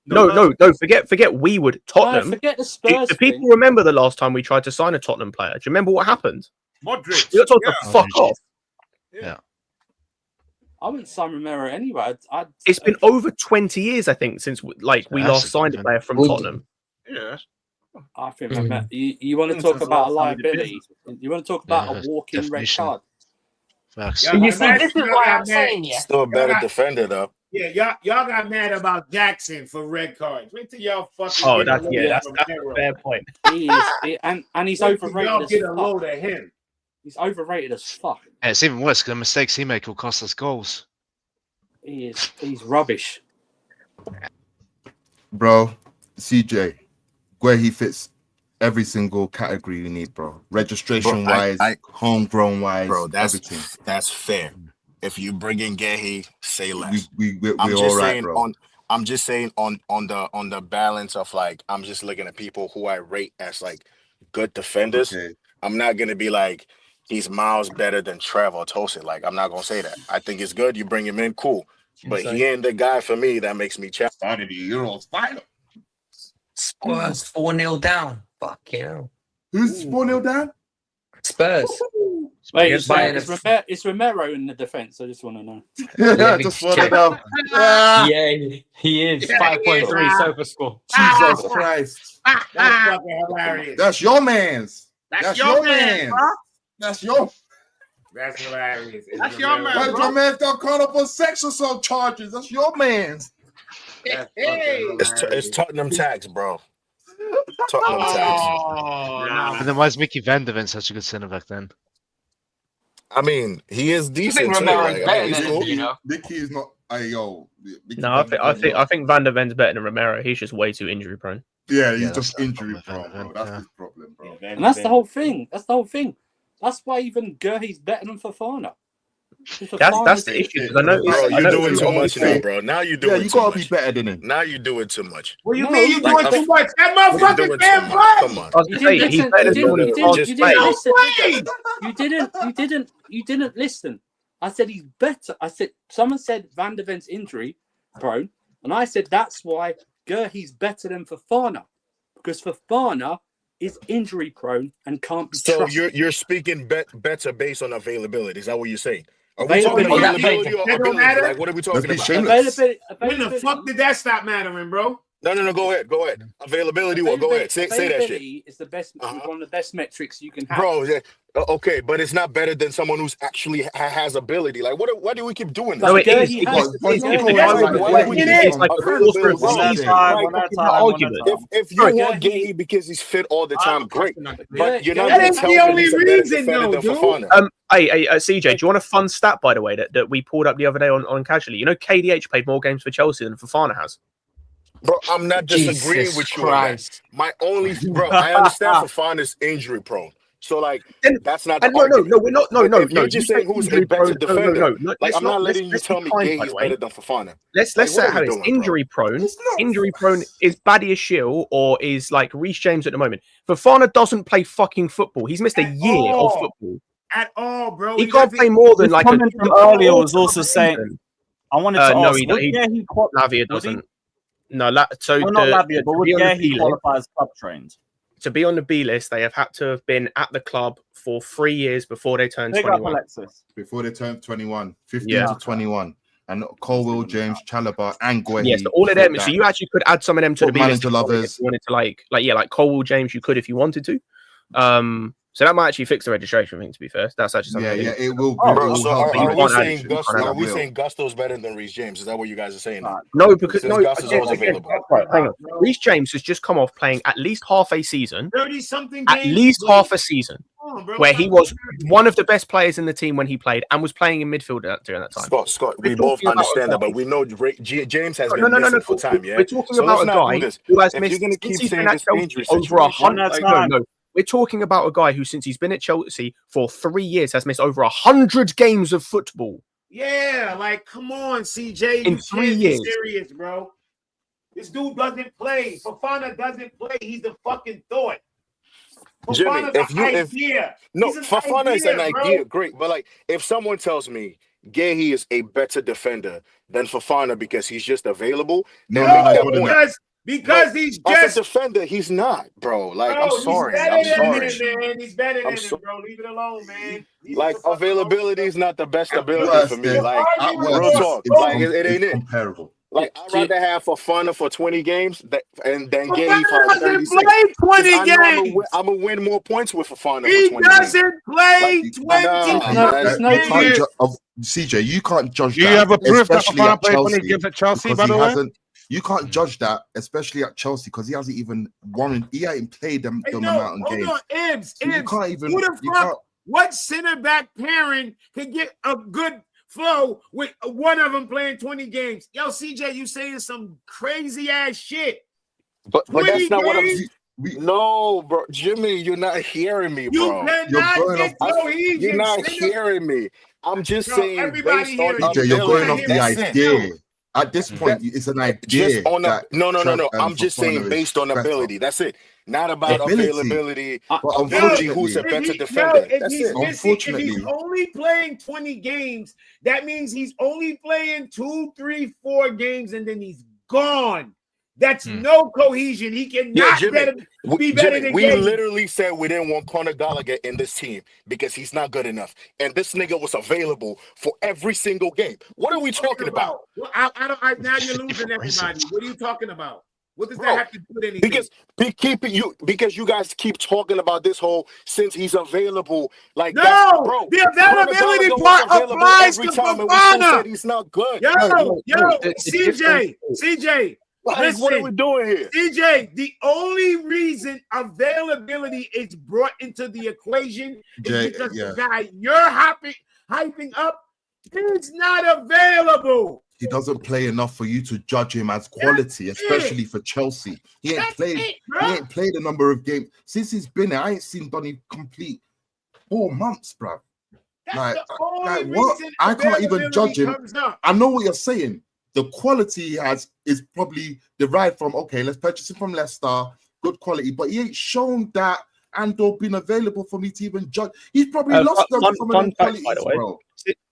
No. Forget. We would Tottenham. Forget the Spurs. Do people remember the last time we tried to sign a Tottenham player? Do you remember what happened? Modric. We got told to fuck off. Yeah. I wouldn't sign Romero anyway. It's been over 20 years, I think, since we last signed a player from Tottenham. Yeah. I think you want to talk about a liability. You want to talk about a walk-in red card. You see, this is why I'm saying, Still a better defender, though. Yeah, y'all got mad about Jackson for red cards. Wait till y'all fucking. Oh, that's a fair point. He is, and he's overrated. Y'all get a fuck. load of him. He's overrated as fuck. Yeah, it's even worse because the mistakes he makes will cost us goals. He's rubbish. Bro, CJ, where he fits every single category you need, bro. Registration wise, homegrown wise, bro. That's fair. If you bring in Guehi, say less. We're all right, bro. I'm just saying on the balance of like, I'm just looking at people who I rate as like good defenders. Okay. I'm not gonna be like he's miles better than Trev or Tosin. Like, I'm not gonna say that. I think it's good. You bring him in, cool. But he ain't the guy for me that makes me challenge. Started the Euros final. Spurs 4-0 down. Fuck you. Who's 4-0 down? Spurs. Wait, it's Romero in the defense. I just want to know. Yeah, I just want to know. Yeah, he is 5.3 sofa score. Jesus Christ. That's fucking hilarious. That's your man's. That's your man, bro. That's your. That's hilarious. That's your man, But bro. your man got caught up on sexual assault charges. That's your man's. It's Tottenham tax, bro. Tottenham tax. And then why is Mickey Van de Ven such a good centre back then? I mean, he is decent too. Romero's Like, better he's than cool. him, you know. Mickey is not. No, I think Van der Ven's better than Romero. He's just way too injury prone. Yeah, he's just injury prone, bro. That's his problem, bro. And that's the whole thing. That's why even Guehi's better than Fofana. That's the issue. I know, Bro, you're doing too much now, bro. Now you're doing you too gotta much. be better than him. Now you're doing too much. What do you mean you doing too much? That motherfucker can't play. Come on. I was gonna say, he's better than You didn't listen. I said he's better. I said someone said Van der Ven's injury prone, and I said that's why Guehi's better than Fofana, because Fofana is injury prone and can't be trusted. So you're speaking better based on availability. Is that what you're saying? Are we talking availability or ability? Like, what are we talking about? When the fuck did that stop mattering, bro? No. Go ahead. Availability. What? Go ahead. Say that shit. Availability is the best, one of the best metrics you can have. Bro, okay, but it's not better than someone who's actually has ability. Like, why do we keep doing this? No, it is. If you want Guehi because he's fit all the time, great. But you're not That going ain't to tell the me only he's a better reason, defender though, than dude. Fofana. Hey, CJ, do you want a fun stat, by the way, that we pulled up the other day on Casually? You know, KDH played more games for Chelsea than Fofana has. Bro, I'm not disagreeing Jesus with you on that. Christ. My only, bro, I understand Fofana's injury prone. So, like, that's not the No, we're not. No. If you're just saying who's a better defender, like, I'm not letting you tell me Guehi's better than Fofana. Let's say how it's injury prone. Injury prone is Badiashile or is like Reece James at the moment. Fofana doesn't play fucking football. He's missed a year of football. At all, bro. He can't play more than like comment from earlier was also saying. I wanted to ask. Lavia doesn't. No, so not Lavia, but would Guehi qualify as club trained? To be on the B list, they have had to have been at the club for 3 years before they turned 21. Before they turned 21, 15 to 21. And Colwill, James, Chalobah, and Guehi. Yes, all of them. So you actually could add some of them to the B list manager lovers. if you wanted to, like Colwill, James, you could if you wanted to. So that might actually fix the registration thing, to be fair. That's actually something. Yeah, it will. Bro, so are we saying Gusto's better than Reece James? Is that what you guys are saying? No, because Gusto's always available. Right, hang on. Reece James has just come off playing at least half a season. 30-something At games. least half a season. Where he was one of the best players in the team when he played and was playing in midfield during that time. Scott, we both understand that, but we know James has been missing for time, yeah? We're talking about a guy who has missed, you're going to keep since he's saying been this at injury Chelsea over situation. 100. No. We're talking about a guy who, since he's been at Chelsea for 3 years, has missed over 100 games of football. Yeah, like, come on, CJ. In 3 years. Be serious, bro. This dude doesn't play. Fofana doesn't play. He's the fucking thought. Jimmy, Fofana is an idea, bro. great. But, like, if someone tells me Guehi is a better defender than Fofana because he's just available, then make that point. Because he's as a defender, he's not, bro. Like, I'm sorry. Man. He's better than him, bro. Leave it alone, man. Like, availability is not the best ability for me. Like, real talk. Like, it ain't it. Comparable. Like, I'd rather have Fofana for 20 games and then Guehi for 36. Play 20 games. I'm going to win more points with Fofana he for 20 games. He doesn't play 20 games. CJ, you can't judge that. Do you have a proof that especially Fofana at played 20 Chelsea, games at Chelsea, because by he the way? hasn't. You can't judge that, especially at Chelsea, because he hasn't even won. He ain't played them amount of games. Hold on, Ibs. You can't even. Who the fuck? What center back pairing can get a good flow with one of them playing 20 games? Yo, CJ, you saying some crazy ass shit. But that's not what I'm. No, bro, Jimmy, you're not hearing me, bro. You're not hearing me. I'm just saying based on CJ, you're going off the idea. At this point, it's an idea. No. I'm just saying based on ability. That's it. Not about availability. Ability, who's a better defender. That's it. Unfortunately, if he's only playing 20 games, that means he's only playing 2, 3, 4 games, and then he's gone. That's no cohesion. He cannot be better than we Guehi. literally said we didn't want Conor Gallagher in this team because he's not good enough. And this nigga was available for every single game. What are we talking about? Well, now you're losing everybody. What are you talking about? What does that have to do with anything? Because you guys keep talking about this whole since he's available. Like no, bro, the availability part applies to Fofana. He's not good. Yo, CJ. Listen, what are we doing here? CJ, the only reason availability is brought into the equation is because the guy you're hyping up is not available. He doesn't play enough for you to judge him as quality, especially for Chelsea. He ain't played a number of games since he's been there. I ain't seen Donny complete 4 months, bro. Like what? I can't even judge him. I know what you're saying. The quality he has is probably derived from, okay, let's purchase him from Leicester, good quality, but he ain't shown that and/or been available for me to even judge. He's probably lost some of the qualities, bro.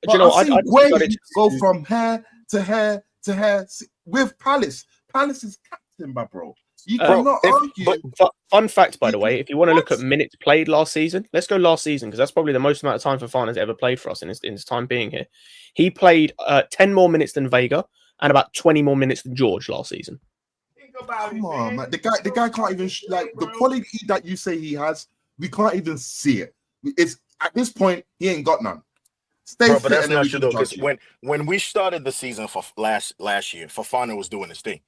I've seen Guehi go from hair to hair to hair with Palace. Palace is captain, bro. You cannot argue. But fun fact, by the way, if you want to look at minutes played last season, let's go last season because that's probably the most amount of time Fofana's ever played for us in his time being here. He played 10 more minutes than Vega and about 20 more minutes than George last season. Come on, man. The guy can't even like the quality that you say he has. We can't even see it. It's at this point he ain't got none. Stay Bro, fit but that's and then not we true can though. Because judge you. when we started the season for last year, Fofana was doing his thing.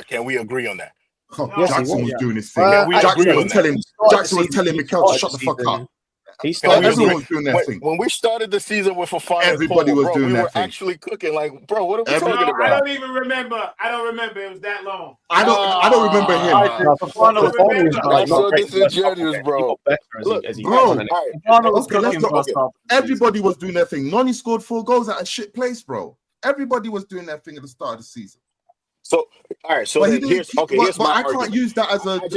Can we agree on that? Jackson was doing his thing. Can we agree on that? Jackson was telling Mikel to shut the fuck up. Everyone was doing their thing. When we started the season with Fofana, everybody was doing we their were thing. actually cooking. Like, bro, what are we talking about? I don't even remember. I don't remember. It was that long. I don't remember him. That's so disingenuous, bro. Look, everybody was doing their thing. Noni scored 4 goals at a shit place, bro. Everybody was doing their thing at the start of the season. So, all right. So here's my I argument. can't use that as a. I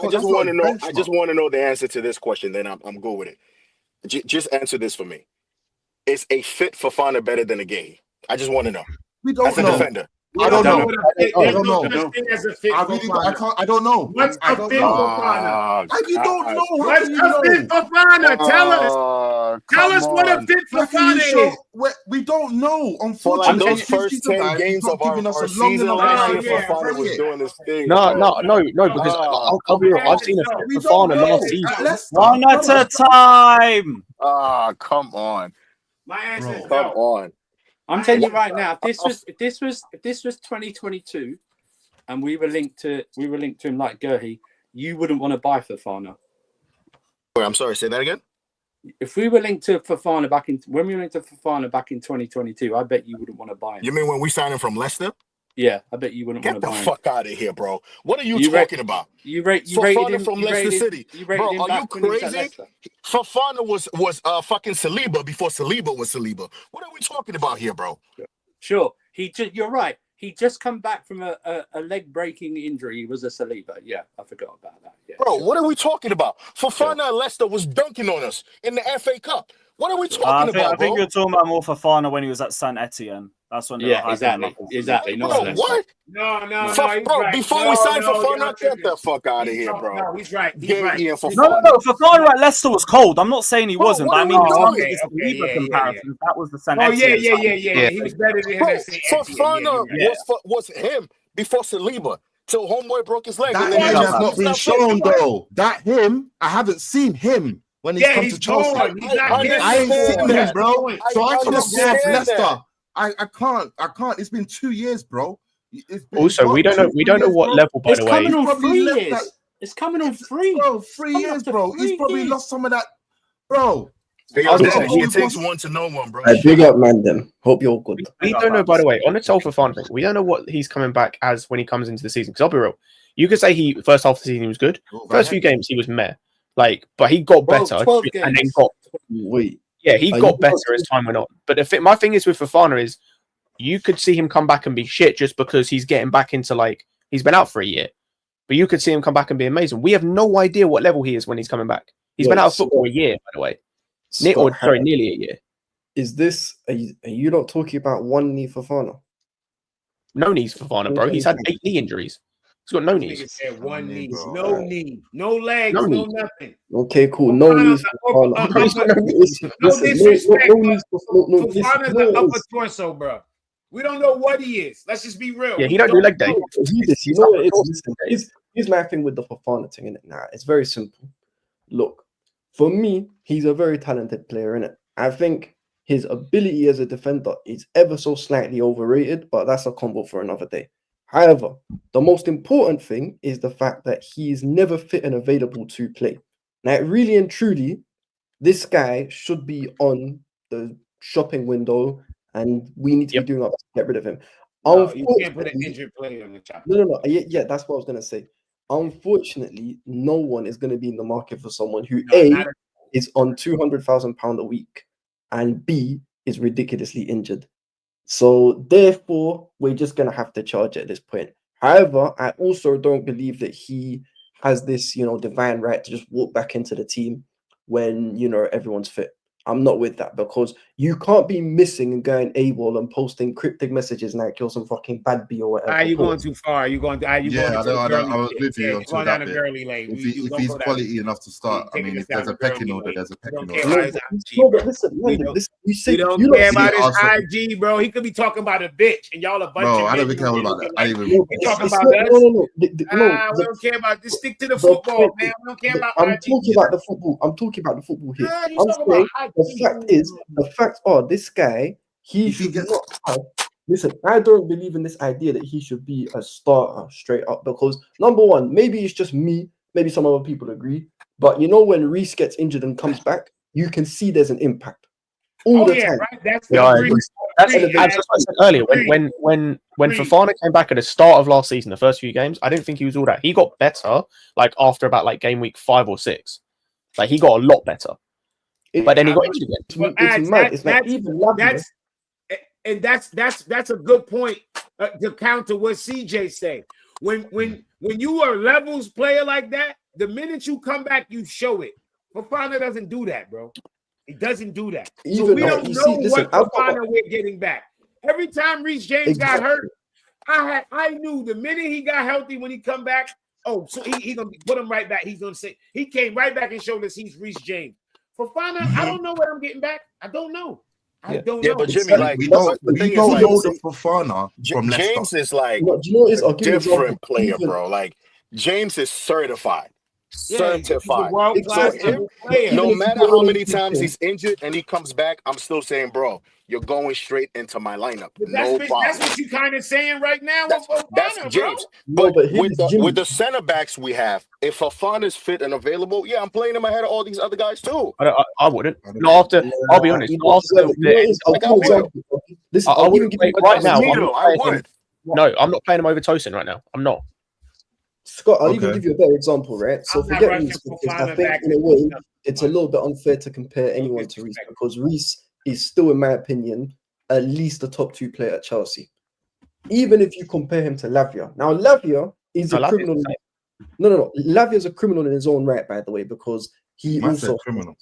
just want to know. I just want to know the answer to this question. Then I'm good with it. Just answer this for me. Is a fit Fofana better than a Guehi? I just want to know. We don't as a know. defender. I don't know. I don't know. I can't. I don't know. What's a fit Fofana? You don't know. What's a fit Fofana? Tell us. Tell us what a fit Fofana is. We don't know. For like Unfortunately, those first 10 games of our season last year, Fofana was doing this thing. No, because I'll be real. I've seen a fit Fofana last season. One at a time. Come on. My answer is Come on. I'm telling you right now, if this was 2022, and we were linked to him like Guehi, you wouldn't want to buy Fofana. Wait, I'm sorry. Say that again. If we were linked to Fofana back in 2022, I bet you wouldn't want to buy him. You mean when we signed him from Leicester? Yeah, I bet you wouldn't want to buy him. Get the fuck out of here, bro. What are you talking about? You rated him from Leicester City. Bro, are you crazy? Fofana was fucking Saliba before Saliba was Saliba. What are we talking about here, bro? Sure. You're right. He just come back from a leg breaking injury. He was a Saliba. Yeah, I forgot about that. Yeah, bro, what are we talking about? Fofana at Leicester was dunking on us in the FA Cup. What are we talking about, I think you're talking about more Fofana when he was at Saint Etienne. That's when they were exactly. No, what? No, bro. right. Before we signed Fofana, get the fuck out of here, bro. No, he's right. No, Fofana at Leicester was cold. I'm not saying he wasn't, but I mean, comparison. That was the Saint Etienne. Yeah. He was better than him. Fofana was him before Saliba till homeboy broke his leg. That him has not been shown though. That him, I haven't seen him. When he's come to Chelsea, I ain't seen him, bro. So I cannot go off Leicester. I can't. It's been 2 years, bro. Also, we don't know what level. By the way, coming on 3 years. It's coming on 3, bro. 3 years, bro. He's probably lost some of that, bro. It takes one to know one, bro. Big up, man. Them. Hope you're good. We don't know, by the way, on the Fofana thing. We don't know what he's coming back as when he comes into the season. Because I'll be real, you could say he first half of the season he was good. First few games he was meh. But he got better and then got. He got better as time went on. But my thing is with Fofana is you could see him come back and be shit just because he's getting back into he's been out for a year. But you could see him come back and be amazing. We have no idea what level he is when he's coming back. He's been out of football a year, by the way. Nearly a year. Is this? Are you not talking about one knee Fofana? No knees Fofana, bro. He's had 8 knee injuries. He's got no knees. Said one knee, no knee, no legs, no nothing. Okay, cool. No knees. No disrespect. Fofana's the upper torso, bro. We don't know what he is. Let's just be real. Yeah, he don't do leg day. You know what it is? Here's my thing with the Fofana thing, innit? Nah, it's very simple. Look, for me, he's a very talented player, innit? I think his ability as a defender is ever so slightly overrated, but that's a combo for another day. However, the most important thing is the fact that he is never fit and available to play. Now, really and truly, this guy should be on the shopping window, and we need to be doing our best to get rid of him. No, you can't put an injured player on the chop. No. Yeah, that's what I was going to say. Unfortunately, no one is going to be in the market for someone who is on £200,000 a week, and B is ridiculously injured. So therefore, we're just going to have to charge at this point. However, I also don't believe that he has this, divine right to just walk back into the team when, everyone's fit. I'm not with that, because you can't be missing and going AWOL and posting cryptic messages like you're some fucking bad B or whatever. You going too far? You going? I was with you until going that down the bit. girly lane. If he's quality enough to start, I mean, if there's a pecking order, there's a pecking order. No, but listen, you say you don't you care lot about his IG, bro. He could be talking about a bitch, and y'all a bunch of. No, I don't care about that. I even. You talking about us? We don't care about. Just stick to the football, man. We don't care about. I'm talking about the football. I'm talking about the football here. I'm saying the facts are this guy. He should not have. Listen, I don't believe in this idea that he should be a starter straight up, because number one, maybe it's just me, maybe some other people agree, but you know when Reece gets injured and comes back, you can see there's an impact all the time. Right? That's as I said earlier, when Fofana came back at the start of last season, the first few games, I didn't think he was all that. He got better like after about like game week 5 or 6. Like he got a lot better. But then he got injured again. It's mad. It's not even that's a good point to counter what CJ said. When you are a levels player like that, the minute you come back, you show it. Fofana doesn't do that, bro. He doesn't do that. So we don't know what Fofana we're getting back. Every time Reece James got hurt, I knew the minute he got healthy when he come back. Oh, so he gonna put him right back. He's gonna say he came right back and showed us he's Reece James. Fofana, I don't know what I'm getting back. I don't know. I don't know. But Jimmy, like, we don't know the Fofana from Leicester. James is like a different player, bro. Like James is certified. Certified. So no matter how many times he's injured and he comes back, I'm still saying, bro, you're going straight into my lineup. No problem. That's what you kind of saying right now. That's James. But with the center backs we have, if Fofana is fit and available, yeah, I'm playing him ahead of all these other guys too. I wouldn't. Not after. I'll be honest. I wouldn't play right now. I would. No, I'm not playing him over Tosin right now. I'm not. Scott, I'll even give you a better example, right? So forget Reece, because I think in a way it's a little bit unfair to compare anyone to Reece, because Reece is still, in my opinion, at least a top 2 player at Chelsea. Even if you compare him to Lavia. Now, Lavia is a criminal. No. Lavia is a criminal in his own right, by the way, because he also criminal.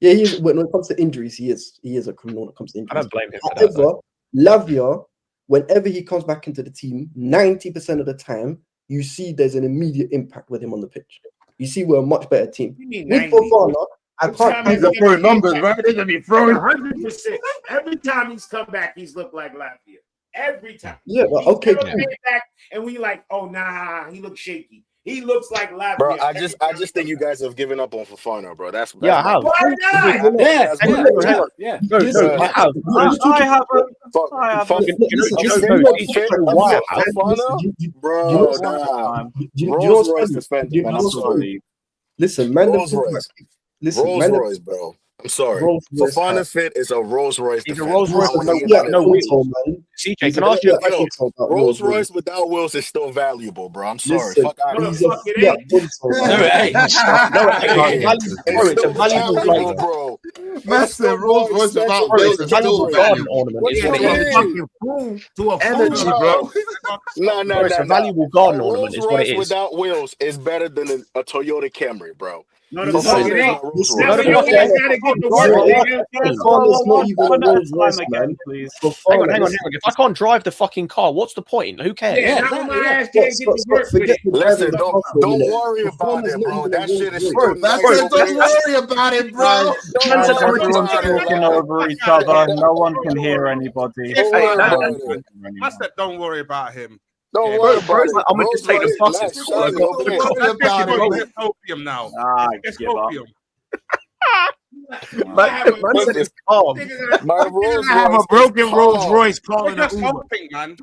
Yeah, he is. When it comes to injuries, he is a criminal when it comes to injuries. I don't blame him. However, Lavia, whenever he comes back into the team, 90% of the time, you see there's an immediate impact with him on the pitch. You see we're a much better team. With Fofana, I can't. He's throwing numbers, right? They're gonna be throwing 100%. Every time he's come back, he's looked like Latvia. Every time. Yeah, but okay. Back and we like, oh nah, he looks shaky. He looks like Latvia. Bro, I just think you guys have given up on Fofana, bro. That's I have. Why not? Yeah. I have. Listen, man. Rolls Royce, bro. I'm sorry. Fofana fit is a Rolls Royce. He's a Rolls Royce with no wheels. CJ, can I ask you a question? Rolls Royce without wheels is still valuable, bro. I'm sorry. Fuck out of here. It's a valuable, bro. Massive Rolls Royce without wheels is still garden ornament. To a energy, bro. No. It's a valuable garden ornament. Is what it is. Without wheels is better than a Toyota Camry, bro. No, Hang on. If I can't drive the fucking car, what's the point? Who cares? Listen, don't worry about it, bro. That shit is don't worry about it, bro. Everyone's talking over each other. No one can hear anybody. I said, don't worry about him. Don't worry about it. I'm going to take the buses. It's opium now. It's opium. Man said it's calm. I have a broken Rolls Royce calling us hoping, man.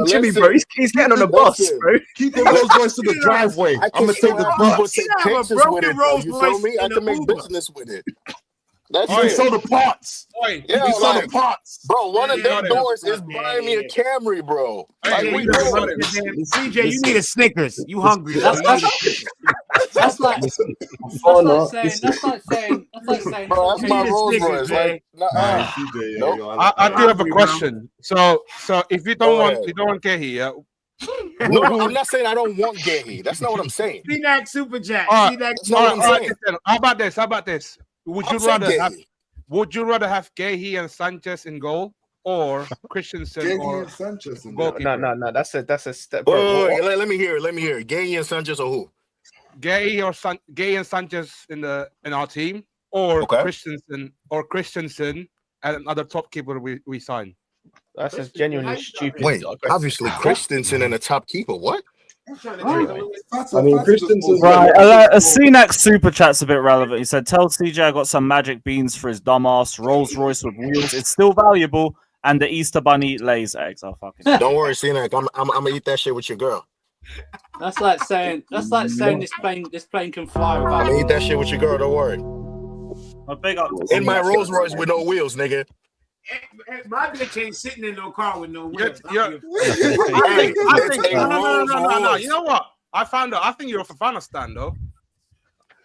Jimmy, bro, he's getting on a bus, bro. Keep the Rolls Royce to the driveway. I'm gonna take the bus. I have a broken Rolls Royce. I can make business with it. That's it. Sell the parts. Yeah, you sell the parts. Bro, one of them doors is buying me a Camry, bro. CJ, you need a Snickers. You hungry? That's like saying. Bro, that's my Rolls Royce. Like, I do have a question. So if you don't want Guehi, no, I'm not saying I don't want Guehi. That's not what I'm saying. See that Super Jack. That's not what I'm saying. How about this? Would you rather have would you rather have Guehi and Sanchez in goal or Christensen Guehi or and Sanchez in goal? goalkeeper? No. That's a step. Wait, let me hear it. Guehi and Sanchez or who? Guehi and Sanchez in our team, or Christensen and another top keeper we sign. That's a genuinely stupid. Wait, obviously Christensen and a top keeper. What? I mean, Christensen's Right, CNAC super chat's a bit relevant. He said, "Tell CJ I got some magic beans for his dumbass Rolls Royce with wheels. It's still valuable, and the Easter Bunny lays eggs." Oh fucking! Don't worry, CNAC. I'm gonna eat that shit with your girl. That's like saying this plane can fly. I'm gonna eat that shit with your girl. Don't worry. Big up in my Rolls Royce with no wheels, nigga. My bitch ain't sitting in no car with no wheels. No. You know what? I found out. I think you're a Fofana stan, though.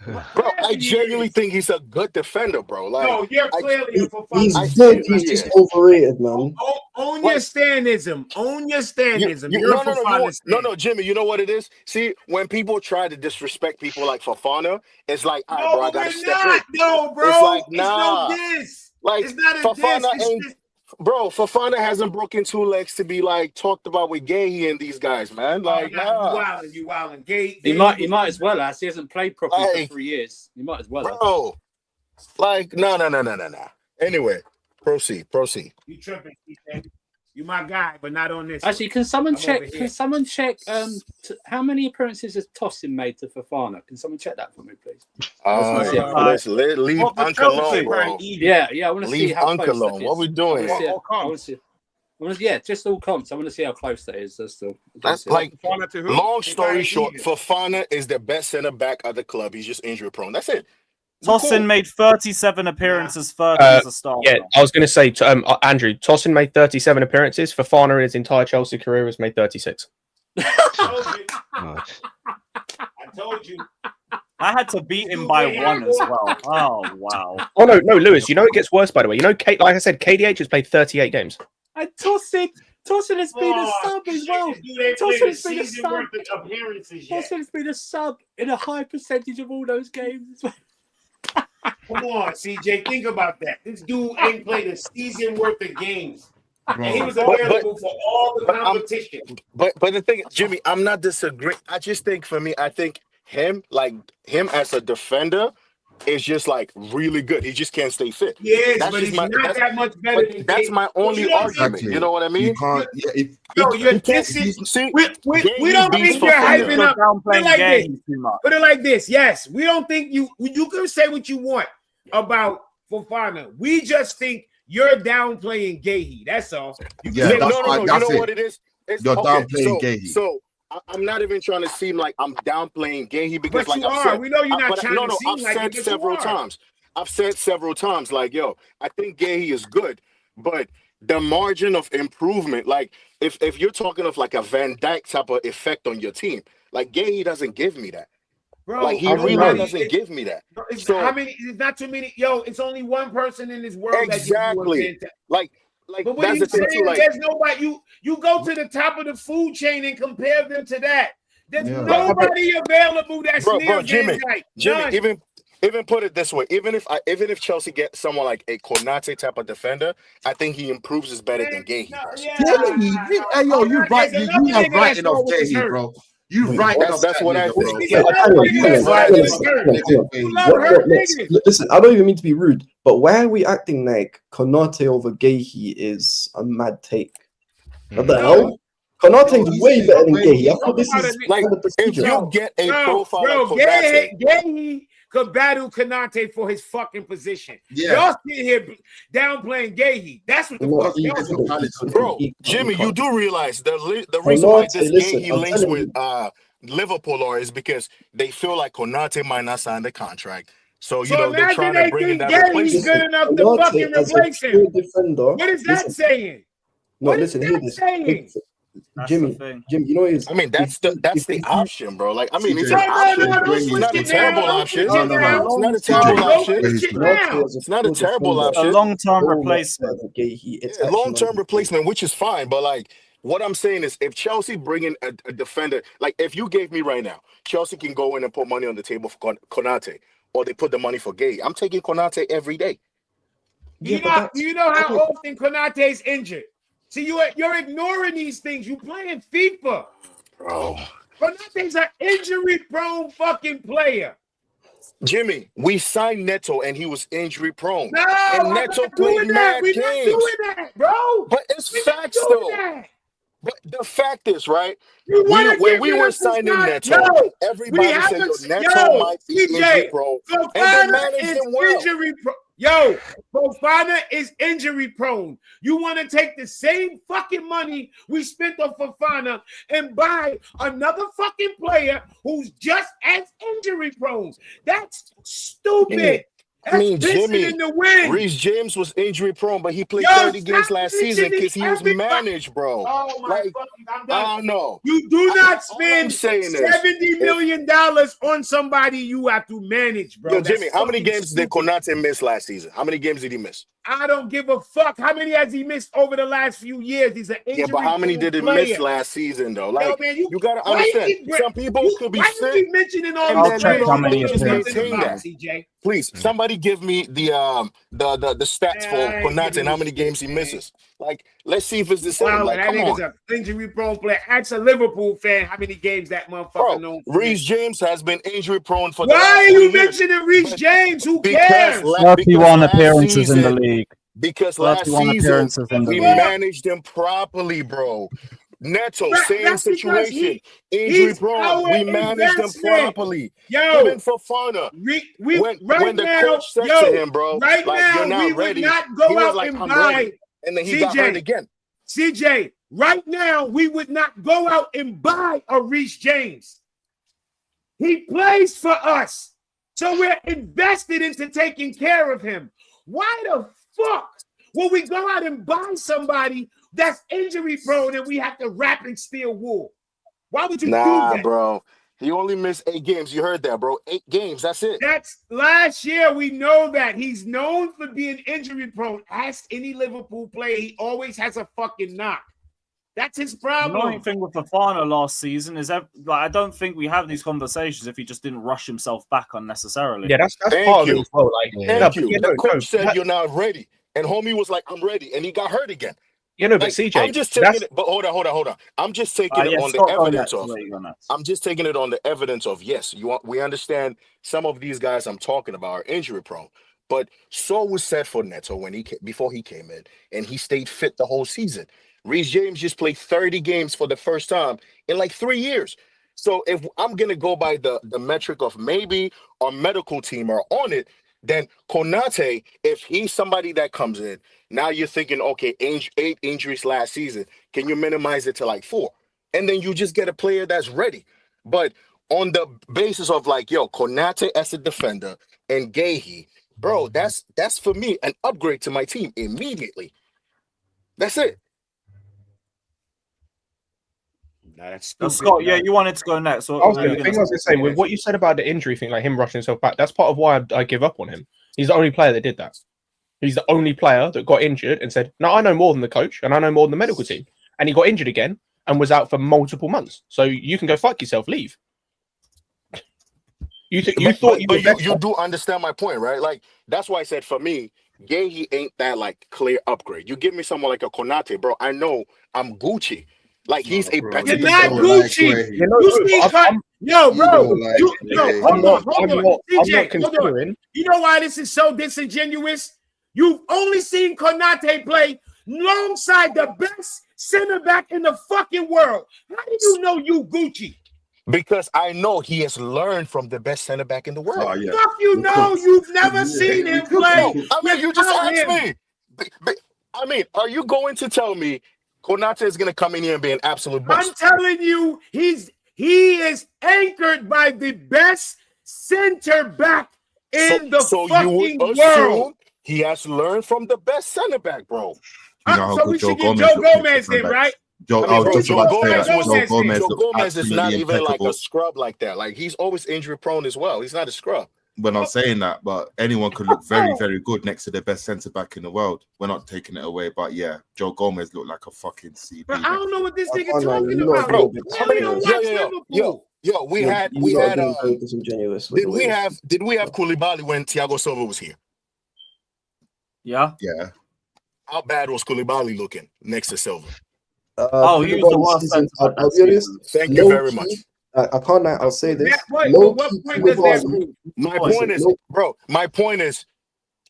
Bro, I genuinely think he's a good defender, bro. Like, no, you're clearly a Fofana. He's good. He's just overrated, man. Own your standism. Own your standism. You're a Fofana stan. No, Jimmy. You know what it is? See, when people try to disrespect people like Fofana, it's like, all right, bro, I gotta step in. No, bro. It's like, It's no diss. Like, it's not a Fofana diss. ain't. Bro, Fofana hasn't broken two legs to be like talked about with Guehi and these guys, man. Like, nah. You wildin'. Guehi, he might as well. As he hasn't played properly for 3 years. He might as well. Bro, like, no. Anyway, proceed. You tripping, CJ. You my guy, but not on this. Actually, can someone check? How many appearances has Tosin made to Fofana? Can someone check that for me, please? Let's leave Uncle alone, bro. Yeah. I want to see how Uncle close alone. that is. What we doing? Just all comps. I want to see how close that is. That's like, long story short, Fofana is the best center back of the club. He's just injury prone. That's it. Tosin made 37 appearances first as a starter. Yeah, I was going to say, Andrew, Tosin made 37 appearances. Fofana in his entire Chelsea career has made 36. I told you. I had to beat him by one as well. Oh, wow. Oh, no, Lewis, you know it gets worse, by the way. You know, like I said, KDH has played 38 games. And Tosin has been a sub as well. Tosin has been a sub. Tosin has been a sub in a high percentage of all those games as well. Come on, CJ, think about that. This dude ain't played a season worth of games. And he was available for all the competition. But the thing, Jimmy, I'm not disagreeing. I just think for me, I think him as a defender is just like really good. He just can't stay fit. Yes, but he's not that much better than that's my only argument. You know what I mean? We don't think you're hyping up. Put it like this. Yes, we don't think you can say what you want about Fofana. We just think you're downplaying Guehi. That's all. You know what it is? You're downplaying Guehi. So I'm not even trying to seem like I'm downplaying Guehi because, but like I've said, we know you're not trying to seem like it. I've said several times, like, yo, I think Guehi is good, but the margin of improvement, like, if you're talking of like a Van Dijk type of effect on your team, like Guehi doesn't give me that. Bro, like he really doesn't give me that. It's not too many. Yo, it's only one person in this world exactly. Like, but what are you saying? There's nobody. You go to the top of the food chain and compare them to that. There's nobody available that's near Jimmy, even put it this way. Even if Chelsea get someone like a Konate type of defender, I think he improves is better than Guehi. Hey, yo, you're right. You are writing off Guehi, bro. You right. That's what I think. Listen, I don't even mean to be rude, but why are we acting like Konate over Guehi is a mad take? What the hell? Konate is way better than Guehi. I thought this is like if you get a profile like Guehi could battle Konate for his fucking position. Y'all sitting here downplaying Guehi. That's what the fuck y'all doing. Bro, Jimmy, you do realize the reason why this Guehi links with Liverpool is because they feel like Konate might not sign the contract. So they're trying to bring in that replacement. Good enough to fucking replace him. What is that saying? No, listen, hear this. Jimmy, you know what it is? I mean, that's the option, bro. Like, I mean, it's an option. It's not a terrible option. It's not a terrible option. It's not a terrible option. A long-term replacement. Long-term replacement, which is fine. But like, what I'm saying is, if Chelsea bring in a defender, like if you gave me right now, Chelsea can go in and put money on the table for Konate, or they put the money for Guehi. I'm taking Konate every day. Do you know how often Konate is injured? See, you're ignoring these things. You playing FIFA. Bro. Konate's an injury-prone fucking player. Jimmy, we signed Neto and he was injury-prone. No, and I'm Neto not doing played that. mad We're not games. doing that, bro. But it's facts, though. But the fact is, right? When we were signing Neto, everybody said, Neto might be injury-prone. And they managed him well. Yo, Fofana is injury prone. You want to take the same fucking money we spent on Fofana and buy another fucking player who's just as injury prone. That's stupid. I mean, Jimmy, in the wind. Reece James was injury prone, but he played 30 games last season because he was managed, bro. Oh my fucking, I'm done. I don't know. You do not spend $70 million on somebody you have to manage, bro. Yo, Jimmy, how many games did Konate miss last season? How many games did he miss? I don't give a fuck. How many has he missed over the last few years? He's an injury. Yeah, but how many did he miss last season, though? Like, yo, man, you gotta understand. Some people could be sick. Why you mentioning all these CJ? Please, somebody give me the stats for Konate and how many games he misses. Like, let's see if it's the same. Wow, like, that come nigga's on. an injury-prone player. Ask a Liverpool fan how many games that motherfucker knows. Reece James has been injury-prone for. Why are you mentioning Reece James? Who cares? 31 appearances in the league. Because last season we managed him properly, bro. Neto, same situation. Injury prone. We managed him properly. Yo, even Fofana. When the coach said to him, bro, right like, now, you're not we ready. would not go out like, and I'm buy. ready. And then he got hurt again. CJ, right now, we would not go out and buy a Reece James. He plays for us. So we're invested into taking care of him. Why the fuck will we go out and buy somebody that's injury prone and we have to wrap and steal wool? Why would you do that? Bro. He only missed 8 games. You heard that, bro. 8 games. That's it. That's last year. We know that. He's known for being injury prone. Ask any Liverpool player. He always has a fucking knock. That's his problem. The annoying thing with Fofana last season is that, like, I don't think we have these conversations if he just didn't rush himself back unnecessarily. Yeah, that's part of it as well. Like, Thank you. The coach said you're not ready. And homie was like, I'm ready. And he got hurt again. You know, but like, CJ, I'm just taking it, but hold on. I'm just taking it on the evidence of. I'm just taking it on the evidence of yes, we understand some of these guys I'm talking about are injury prone, but so was said for Neto before he came in, and he stayed fit the whole season. Reece James just played 30 games for the first time in like 3 years. So if I'm gonna go by the metric of maybe our medical team are on it, then Konate, if he's somebody that comes in, now you're thinking, okay, 8 injuries last season. Can you minimize it to like 4? And then you just get a player that's ready. But on the basis of like, yo, Konate as a defender and Guehi, bro, that's for me an upgrade to my team immediately. That's it. Scott, yeah, you wanted to go next. I was going to say, with what you said about the injury thing, like him rushing himself back, that's part of why I give up on him. He's the only player that did that. He's the only player that got injured and said, no, I know more than the coach and I know more than the medical team. And he got injured again and was out for multiple months. So you can go fuck yourself, leave. You do understand my point, right? Like, that's why I said for me, Guehi ain't that like clear upgrade. You give me someone like a Konate, bro, I know I'm Gucci. Like, he's a better. You're not Gucci. Hold on. CJ, you know why this is so disingenuous? You've only seen Konate play alongside the best center back in the fucking world. How do you know you Gucci? Because I know he has learned from the best center back in the world. Fuck you know, you've never seen him play. I mean, you just asked me. I mean, are you going to tell me Konate is going to come in here and be an absolute bust? I'm telling you, he is anchored by the best center back in the fucking world. He has learned from the best center back, bro. So we should get Joe Gomez in, right? Joe Gomez is not even like a scrub like that. Like, he's always injury prone as well. He's not a scrub. We're not saying that, but anyone could look very, very good next to the best centre back in the world. We're not taking it away, but yeah, Joe Gomez looked like a fucking CB. But I don't know what this nigga talking about, bro. We had. Did we have Koulibaly when Thiago Silva was here? Yeah. Yeah. How bad was Koulibaly looking next to Silva? He was the worst. I'll be honest. Thank you very much. I can't lie. I'll say this. What point does that prove? My point is, bro. My point is,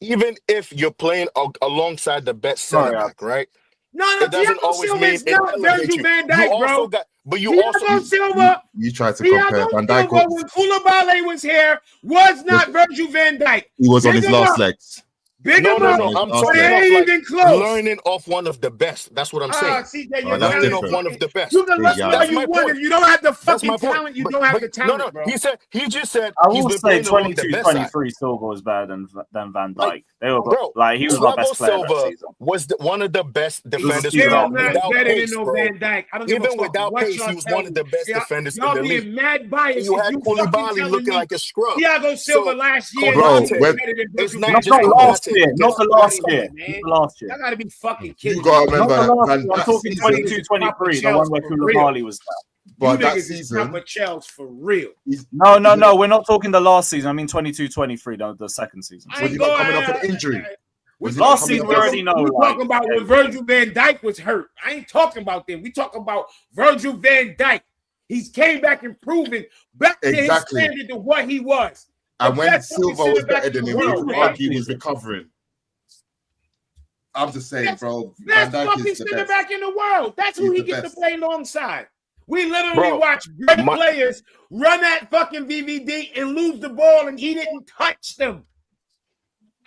even if you're playing alongside the best center back, right? No, it doesn't Thiago always Silva mean is it not elevates Virgil you. van Dijk, You bro. also got, but you Thiago also Silva. You tried to compare Van Dijk. Silva, when Koulibaly was here, was not Virgil van Dijk. He was on his last legs. No, I'm talking even of close. learning off one of the best. That's what I'm saying. See, that you're learning off one of the best. You can learn all That's you my want. point. If you don't have the That's my fucking point. talent, you don't have the talent, bro. He just said I he's will been say playing along the best side. 22-23 Silva was better than Van Dijk. They were Bro, like he was our Thiago best player that Silva season. was one of the best defenders Still without not better pace, than no bro. Van Dijk. I don't give a Even fuck without what pace, y'all he was tell one of the best me. defenders in Y'all the being league. mad biased. You if had you fucking Koulibaly telling looking me like a scrub. Thiago Silva last year, Bro, is better than it's Virgil not van just Dijk. last Konate, year, not the last Fuck year, outta here, not the last year. Y'all gotta be fucking kidding You gotta me. Not the remember, last man, year. I'm that talking season, 22-23, the one where Koulibaly was there. but You that niggas is season, Papa Chels for real. No, we're not talking the last season. I mean 22-23, the second season. I was he ain't not coming going. off an injury? Was he Last not coming season off we an- already know. We like, talking about when Virgil van Dijk was hurt. I ain't talking about them. We talking about Virgil van Dijk. He's came back and proven back to Exactly. his standard to what he was. And The when best fucking Silva was center back better in than the him, we world, would man. argue he was recovering. I'm just saying, Best- bro. Van Best Dijk fucking is the center best. back in the world. That's who He's he the gets best. to play alongside. We literally Bro, watch great players run that fucking VVD and lose the ball, and he didn't touch them.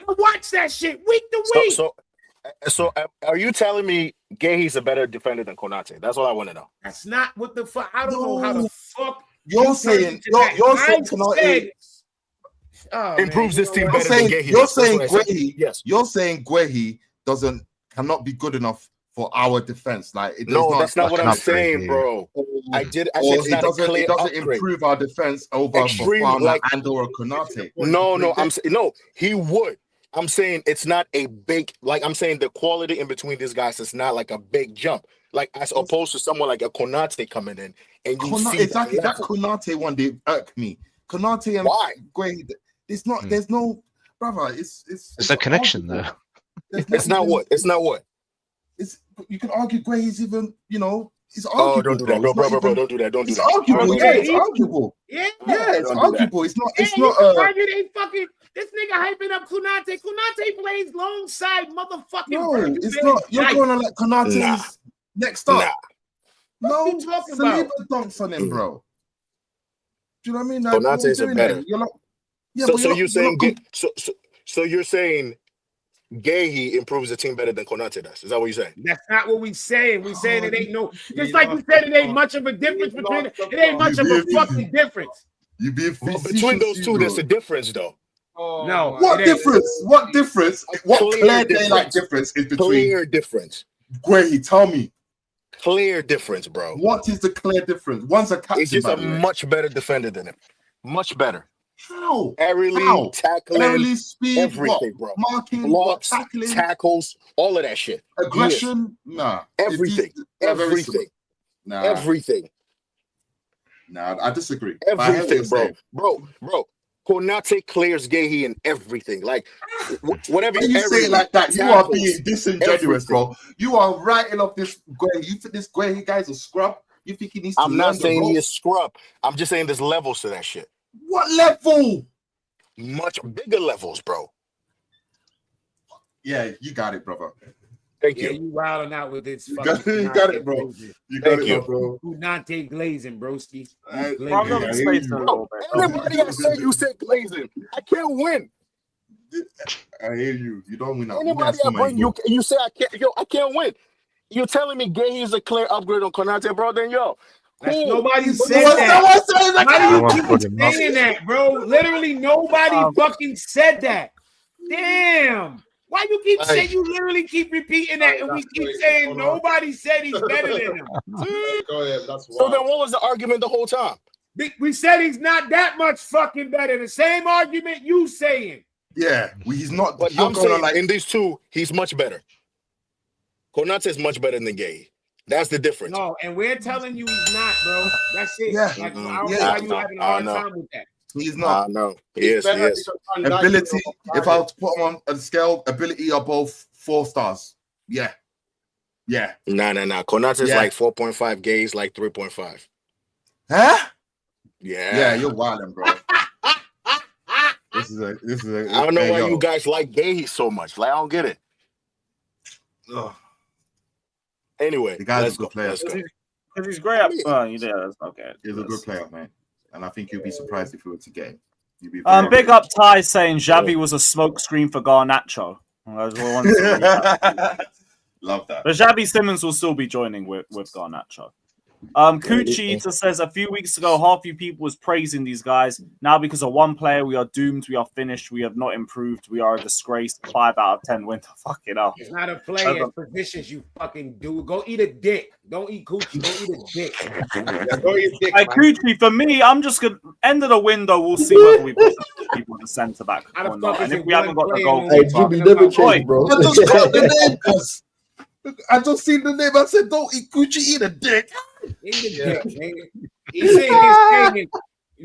I watch that shit week to week. So are you telling me Guehi's a better defender than Konate? That's all I want to know. That's not what the fuck. I don't know how the fuck You're you saying turned into that. you're I saying Konate Oh, improves man, this team You're better than saying Guehi. you're That's saying what I said. Guehi. Yes. You're saying Guehi cannot be good enough for our defense. Like it does No, that's not what I'm upgrade saying, here. bro. I said Or it's it not a doesn't clear it doesn't upgrade. improve our defense over Extreme, Fofana like- and or Konate. No, I'm saying no. He would. I'm saying it's not a big. Like I'm saying the quality in between these guys is not like a big jump. Like as opposed to someone like a Konate coming in and you see Exactly that level. Konate one did irk me. Konate and Why? Guehi, it's not. There's no brother. There's a connection there. It's not what. It's not what. It's you can argue Guehi's even it's Oh, arguable. don't do that, bro. bro. Don't do that. Don't do It's that. arguable. Don't do Yeah, that. it's arguable. Yeah, It's Don't do that. arguable. It's not. It's you not. can argue they fucking this nigga hyping up Konate. Konate plays alongside motherfucking No, Virgil it's van not. You're Dijk. going to let Konate's next up. No, What you talking about? Saliba dunks on him, bro. Do you know what I mean? Konate's a better. So you're saying so you're saying Guehi improves the team better than Konate does. Is that what you're saying? That's not what we saying. We saying it ain't no. Just like we said, it ain't much of a difference between. It ain't much of a fucking difference. You be Between those two, there's a difference, though. No. What it ain't. difference? What difference? What Clear clear daylight difference is between Clear difference. Guehi? Tell me. Clear difference, bro. What is the clear difference? One's a captain. He's just by a the way. much better defender than him. Much better. How? Aerially, How? tackling, Aerially, speed, everything, what? bro. Marking, Blocks, what? Tackling, tackles, all of that shit. aggression. Nah. Everything. They're very Everything. similar. Nah. Everything. Nah, I disagree. But I hear what Everything, you're bro. saying. Bro. Konate clears Guehi in everything. Like whatever When you say it like that, you are being disingenuous, bro. You are writing off this Guehi. You think this Guehi guy's a scrub? You think he needs to I'm not learn the saying he ropes? is scrub. I'm just saying there's levels to that shit. What level? Much bigger levels, bro. Yeah, you got it, brother. Thank Yeah, you. you wilding out with this. You got it, bro. You got it, bro. Konate glazing, broski. Bro, everybody I say you said glazing. I can't win. I hear you. You don't win. Anybody I bring you say I can't. Yo, I can't win. You're telling me Guehi is a clear upgrade on Konate, bro? Then yo, Nobody said that. Why do you keep saying that, bro? Literally nobody fucking said that. Damn. Why you keep saying you literally keep repeating that and we keep saying nobody said he's better than him? Go ahead. That's so then what was the argument the whole time? We said he's not that much fucking better. The same argument you saying. Yeah, he's not. But I'm saying in these two, he's much better. Konate is much better than Guehi. That's the difference. No, and we're telling you he's not, bro. That's it. Yeah. Like, I don't know why you having a hard time with that. He's not. No. Yes. Ability. If I was to put him on a scale, ability are both 4 stars. Yeah. Nah. Konate's like 4.5. Guehi's like 3.5. Huh? Yeah, you're wilding, bro. This is a. I don't know why you guys like Guehi so much. Like, I don't get it. Ugh. Anyway, the guy's let's a good go. player. Because he's great. That's okay. He's a good player, man. And I think you'd be surprised if we were to get him. You'd be Big up Ty saying Xavi was a smokescreen for Garnacho. Love that. But Xavi Simmons will still be joining with Garnacho. Kuchita says a few weeks ago, half you people was praising these guys. Now, because of one player, we are doomed. We are finished. We have not improved. We are a disgrace. 5 out of 10 win. Fuck it up. It's not a player. It's positions, you fucking dude. Go eat a dick. Don't eat coochie. Go eat a dick. Go eat a dick. Like Coochie, for me, I'm just gonna end of the window. We'll see whether we put people in the centre back or not. And if we haven't got the goal, bro. I just got the name, cuz. I just seen the name. I said, "Don't eat Gucci, eat a dick." He's saying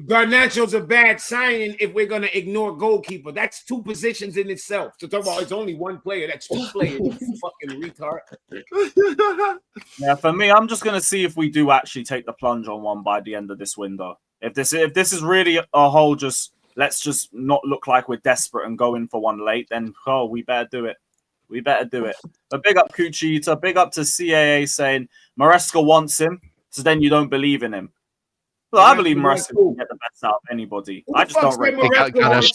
Garnacho's a bad signing if we're gonna ignore goalkeeper. That's 2 positions in itself. To talk about it's only 1 player. That's 2 players. You fucking retard. Yeah, for me, I'm just gonna see if we do actually take the plunge on one by the end of this window. If this is really a whole let's just not look like we're desperate and go in for one late, then we better do it. We better do it. But big up Kuchita, big up to CAA saying Maresca wants him, so then you don't believe in him. Well, I believe Maresca can get the best out of anybody. I just don't rate Garnacho. I just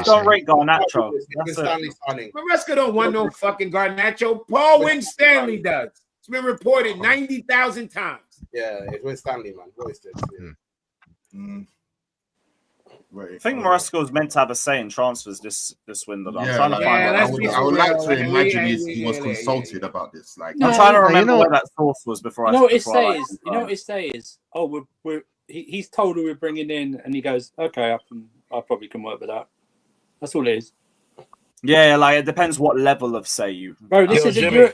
don't rate Garnacho. Maresca don't want no fucking Garnacho. Paul Win Stanley does. It's been reported 90,000 times. Yeah, it's Win Stanley, man. What is this? I think Maresca was meant to have a say in transfers this window. I'm Yeah, trying to find I would like to imagine he was consulted about this. Like, I'm trying to remember where that source was before I. You know what it says? Oh, he's told who we're bringing in, and he goes, "Okay, I probably can work with that." That's all it is. Yeah, like it depends what level of say you. Bro, this is a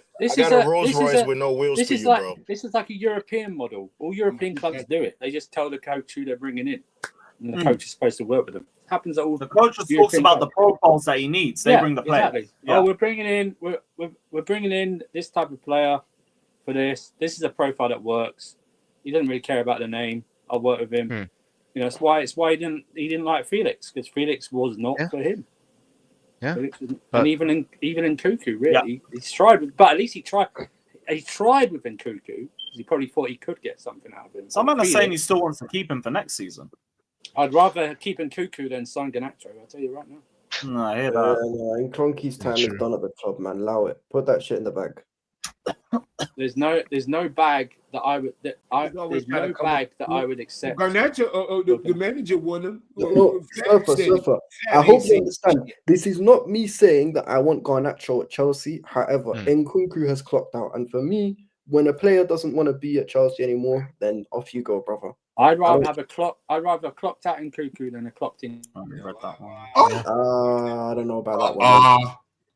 Rolls Royce with no wheels for you, bro. This is like a European model. All European clubs do it. They just tell the coach who they're bringing in. And the coach is supposed to work with them. It happens at all. The coach just talks about the profiles that he needs. They bring the players. Exactly. Yeah. Oh, we're bringing in this type of player for this. This is a profile that works. He doesn't really care about the name. I'll work with him. You know, it's why he didn't like Felix, because Felix was not for him. Yeah. And even in Cuckoo, really, he's tried, but at least he tried. He tried with Nkunku. He probably thought he could get something out of him. Someone is saying he still wants to keep him for next season. I'd rather keep Nkunku than sign Garnacho. I'll tell you right now. No, I hear that. In Cronky's time is done at the club, man. Allow it. Put that shit in the bag. There's no bag that I would accept. Garnacho, the manager won him. Surfer. I hope you understand. This is not me saying that I want Garnacho at Chelsea. However, Nkunku has clocked out, and for me, when a player doesn't want to be at Chelsea anymore, then off you go, brother. I'd rather have a clocked out Nkunku than a clocked in. I don't know about that one.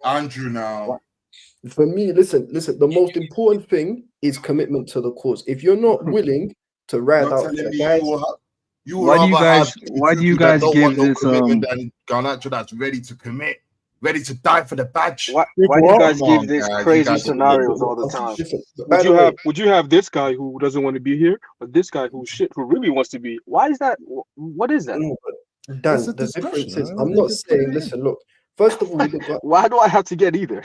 Andrew now. For me, listen. The most important thing is commitment to the cause. If you're not willing to ride out the guys, why do you guys give this than Garnacho that's ready to commit, ready to die for the badge? Why do you guys give this crazy scenarios all the time? Would you have this guy who doesn't want to be here, or this guy who really wants to be? Why is that? What is that? Dan, the difference is, I'm not saying. Listen, look. First of all, why do I have to get either?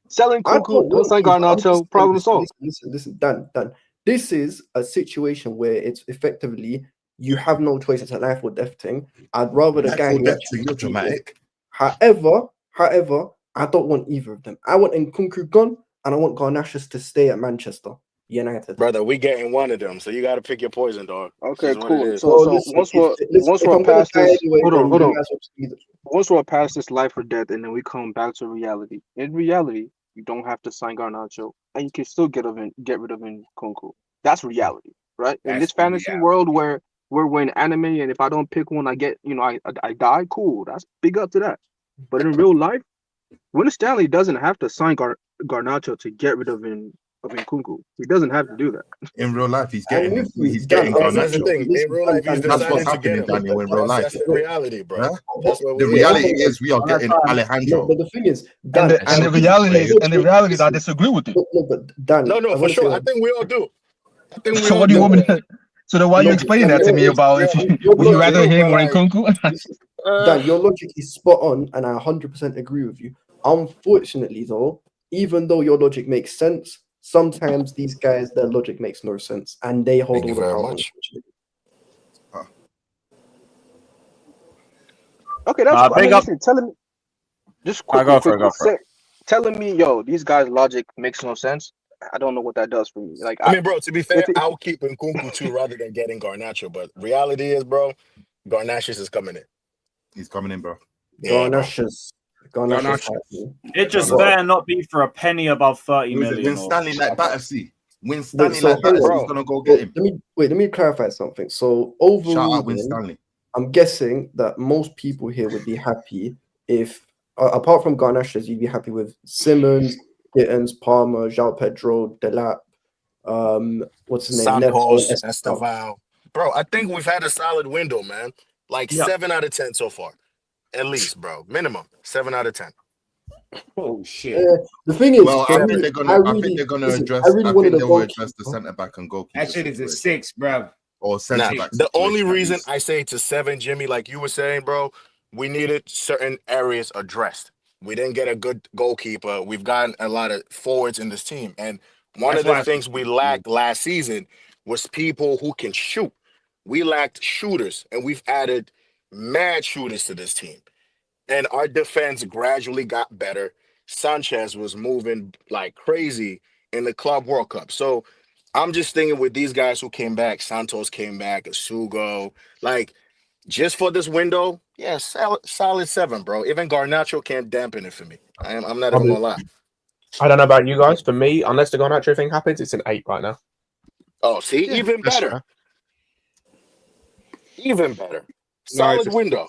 Selling Kuku, don't sign Garnacho, problem solved. Listen, Dan. This is a situation where it's effectively you have no choice. It's a life or death thing. I'd rather the guy. You're dramatic. However, I don't want either of them. I want Nkunku gone, and I want Garnacho to stay at Manchester United. Brother, we getting one of them, so you got to pick your poison, dog. Okay, cool. So once we're past this, hold on. Once we're past this life or death, and then we come back to reality. In reality, you don't have to sign Garnacho, and you can still get rid of Nkunku. That's reality, right? In this fantasy world where we're in anime, and if I don't pick one, I get, I die. Cool, that's big up to that. But in real life, Stanley doesn't have to sign Garnacho to get rid of of Nkunku. He doesn't have to do that. In real life, he's I'm getting with you, he's Dan. getting That's the Garnacho. thing. In real life, he's That's what's deciding to get happening, him. Daniel. In real life, That's the reality, bro. yeah? That's what The we reality is. is we are getting No, Alejandro. but the thing is, And Dan, the reality is I disagree with you. No, but Dan, No, I for want to say sure. I that. think we all do. I think we So all what do you do. want me to? So then why are you Logic, explaining Dan, that to me about if you would you rather him or Nkunku? Dan, your logic is spot on, and I 100% agree with you. Unfortunately, though, even though your logic makes sense, sometimes these guys, their logic makes no sense, and they hold Thank you all the very power. much. Okay, that's cool. I big mean, up. listen, telling me just Go for it, go for it. telling me, yo, these guys' logic makes no sense. I don't know what that does for me. Like, I mean, bro, to be fair, if it- I'll keep Nkunku too rather than getting Garnacho. But reality is, bro, Garnacho is coming in. He's coming in, bro. Yeah, bro. Garnacho's happy. It just But- better not be for a penny above 30 million. When or- Stanley like Battersea. When Wait, Stanley so like hang on. Battersea, he's gonna go get him. Let me clarify something. So Shout overall, out Win Stanley. I'm guessing that most people here would be happy if, apart from Garnacho, you'd be happy with Simmons, Gittins, Palmer, João Pedro, Delap, what's his name? Santos, Neto, Esteval. Bro, I think we've had a solid window, man. Like 7 out of 10 so far. At least, bro. Minimum 7 out of 10. Oh shit. The thing is, Well, I for think me, they're gonna. I think they're gonna listen, address. I really I wanted think a they will goalkeeper. address the centre back and goalkeeper. That shit is a situation. 6, bro. Or centre back. The only situation, at reason least. I say to 7, Jimmy, like you were saying, bro, we needed certain areas addressed. We didn't get a good goalkeeper. We've gotten a lot of forwards in this team. And one That's of the why I things we lacked last season was people who can shoot. We lacked shooters, and we've added mad shooters to this team. And our defense gradually got better. Sanchez was moving like crazy in the Club World Cup. So I'm just thinking with these guys who came back, Santos came back, Asugo, like just for this window, yeah, solid 7, bro. Even Garnacho can't dampen it for me. I'm not even gonna lie. I don't know about you guys. For me, unless the Garnacho thing happens, it's an 8 right now. Oh, see, Yeah, even that's better. fair. Even better. No, Solid it's- window.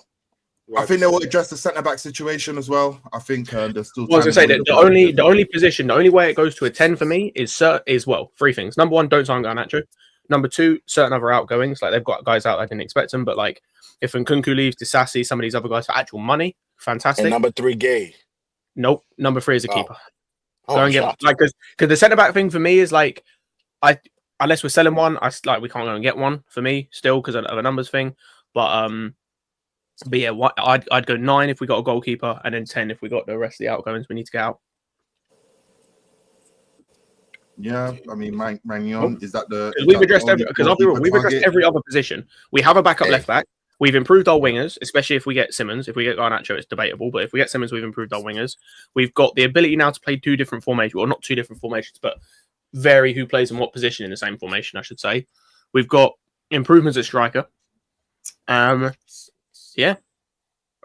I think they will address the centre back situation as well. I think there's still. Well, I was time gonna say in that the only position, the only way it goes to a 10 for me is well, 3 things. Number 1, don't sign Garnacho. Number 2, certain other outgoings, like they've got guys out I didn't expect them, but like if Nkunku leaves, Disasi, some of these other guys for actual money, fantastic. And number 3, Guehi. Nope. Number 3 is a keeper. Oh, Go I'm and get shocked. like because the centre back thing for me is like unless we're selling one, we can't go and get one for me still because of a numbers thing. But yeah, I'd go 9 if we got a goalkeeper, and then 10 if we got the rest of the outgoings we need to get out. Yeah, I mean, Magnon, is that the? Because we've addressed every other position. We have a backup left back. We've improved our wingers, especially if we get Simmons. If we get Garnacho, it's debatable. But if we get Simmons, we've improved our wingers. We've got the ability now to play 2 different formations, or not 2 different formations, but vary who plays in what position in the same formation, I should say. We've got improvements at striker. Yeah.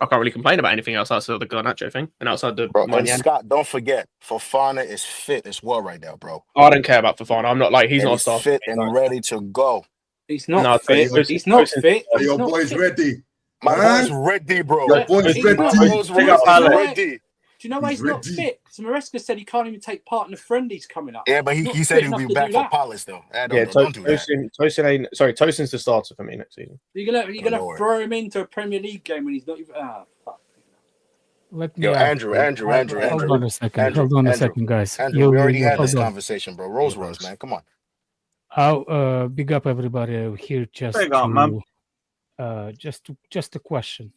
I can't really complain about anything else outside of the Garnacho thing and outside the Bro, and Magnan. Scott, don't forget, Fofana is fit as well right now, bro. I don't care about Fofana. I'm not like he's And not a he's star. fit and ready to go. He's not No, fit. but He's not fit. Are He's your not boys fit. ready? My Huh? boy's ready, bro. Your boy's He's ready. not- My boy's Do you know ready. Do you know why he's not ready. fit? Because Maresca said he can't even take part in the friendlies coming up. Yeah, but He's he not said fit he'll be enough to back do for that. Palace, though. Yeah, Don't do that. Tosin's the starter for me next season. You're gonna throw him into a Premier League game when he's not even. Fuck. Let me Yo, ask Andrew. Hold on a second. Hold on a second, guys. Andrew, we already had this hold on. conversation, bro. Rolls Royce, man. Come on. I'll big up everybody here. Just Big up, man. just a question.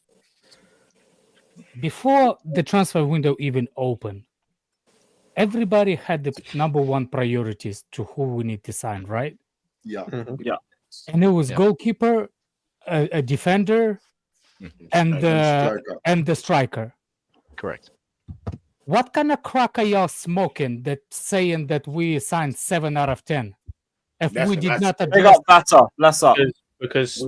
Before the transfer window even opened, everybody had the number 1 priorities to who we need to sign, right? Yeah. Yeah. And it was goalkeeper, a defender, and the striker. Correct. What kind of crack are y'all smoking that saying that we signed 7 out of 10? If we did not Big address up, better. Less up. Because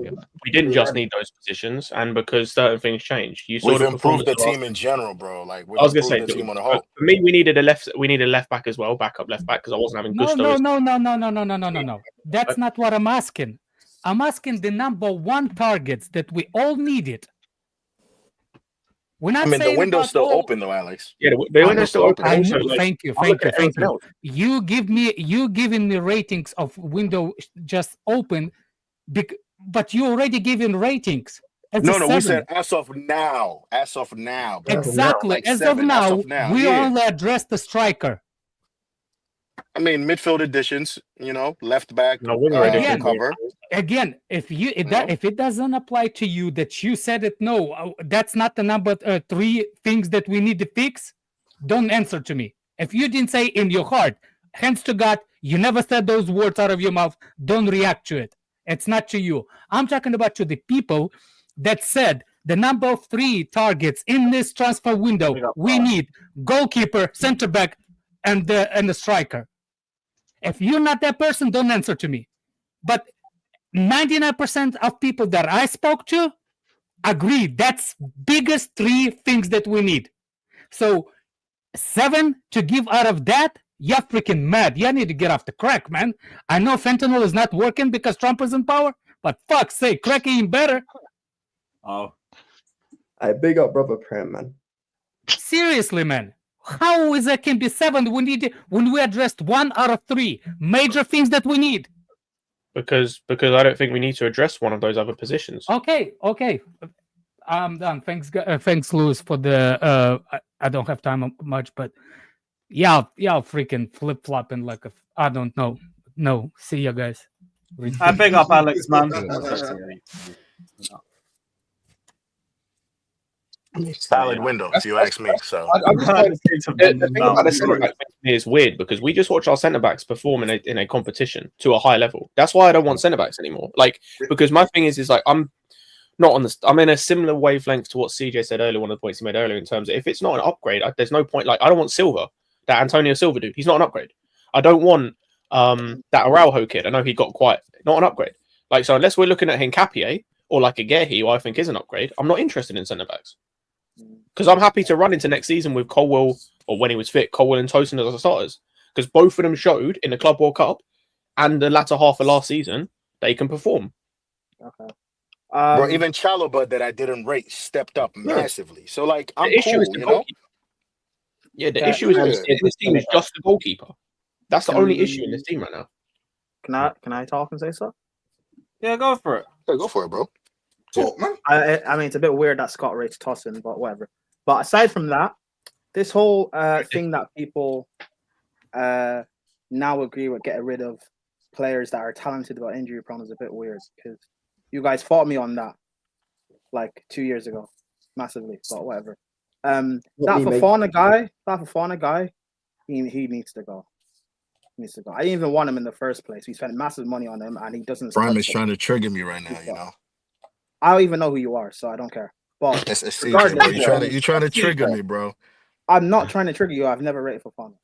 we didn't just need those positions, and because certain things changed. You saw We've the improved the performance team in general, bro. Like, we've I was gonna say, improved the team on the for whole. me, we needed a left back as well, backup left back, because I wasn't having Gusto. No. That's not what I'm asking. I'm asking the number 1 targets that we all needed. We're not I mean, the saying window's about still all. open though, Alex. Yeah, the window's still open. I Also, know, like, thank you, I'm thank looking you, at thank everything you. else. You giving me ratings of window just open, but you already given ratings. It's a No, we 7. said as of now. As of now, bro. Exactly. Like As 7. of now, As of now, we yeah. only address the striker. I mean, midfield additions, left back, No, winger additions. cover. Again, if it doesn't apply to you that you said it, no, that's not the number 3 things that we need to fix. Don't answer to me. If you didn't say in your heart, hands to God, you never said those words out of your mouth. Don't react to it. It's not to you. I'm talking about to the people that said the number of 3 targets in this transfer window. We need goalkeeper, center back, and the striker. If you're not that person, don't answer to me. But 99% of people that I spoke to agree that's biggest 3 things that we need. So 7 to give out of that, you're freaking mad. You need to get off the crack, man. I know fentanyl is not working because Trump is in power, but fuck's sake, crack ain't better. Oh. I big up brother Prem, man. Seriously, man. How is it can be 7 when we addressed 1 out of 3 major things that we need? Because I don't think we need to address one of those other positions. Okay. I'm done. Thanks, Lewis, for the. I don't have time much, but yeah, freaking flip flopping like a. I don't know. No, see you guys. I big up Alex, man. Solid window, if you ask me. So The thing about the centre back is weird because we just watch our centre backs perform in a competition to a high level. That's why I don't want centre backs anymore. Like, because my thing is like I'm in a similar wavelength to what CJ said earlier. One of the points he made earlier in terms of if it's not an upgrade, there's no point. Like, I don't want Silva, that Antonio Silva dude. He's not an upgrade. I don't want that Araujo kid. I know he got not an upgrade. Like, so unless we're looking at Hincapié or like a Guehi, who I think is an upgrade, I'm not interested in centre backs. Because I'm happy to run into next season with Colwill, or when he was fit, Colwill and Tosin as our starters. Because both of them showed in the Club World Cup and the latter half of last season they can perform. Okay. Bro, even Chalobah that I didn't rate stepped up massively. So like, I'm the issue cool, is the goalkeeper. Yeah, the issue is this team is just the goalkeeper. That's the only issue in this team right now. Can I talk and say so? Yeah, go for it. Yeah, go for it, bro. Talk, man. I mean, it's a bit weird that Scott rates Tosin, but whatever. But aside from that, this whole thing that people now agree with getting rid of players that are talented but injury prone is a bit weird because you guys fought me on that like 2 years ago, massively. But whatever. That Fofana guy, he needs to go. He needs to go. I didn't even want him in the first place. We spent massive money on him, and he doesn't. Prime is trying to trigger me right now. I don't even know who you are, so I don't care. But That's CJ, bro. You trying to trigger me, bro. I'm not trying to trigger you. I've never rated Fofana.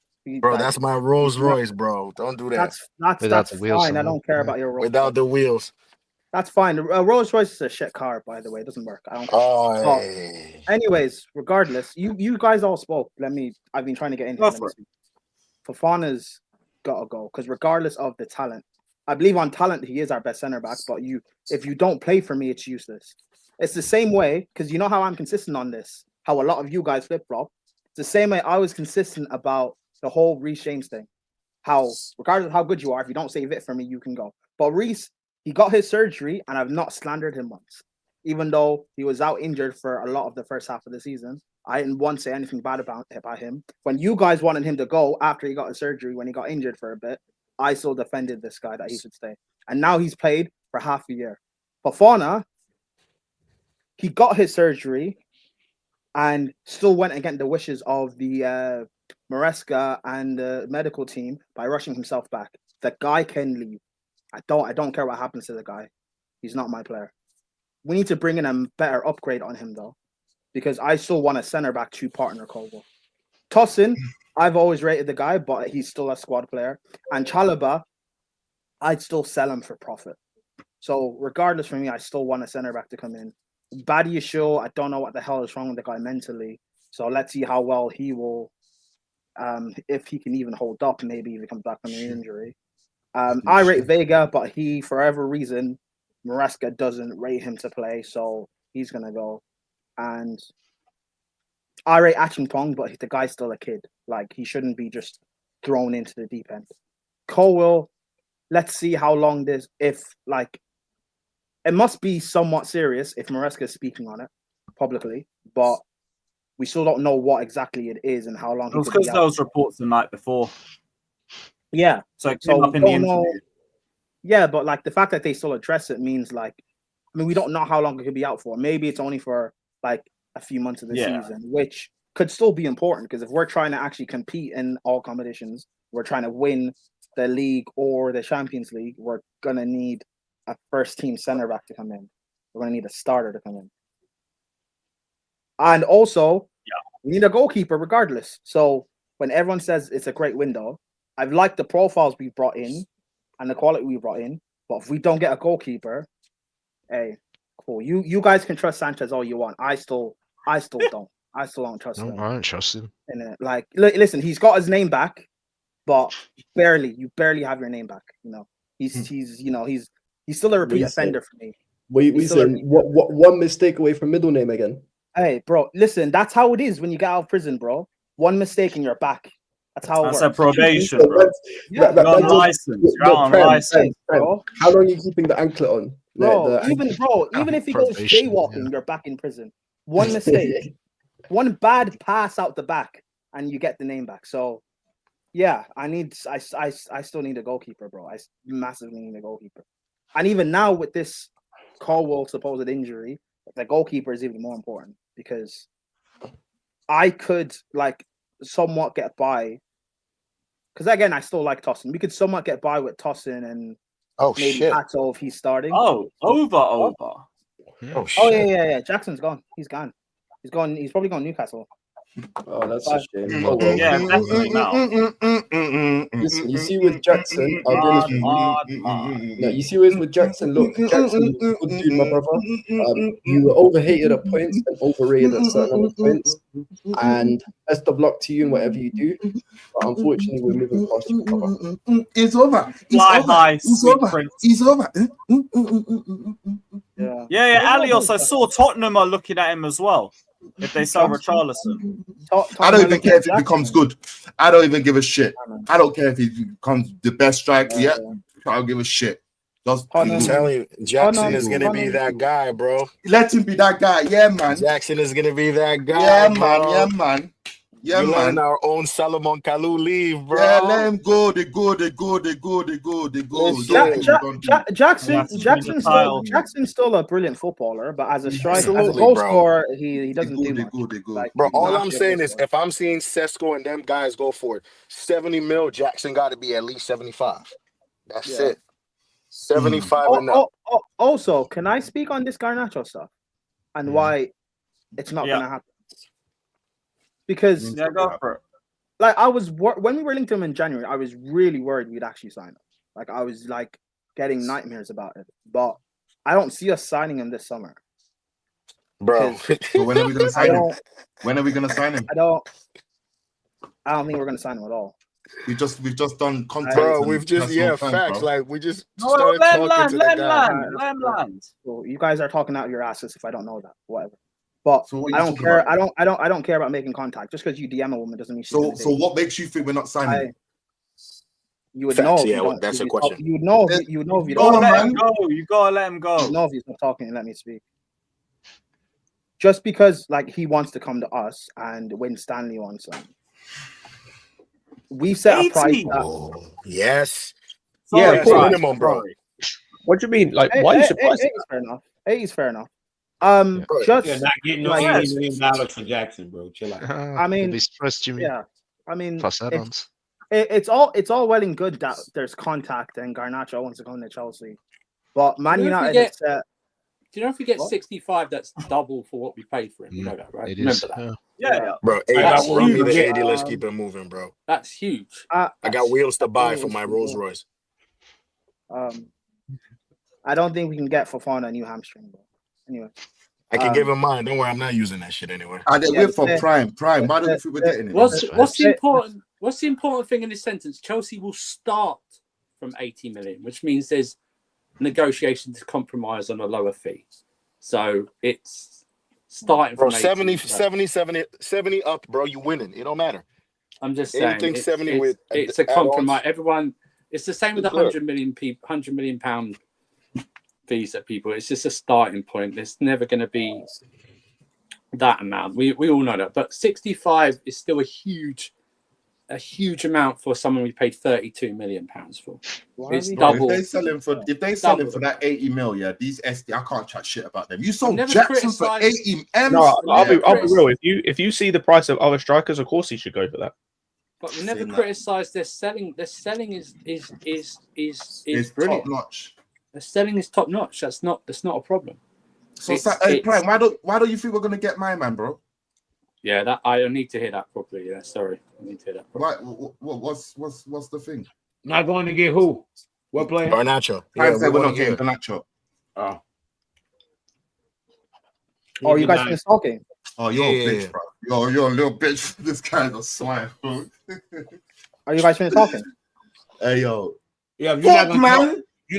Bro, that's my Rolls Royce, bro. Don't do that. That's fine. I don't care about your Rolls without the wheels. That's fine. Rolls Royce is a shit car, by the way. It doesn't work. I don't care. Oh, anyways, regardless, you guys all spoke. I've been trying to get into it. Fofana's gotta go because regardless of the talent, I believe on talent he is our best center back. But if you don't play for me, it's useless. It's the same way because you know how I'm consistent on this. How a lot of you guys flip flop. It's the same way I was consistent about the whole Reece James thing. How regardless of how good you are, if you don't save it for me, you can go. But Reece, he got his surgery, and I've not slandered him once, even though he was out injured for a lot of the first half of the season. I didn't once say anything bad about him. When you guys wanted him to go after he got his surgery, when he got injured for a bit, I still defended this guy that he should stay. And now he's played for half a year. Fofana, he got his surgery and still went against the wishes of the Maresca and the medical team by rushing himself back. The guy can leave. I don't care what happens to the guy. He's not my player. We need to bring in a better upgrade on him though, because I still want a center back to partner Colwill. Tosin, I've always rated the guy, but he's still a squad player. And Chalobah, I'd still sell him for profit. So regardless for me, I still want a center back to come in. Badiashile, I don't know what the hell is wrong with the guy mentally. So let's see how well he will, if he can even hold up, maybe if he comes back from an injury. I rate Vega, but he, for whatever reason, Maresca doesn't rate him to play, so he's going to go. And I rate Achingpong, but the guy's still a kid. Like, he shouldn't be just thrown into the deep end. Colwill, let's see how long this, if, like, it must be somewhat serious if Maresca is speaking on it publicly, but we still don't know what exactly it is and how long. It was because those reports the night before. Yeah. So it came up in the interview. Yeah, but like the fact that they still address it means like, I mean, we don't know how long it could be out for. Maybe it's only for like a few months of the season, which could still be important because if we're trying to actually compete in all competitions, we're trying to win the league or the Champions League, we're gonna need a first team center back to come in. We're gonna need a starter to come in. And also, we need a goalkeeper regardless. So when everyone says it's a great window, I've liked the profiles we brought in and the quality we brought in. But if we don't get a goalkeeper, hey, cool. You guys can trust Sanchez all you want. I still don't. I still don't trust him. I don't trust him. Like, listen, he's got his name back, but you barely have your name back. You know, he's still a repeat offender for me. We said what one mistake away from middle name again. Hey, bro, listen, that's how it is when you get out of prison, bro. One mistake and you're back. That's how it works. That's a probation, bro. You're on license. You're on license, bro. How long are you keeping the anklet on? Bro, even if he goes jaywalking, you're back in prison. One mistake, one bad pass out the back, and you get the name back. So, yeah, I still need a goalkeeper, bro. I massively need a goalkeeper. And even now with this Colwill supposed injury, the goalkeeper is even more important because I could like somewhat get by. Because again, I still like Tosin. We could somewhat get by with Tosin and maybe Pato if he's starting. Over. Oh yeah. Jackson's gone. He's gone. He's gone. He's probably gone Newcastle. Oh, that's a shame. Yeah, definitely now. Listen, you see with Jackson, I'll be honest with you. No, you see with Jackson, look, Jackson, good dude, my brother. You were overhated at points and overrated at certain other points. And best of luck to you in whatever you do. But unfortunately, we're moving past you, brother. It's over. It's over. Yeah. Alios, I saw Tottenham are looking at him as well. If they sell Richarlison. I don't even care if it becomes good. I don't even give a shit. I don't care if he becomes the best striker. Yeah, I don't give a shit. I'm telling you, Jackson is gonna be that guy, bro. Let him be that guy. Yeah, man. Jackson is gonna be that guy. Yeah, bro. man. Yeah, man. Yeah, We're man. letting our own Salomon Kalou leave, bro. Yeah, let him go. They go. Jackson's still a brilliant footballer, but as a striker, as a goal scorer, he doesn't do much. Like, bro, all I'm saying is if I'm seeing Sesko and them guys go for it, 70 mil, Jackson got to be at least 75. That's it. 75 and up. Also, can I speak on this Garnacho stuff and why it's not going to happen? Because go for it. Like when we were linked to him in January, I was really worried we'd actually sign him. Like I was like getting nightmares about it. But I don't see us signing him this summer. Bro. So when are we gonna sign him? When are we gonna sign him? I don't think we're gonna sign him at all. We've just done contact. Bro, we've just facts. Bro. Like we just started talking to the guy. Land. So you guys are talking out your asses if I don't know that. Whatever. But I don't care. About? I don't care about making contact. Just because you DM a woman doesn't mean. So what makes you think we're not signing? You would know. Yeah, that's a question. You would know. You would know if you don't. Let him go. You gotta let him go. You know if he's not talking and let me speak. Just because like he wants to come to us and win Stanley wants him. We set a price. Yes. Yeah, minimum, bro. What do you mean? Like, why are you surprised? 80's fair enough. 80's fair enough. You're not getting no $80 million for Jackson, bro. Chill out. I mean, yeah. I mean, plus add-ons. It's all well and good that there's contact and Garnacho wants to come to Chelsea, but Man United. Do you know if we get 65, that's double for what we paid for him? You know that, right? Remember that? Yeah. Bro, run me the 80. Let's keep it moving, bro. That's huge. I got wheels to buy for my Rolls Royce. I don't think we can get Fofana a new hamstring, bro. Anyway, I can give him mine. Don't worry, I'm not using that shit anyway. And then wait for Prime. Why don't we think we're getting it? What's the important thing in this sentence? Chelsea will start from 80 million, which means there's negotiation to compromise on a lower fee. So it's starting Bro, from 70, 18, 70 up, bro. You winning. It don't matter. I'm just saying, Anything 70 with it's a compromise. Everyone, it's the same with the Look. £100 million fees that people. It's just a starting point. It's never going to be that amount. We all know that, but 65 is still a huge amount for someone we paid £32 million for. It's double. If they sell him for that 80 mil, yeah, these SD, I can't chat shit about them. You sold Jackson for 80 M's. No, I'll be real. If you see the price of other strikers, of course he should go for that. But we never criticise their selling. Their selling is brilliant. Top notch. The selling is top notch. That's not a problem. So, Prime, why don't you think we're gonna get my man, bro? Yeah, that I need to hear that properly. Yeah, sorry, I need to hear that properly. What's the thing? Not going to get who? What player? Garnacho. Prime said we're not getting Garnacho. Oh. Oh, you guys finished talking? Oh, you're a bitch, bro. You're a little bitch. This guy's a swine, bro. Are you guys finished talking? Hey, yo. Yeah, you're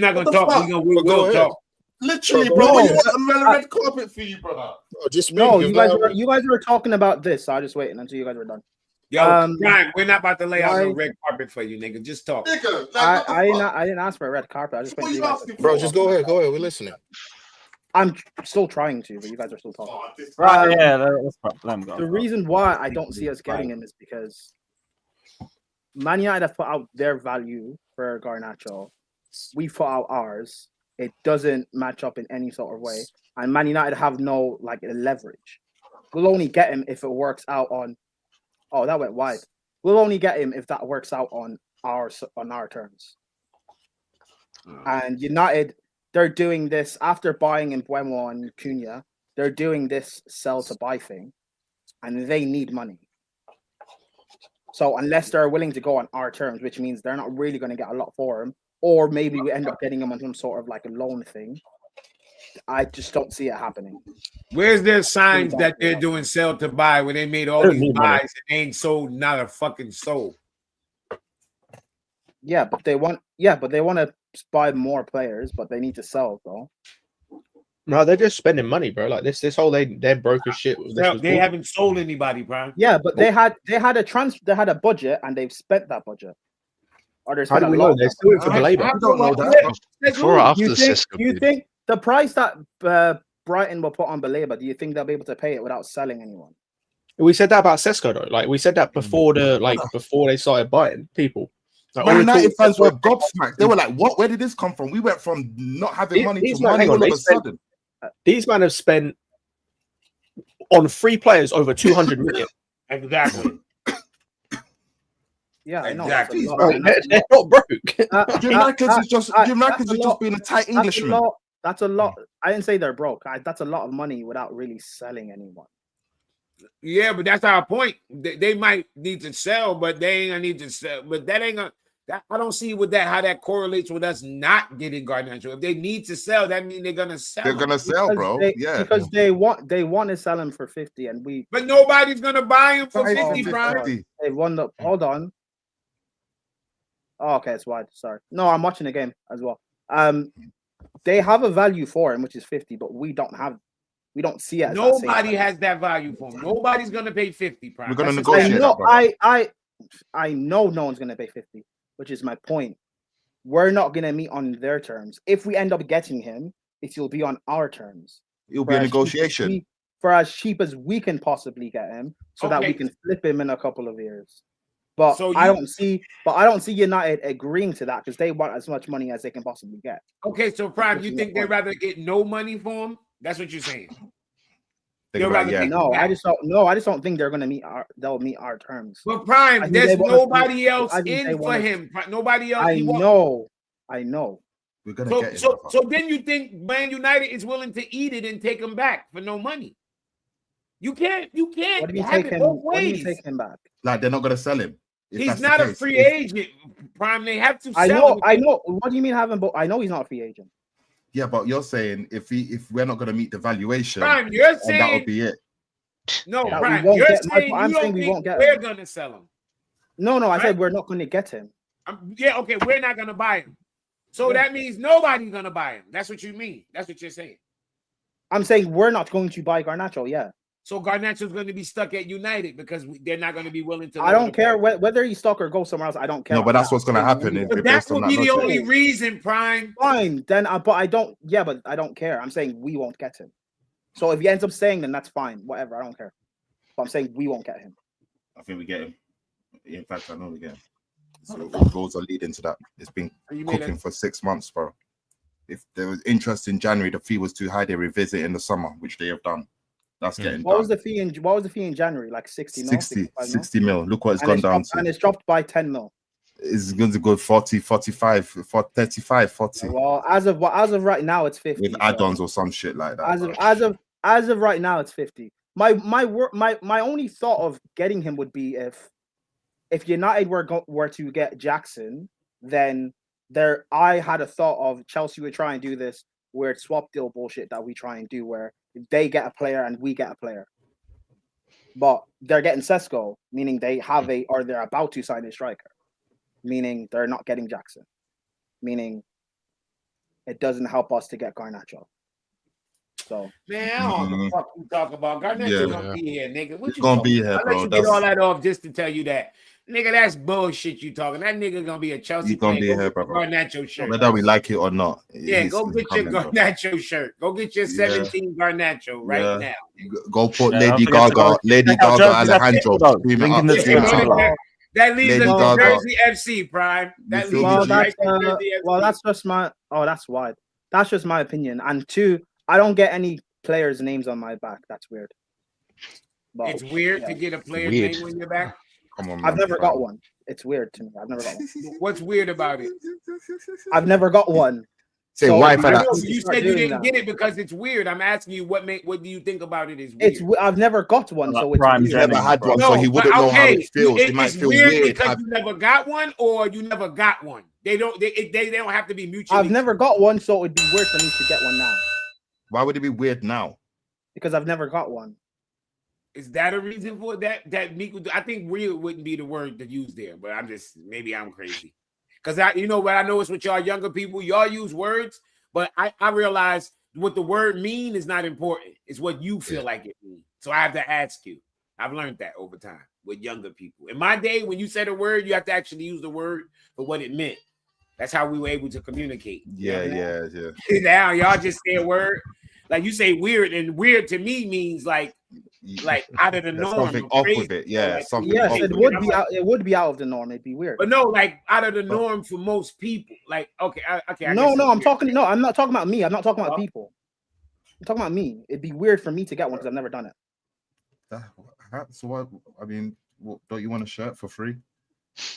not gonna talk. We're gonna talk. Literally, bro. You want a red carpet for you, brother? You guys were talking about this, so I just waiting until you guys were done. Yo, Brian, we're not about to lay out no red carpet for you, nigga. Just talk. I didn't ask for a red carpet. I just went. Bro, just go ahead. We're listening. I'm still trying to, but you guys are still talking. Right, let him go. The reason why I don't see us getting him is because Man United have put out their value for Garnacho. We put out ours. It doesn't match up in any sort of way. And Man United have no leverage. We'll only get him if it works out on. Oh, that went wide. We'll only get him if that works out on our terms. And United, they're doing this after buying in Mbeumo and Cunha. They're doing this sell to buy thing, and they need money. So unless they're willing to go on our terms, which means they're not really going to get a lot for him, or maybe we end up getting him on some sort of a loan thing, I just don't see it happening. Where's their signs that they're doing sell to buy when they made all these buys and they ain't sold not a fucking soul? Yeah, but they want to buy more players, but they need to sell though. No, they're just spending money, bro. Like this whole they're broke as shit. They haven't sold anybody, bro. Yeah, but they had a budget and they've spent that budget. Or they're How do we know? They're still in for the labor. I don't know that. Before or after the Cisco Do you bid? think the price that Brighton will put on Baleba, do you think they'll be able to pay it without selling anyone? We said that about Sesko though. Like we said that before before they started buying people. Like, Man United fans were gobsmacked. They were like, "What? Where did this come from?" We went from not having money to money all of a sudden. These men have spent on 3 players over 200 million. Exactly. Yeah, I know. Exactly. They're not broke. Jim Atkins is just being a tight Englishman. That's a lot. I didn't say they're broke. That's a lot of money without really selling anyone. Yeah, but that's our point. They might need to sell, but they ain't gonna need to sell. But that ain't gonna. I don't see how that correlates with us not getting Garnacho. If they need to sell, that means they're gonna sell. They're gonna sell, bro. Because they want to sell him for 50, and we. But nobody's gonna buy him for 50, bro. They won the. Hold on. Oh, okay, it's wide. Sorry. No, I'm watching the game as well. They have a value for him, which is 50, but we don't see it. Nobody has that value for him. Nobody's gonna pay 50, bro. We're gonna negotiate. I know no one's gonna pay 50, which is my point. We're not gonna meet on their terms. If we end up getting him, it'll be on our terms. It'll be a negotiation. For as cheap as we can possibly get him, so that we can flip him in a couple of years. But I don't see United agreeing to that because they want as much money as they can possibly get. Okay, so Prime, you think they'd rather get no money for him? That's what you're saying. No, I just don't think they're gonna meet they'll meet our terms. But Prime, there's nobody else in for him. Nobody else. I know. We're gonna get him. So then you think Man United is willing to eat it and take him back for no money? You can't. What do you have take it him? both What do you ways. take him back? Like they're not gonna sell him. He's not a free agent, Prime. They have to sell him. I know. What do you mean having? I know he's not a free agent. Yeah, but you're saying if we're not gonna meet the valuation, Prime, you're saying that'll be it. No, Yeah, Prime, we won't you're get- saying I'm you saying don't we think won't get we're him. gonna sell him. No, I Right? said we're not going to get him. Yeah, okay, we're not gonna buy him. So that means nobody's gonna buy him. That's what you mean. That's what you're saying. I'm saying we're not going to buy Garnacho. Yeah. So Garnacho's going to be stuck at United because they're not going to be willing to. I don't care whether he's stuck or go somewhere else. I don't care. No, but that's what's going to happen. But that will be the only reason, Prime. Fine, then. But I don't. Yeah, but I don't care. I'm saying we won't get him. So if he ends up staying, then that's fine. Whatever. I don't care. But I'm saying we won't get him. I think we get him. In fact, I know we get him. So roads are leading to that. It's been cooking for 6 months, bro. If there was interest in January, the fee was too high. They revisit in the summer, which they have done. That's getting what done. was the fee in January? Like 60 mil? 60 mil. Look what it's gone down to. And it's dropped by 10 mil. It's going to go 40, 45, 35, 40. Well, as of right now, it's 50. With add-ons or some shit like that. As of right now, it's 50. My only thought of getting him would be if United were to get Jackson, then I had a thought of Chelsea would try and do this weird swap deal bullshit that we try and do where they get a player and we get a player. But they're getting Sesko, meaning they have they're about to sign a striker, meaning they're not getting Jackson, meaning it doesn't help us to get Garnacho. So man, I don't know what the fuck you talk about. Garnacho gonna be here, nigga. What you gonna be here, bro? I'll let you get all that off just to tell you that. Nigga, that's bullshit you talking. That nigga gonna be a Chelsea He's gonna player. be here, bro. Garnacho shirt. Whether we like it or not. Yeah, go get your Garnacho shirt. Go get your 17 Garnacho right now. Go put Lady Gaga, Alejandro. That leaves us to Jersey FC, Prime. That leaves us right to Jersey FC. Well, that's just my. Oh, that's wide. That's just my opinion. And two, I don't get any players' names on my back. That's weird. But, it's weird to get a player's name on your back. Come on, man. I've never got one. It's weird to me. I've never got one. What's weird about it? I've never got one. Say why for that? You said you didn't get it because it's weird. I'm asking you what do you think about it is weird? I've never got one, so it's He's never had one, so he wouldn't know how it feels. It might feel weird because you never got one, or you never got one. They don't have to be mutually. I've never got one, so it'd be weird for me to get one now. Why would it be weird now? Because I've never got one. Is that a reason for that? That Nico, I think weird wouldn't be the word to use there, but maybe I'm crazy. Because I know it's with y'all younger people. Y'all use words, but I realize what the word mean is not important. It's what you feel like it means. So I have to ask you. I've learned that over time with younger people. In my day, when you said a word, you have to actually use the word for what it meant. That's how we were able to communicate. Yeah. Now y'all just say a word. Like you say weird, and weird to me means like out of the norm. Something off with it. Yeah. Something yes, it would be out of the norm. It'd be weird. But no, like out of the norm for most people. Like, okay. I'm not talking about me. I'm not talking about people. I'm talking about me. It'd be weird for me to get one because I've never done it. So what? I mean, don't you want a shirt for free?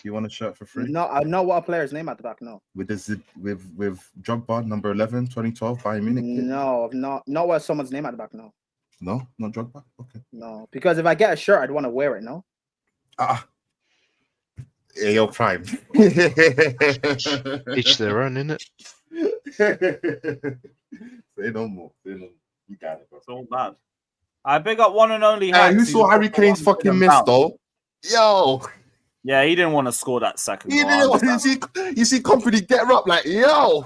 You want a shirt for free? No, I know what a player's name at the back. No. With Drogba, number 11, 2012, Bayern Munich. No, not what someone's name at the back. No. No, not Drogba. Okay. No, because if I get a shirt, I'd want to wear it. No. Yeah, you're Prime. Each their own, innit? Say no more. You got it, bro. It's all bad. I big up one and only. You saw Harry Kane's fucking miss though. Yo. Yeah, he didn't want to score that second. You see Company get up like, yo.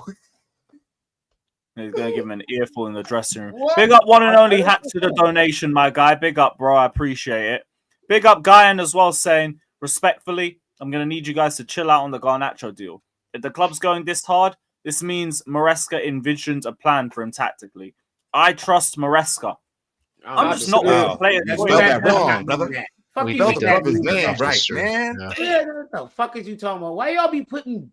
He's going to give him an earful in the dressing room. What? Big up one and only hat to the donation, my guy. Big up, bro. I appreciate it. Big up Guyan as well, saying, respectfully, I'm going to need you guys to chill out on the Garnacho deal. If the club's going this hard, this means Maresca envisioned a plan for him tactically. I trust Maresca. I'm just not going to play it. You spelled that wrong, brother. Fuck you, his name right, man. Yeah, what the fuck is you talking about? Why y'all be putting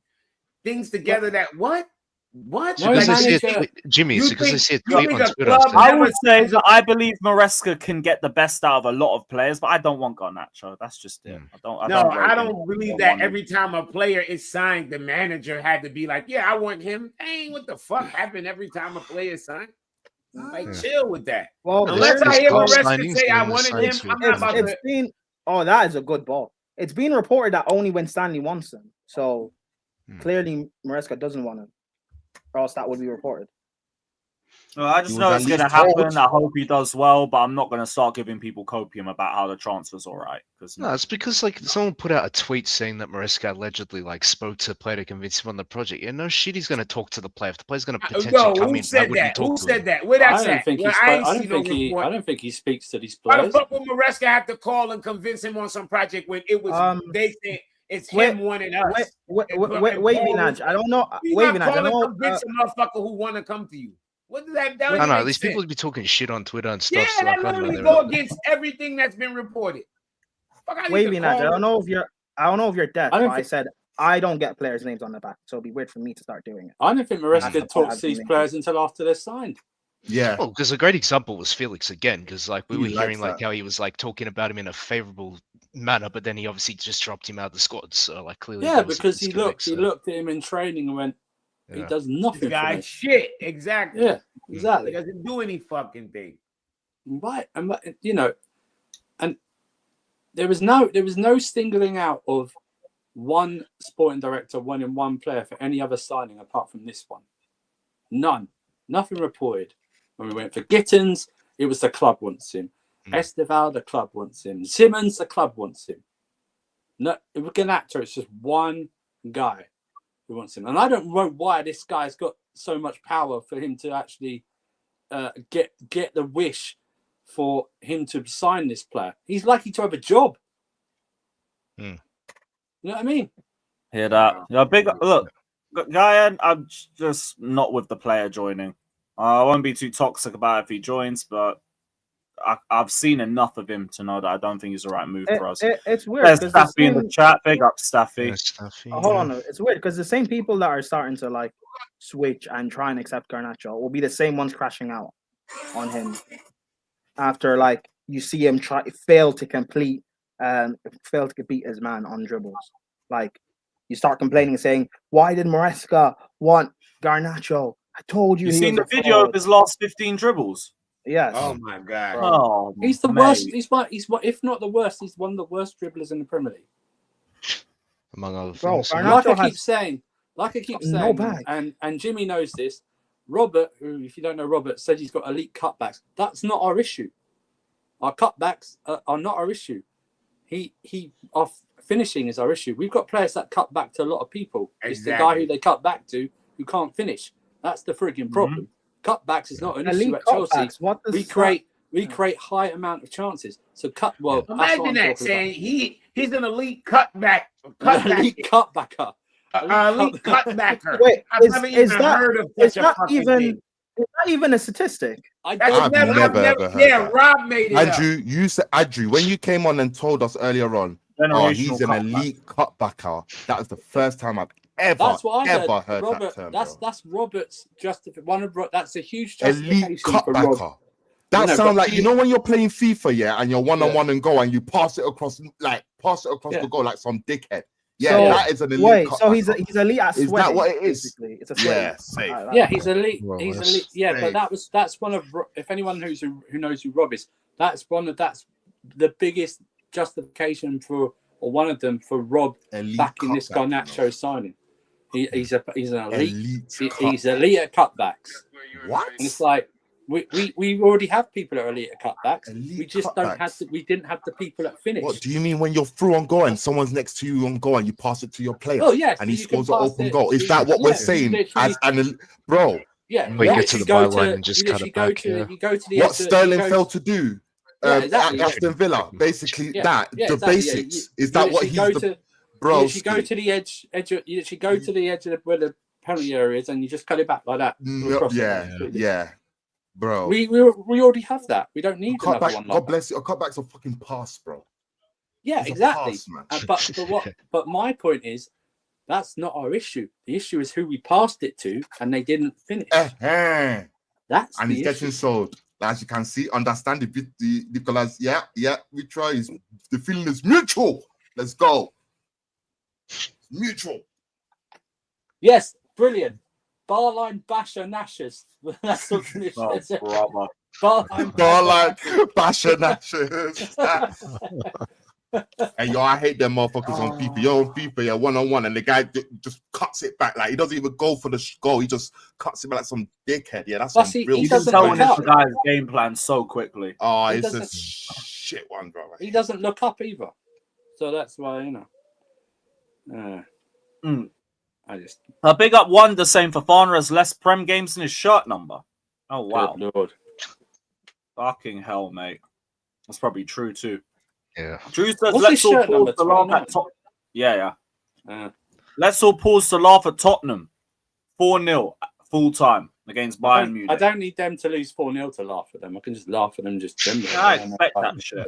things together that what? What? Because I see it, Jimmy, it's because I see it tweet on Twitter. I would say that I believe Maresca can get the best out of a lot of players, but I don't want Garnacho. That's just it. I don't believe that every time a player is signed, the manager had to be like, yeah, I want him. Dang, what the fuck happened every time a player is signed? Like, chill with that. Well, unless I hear Maresca say I wanted him, I'm not about to. Oh, that is a good ball. It's been reported that only when Stanley wants him. So clearly Maresca doesn't want him. Or else that would be reported. Well, I just know it's going to happen. I hope he does well, but I'm not going to start giving people copium about how the transfer's all right. No, it's because like someone put out a tweet saying that Maresca allegedly like spoke to the player to convince him on the project. Yeah, no shit, he's going to talk to the player. If the player's going to potentially come in, why wouldn't he talk Who to said him? that? Where that's I don't at? think he Well, spoke. I ain't seen no report. I don't think he speaks to these Why the players. fuck would Maresca have to call and convince him on some project when it was they said it's him wanting us? Wavy Nudge. I don't know. You Wavy not Nudge. I calling know. convince a motherfucker who want to come to you. What does that? I don't know. These people would be talking shit on Twitter and stuff. Yeah, so that like, I don't literally know. go against everything that's been reported. Fuck, I need Wavy to Nudge. call I don't him. know if you're. I don't know if you're deaf. I don't But I said I don't get players' names on the back, so it'd be weird for me to start doing it. I don't think That's Maresca the point talks I've to these been players until after they're signed. Yeah. Well, because a great example was Felix again, because like we He were hearing likes like that. how he was like talking about him in a favorable manner, but then he obviously just dropped him out of the squad. So like clearly, Yeah, there was a because he disconnect, looked at him in training and went, he Yeah. does nothing. This for guy me. shit. Exactly. Yeah, exactly. He doesn't do any fucking thing. Right, and you know, and there was no singling out of one sporting director wanting one player for any other signing apart from this one. Nothing reported. When we went for Gittins, it was the club wants him. Esteval, the club wants him. Simmons, the club wants him. No, with Garnacho, it's just one guy who wants him, and I don't know why this guy's got so much power for him to actually get the wish for him to sign this player. He's lucky to have a job. You know what I mean? Hear that? Yeah, big look, Guy. I'm just not with the player joining. I won't be too toxic about it if he joins, but I've seen enough of him to know that I don't think he's the right move for us. It's weird. There's 'cause Staffy in the chat. Big up, Staffy. Hold on, it's weird because the same people that are starting to like switch and try and accept Garnacho will be the same ones crashing out on him after like you see him fail to compete his man on dribbles. Like you start complaining and saying, "Why did Maresca want Garnacho? I told you." You he seen was the a video fraud." of his last 15 dribbles? Yes. Oh my god. Oh, He's the mate. worst. He's one, if not the worst, he's one of the worst dribblers in the Premier League. Among other Bro, things. Like I Garnacho keep saying, no bag. and Jimmy knows this. Robert, who, if you don't know Robert, said he's got elite cutbacks. That's not our issue. Our cutbacks are not our issue. Our finishing is our issue. We've got players that cut back to a lot of people. It's the guy who they cut back to who can't finish. That's the frigging problem. Cutbacks is not an issue at Chelsea. We create high amount of chances. So Imagine that saying he's an elite cutback. Elite cutbacker. Elite cutbacker. Wait, I've never even heard of such a fucking thing. Is that even a statistic? I've never ever heard that. Rob made it Andrew, you said Andrew when you came on and told us earlier on, he's an elite cutbacker. That was the first time I've ever heard Robert, that term. That's Robert's justification. That's a huge Elite justification for cutbacker. Rob. That sounds like when you're playing FIFA, yeah, and you're one-on-one and goal, and you pass it across the goal like some dickhead. Yeah, So, that is an elite. wait, so cutbacker. he's elite at Is sweating, that what it is? basically. It's a Yeah, sweating. safe. Yeah, he's elite. Well, He's that's elite. Yeah, safe. but that's one of, if anyone who knows who Rob is, that's the biggest justification for, or one of them for Rob elite backing this cutback, Garnacho signing. He's an elite. Elite He's elite at cutbacks. What? And it's like we already have people that are elite at cutbacks. We just don't have cutbacks. we didn't have the people that finish. What do you mean when you're through on goal and someone's next to you on goal and you pass it to your player? Oh, yeah, and he so you can scores an pass open it. goal. Is that what Yeah, we're you saying? literally- As an bro, Yeah, Well, you get to the byline and just you cut literally it go back. to Yeah. you go to the what edge, you Sterling go- failed to do Yeah, exactly. at Aston Villa, basically Yeah, the exactly, yeah. basics. Is that what he's bro? You go to the edge. You literally go to the edge of where the penalty area is, and you just cut it back like that. across the Yeah, bro. We already have that. We don't need another Cutback, one. God bless you. A cutback's a fucking pass, bro. Yeah, It's a exactly. pass, man. But my point is, that's not our issue. The issue is who we passed it to, and they didn't finish. That's and the he's issue. getting sold. As you can see, understand the Nicolas. Yeah, we try. The feeling is mutual. Let's go. Mutual. Yes, brilliant. Barline Basher Nashers. That's what it Oh, says. brother. Barline Barline Basher Nashers. And yo, I hate them motherfuckers on FIFA. You're on FIFA, yeah, 1-on-1, and the guy just cuts it back. Like, he doesn't even go for the goal. He just cuts it back like some dickhead. Yeah, that's some real. You can tell when this guy's game plan so quickly. Oh, He it's a doesn't- shit one, bro. He doesn't look up either, so that's why I just A big up Wonder saying Fofana has less Prem games than his shirt number. Oh wow, Good Lord. Fucking hell, mate. That's probably true too. Yeah. Drew says, What's let's his all shirt number, pause to laugh 29? at Tot. Yeah. Let's all pause to laugh at Tottenham. 4-0 full time against Bayern Munich. I don't need them to lose 4-0 to laugh at them. I can just laugh at them just generally. Yeah, I expect that shit.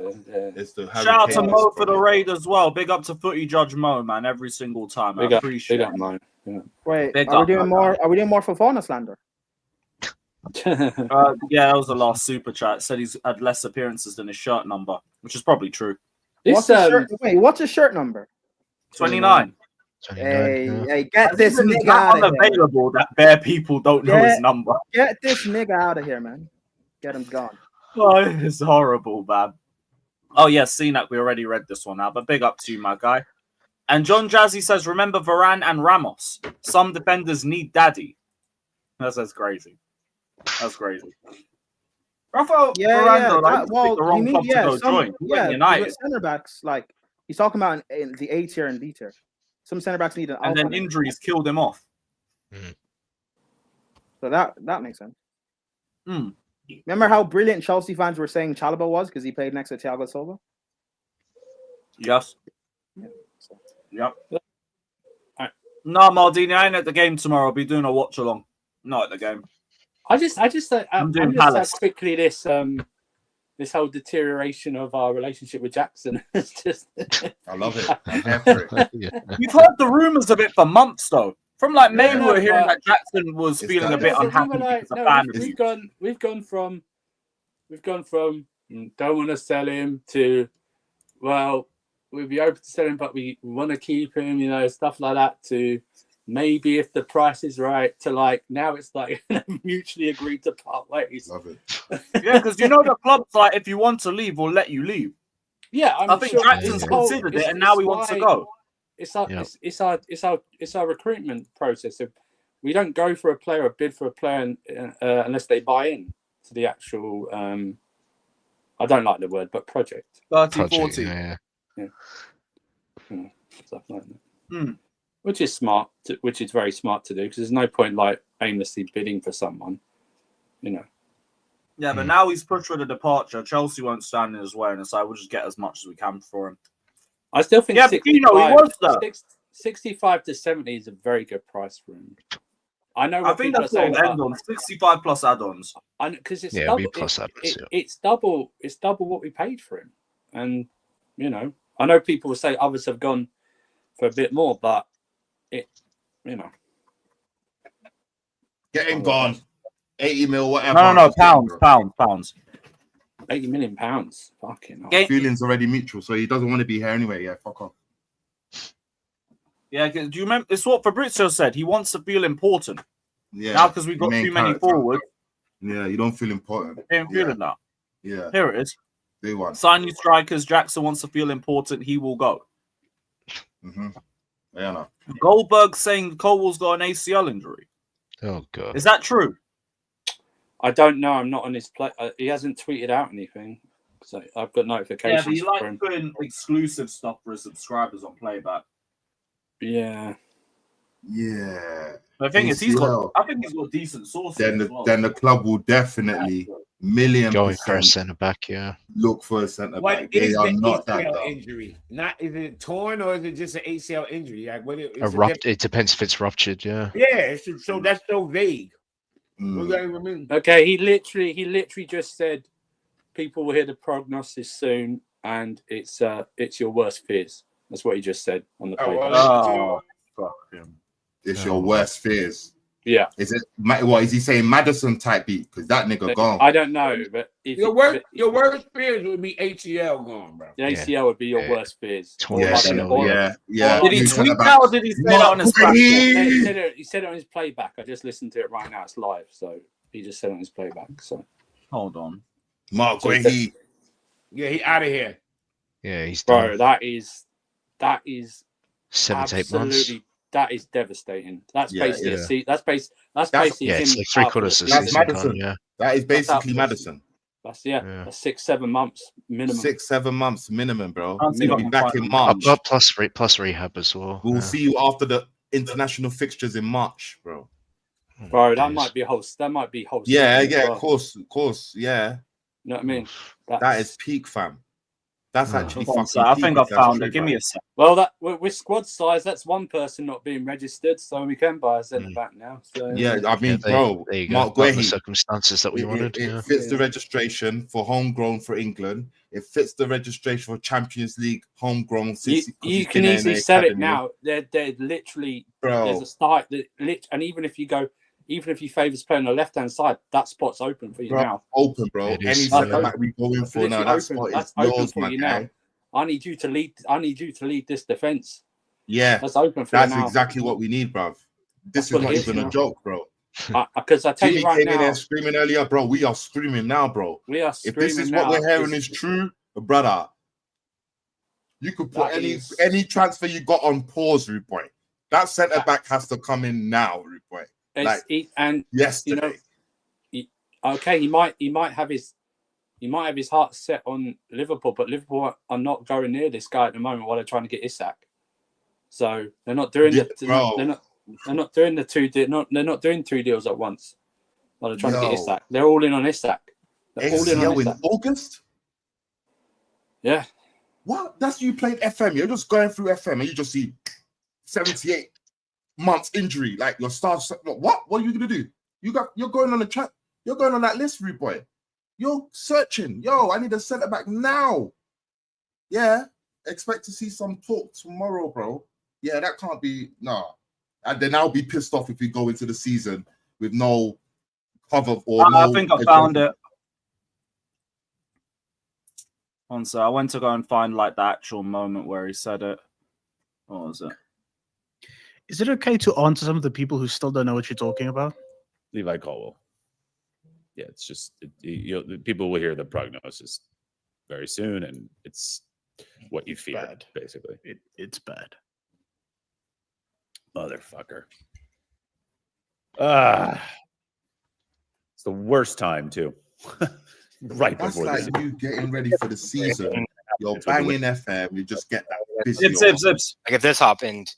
It's the Shout out to Mo for the raid as well. Big up to Footy Judge Mo, man, every single time. I appreciate it. Mo. Yeah. Wait, Big are we up, doing man. more? Are we doing more Fofana slander? Yeah, that was the last super chat. It said he's had less appearances than his shirt number, which is probably true. What's his shirt? Wait, what's his shirt number? 29. Hey, get this He's nigga that out of here. unavailable that bare people don't know his number. Get this nigga out of here, man. Get him gone. Oh, it's horrible, man. Oh, yeah, Cenac, we already read this one out, but big up to you, my guy. And John Jazzy says, remember Varane and Ramos. Some defenders need daddy. That's crazy. That's crazy. Rafael Varane, though, like, picked the wrong club to go join. He went United. Center backs, like he's talking about in the A tier and D tier. Some center backs need an And then alpha. injuries killed him off. So that makes sense. Hmm. Remember how brilliant Chelsea fans were saying Chalobah was because he played next to Thiago Silva? Yes. Yep. No, Maldini, I ain't at the game tomorrow. I'll be doing a watch along. Not at the game. I'm doing doing Palace. quickly this whole deterioration of our relationship with Jackson. It's just I love it. I'm here for it. You've heard the rumors of it for months, though. From like May, we were hearing but- that Jackson was feeling a bit No, but we unhappy were like, because of no, fan we've reviews. gone from don't want to sell him to we'd be open to sell him, but we want to keep him, stuff like that, to maybe if the price is right, to like now it's like mutually agreed to part ways. Love it. Yeah, because the club's like, if you want to leave, we'll let you leave. Yeah, I think Jackson's considered it, and now he wants to go. It's our recruitment process. If we don't go for a player or bid for a player unless they buy in to the actual I don't like the word, but project. 30-40. Yeah. Stuff like that. Which is smart, which is very smart to do, because there's no point like aimlessly bidding for someone, Yeah, but now he's pushed for the departure. Chelsea won't stand in his way, and it's like, we'll just get as much as we can for him. I still think Yeah, but he was there. 65 to 70 is a very good price for him. I know. I think that's what we'll end on. 65 plus add-ons. Because it's Yeah, double. B plus add-ons, yeah. It's double. It's double what we paid for him, and I know people will say others have gone for a bit more, but Get him gone. 80 mil, whatever. No, pounds. 80 million pounds. Fucking hell. Feelings already mutual, so he doesn't want to be here anyway. Yeah, fuck off. Yeah, do you remember? It's what Fabrizio said. He wants to feel important. Yeah. Now, because we've got Main too many character. forwards, Yeah, you don't feel important. he ain't feeling that. Yeah. Here it is. Day one. Sign new strikers. Jackson wants to feel important. He will go. Mm-hmm. Yeah, no. Goldberg saying Colwill's got an ACL injury. Oh god. Is that true? I don't know. I'm not on his play. He hasn't tweeted out anything, so I've got Yeah, notifications. but he for likes him. putting exclusive stuff for his subscribers on playback. Yeah. Yeah. The thing is, ACL. I think he's got decent sources. Then as well. the club will definitely Going for a %1,000,000% centre back, yeah. look for a centre What back. is They are the not that ACL dumb. injury? Not is it torn or is it just an ACL injury? Like what? It depends if it's ruptured, yeah. Yeah, so that's so vague. Mm. What does that even mean? Okay, he literally just said people will hear the prognosis soon, and it's your worst fears. That's what he just said on the playback. Oh, fuck him. It's your worst fears. Yeah. Is it what is he saying? Madison type beat? Because that nigga gone. I don't know, but if Your worst fears would be ACL gone, bro. the ACL would be your worst fears. Yeah, yeah. Did he tweet that or did he say that on his platform? He said it on his playback. I just listened to it right now. It's live, so he just said it on his playback. So hold on, Mark Guehi. Yeah, he out of here. Yeah, he's bro. done. That is 7 to 8 months. absolutely, that is devastating. That's Yeah, basically yeah. That's That's basically Yeah, him. it's like 3/4 of the That's season gone. Madison. Yeah. That is That's out basically for- Madison. That's that's 6-7 months minimum. 6-7 months minimum, bro. Can't see He'll what be I'm back finding. in March. Plus rehab as well. We'll yeah. see you after the international fixtures in March, bro. Bro, that might be whole. That might be whole. Yeah, season as yeah, well. of course, yeah. You know what I mean? That is peak, fam. That's actually Hold on, fucking sir. I peak. think if I that's found true, it. Give me fam. a sec. Well, that with squad size, that's one person not being registered, so we can buy a centre back now. So Yeah, I mean, bro, there you go. Mark Not the Guehi, circumstances that we wanted. it yeah. fits the registration for homegrown for England. It fits the registration for Champions League homegrown. you, Since you can easily sell it now. They're literally Bro. there's a start and even if you favour playing on the left hand side, that spot's open for you Bro, now. open, bro. It Any is, centre yeah. back we go in for Literally now, that spot that's is open yours, for my you guy. now. I need you to lead this defence. Yeah, That's open for that's you now. exactly what we need, bro. This That's is what not it is even a now. joke, bro. Because I tell Jimmy you right came in now, there screaming earlier, bro. We are screaming now, bro. we are If this is screaming what now. we're hearing is true, brother, you could put That any transfer you got on pause, Rude Boy. That centre back has to come in now, Rude Boy. Like yesterday. Okay, he might have his heart set on Liverpool, but Liverpool are not going near this guy at the moment while they're trying to get Isak. So they're not doing they're not doing the two. They're not doing 2 deals at once while they're trying to get Isak. They're all in on Isak. They're all in on ACL in Isak. August? Yeah. What? That's you played FM. You're just going through FM and you just see 78 months injury. Like your stars. What? What are you gonna do? You're going on the chat. You're going on that list, Rude Boy. You're searching. Yo, I need a centre back now. Yeah. Expect to see some talk tomorrow, bro. Yeah, that can't be And then I'll be pissed off if we go into the season with no cover or no. I think I found it. So I went to go and find like the actual moment where he said it. What was it? Is it okay to answer some of the people who still don't know what you're talking about? Levi Colwill. Yeah, it's just people will hear the prognosis very soon, and it's what you fear, basically. It's bad. Motherfucker. It's the worst time too. Right That's before like the you getting ready for the season. You're banging FM. You just get that busy. Zips. Like if this happened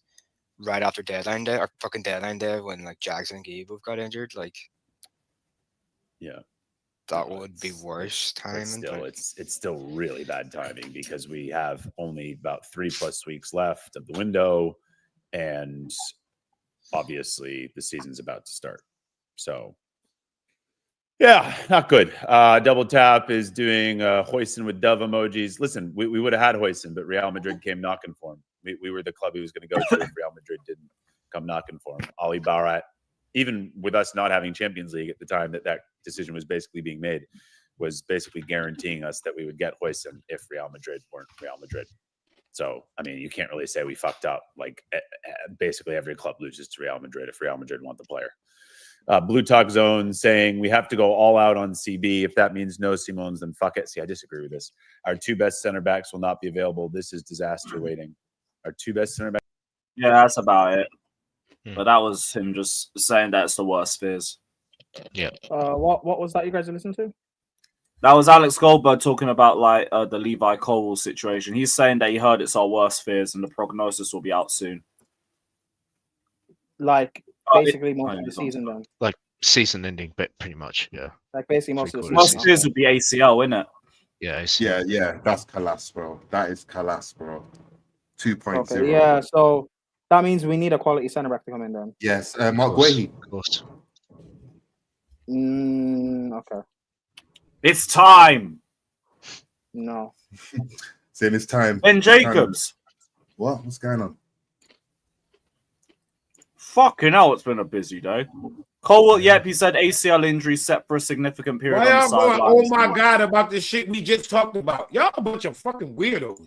right after deadline day or fucking deadline day when like Jackson and Guehi both got injured, like yeah, that would be worse timing. Still, it's still really bad timing because we have only about 3+ weeks left of the window, and obviously the season's about to start. So yeah, not good. Double Tap is doing Hoyson with dove emojis. Listen, we would have had Hoyson, but Real Madrid came knocking for him. We were the club he was going to go to if Real Madrid didn't come knocking for him. Ali Barat, even with us not having Champions League at the time that decision was basically being made, was basically guaranteeing us that we would get Hoyson if Real Madrid weren't Real Madrid. So, I mean, you can't really say we fucked up. Like, basically every club loses to Real Madrid if Real Madrid want the player. Blue Talk Zone saying we have to go all out on CB. If that means no Simons, then fuck it. See, I disagree with this. Our 2 best center backs will not be available. This is disaster waiting. Our 2 best center backs. Yeah, that's about it. But that was him just saying that's the worst fears. Yeah. What was that you guys are listening to? That was Alex Goldberg talking about like the Levi Colwill situation. He's saying that he heard it's our worst fears and the prognosis will be out soon. Like basically most of the season then. Like season ending, but pretty much, yeah. Like basically most of the season. Most fears would be ACL, isn't it? Yeah, ACL. Yeah. That's Kalas, bro. That is Kalas, bro. 2.0. Okay, yeah. So that means we need a quality center back to come in then. Yes, Mark Guehi. Of course. Okay. It's time. No. Saying it's time. Ben Jacobs. What? What's going on? Fucking hell, it's been a busy day. Colwill, yep, he said ACL injury set for a significant period. Why on the y'all going, sidelines. oh my God, about the shit we just talked about? Y'all a bunch of fucking weirdos.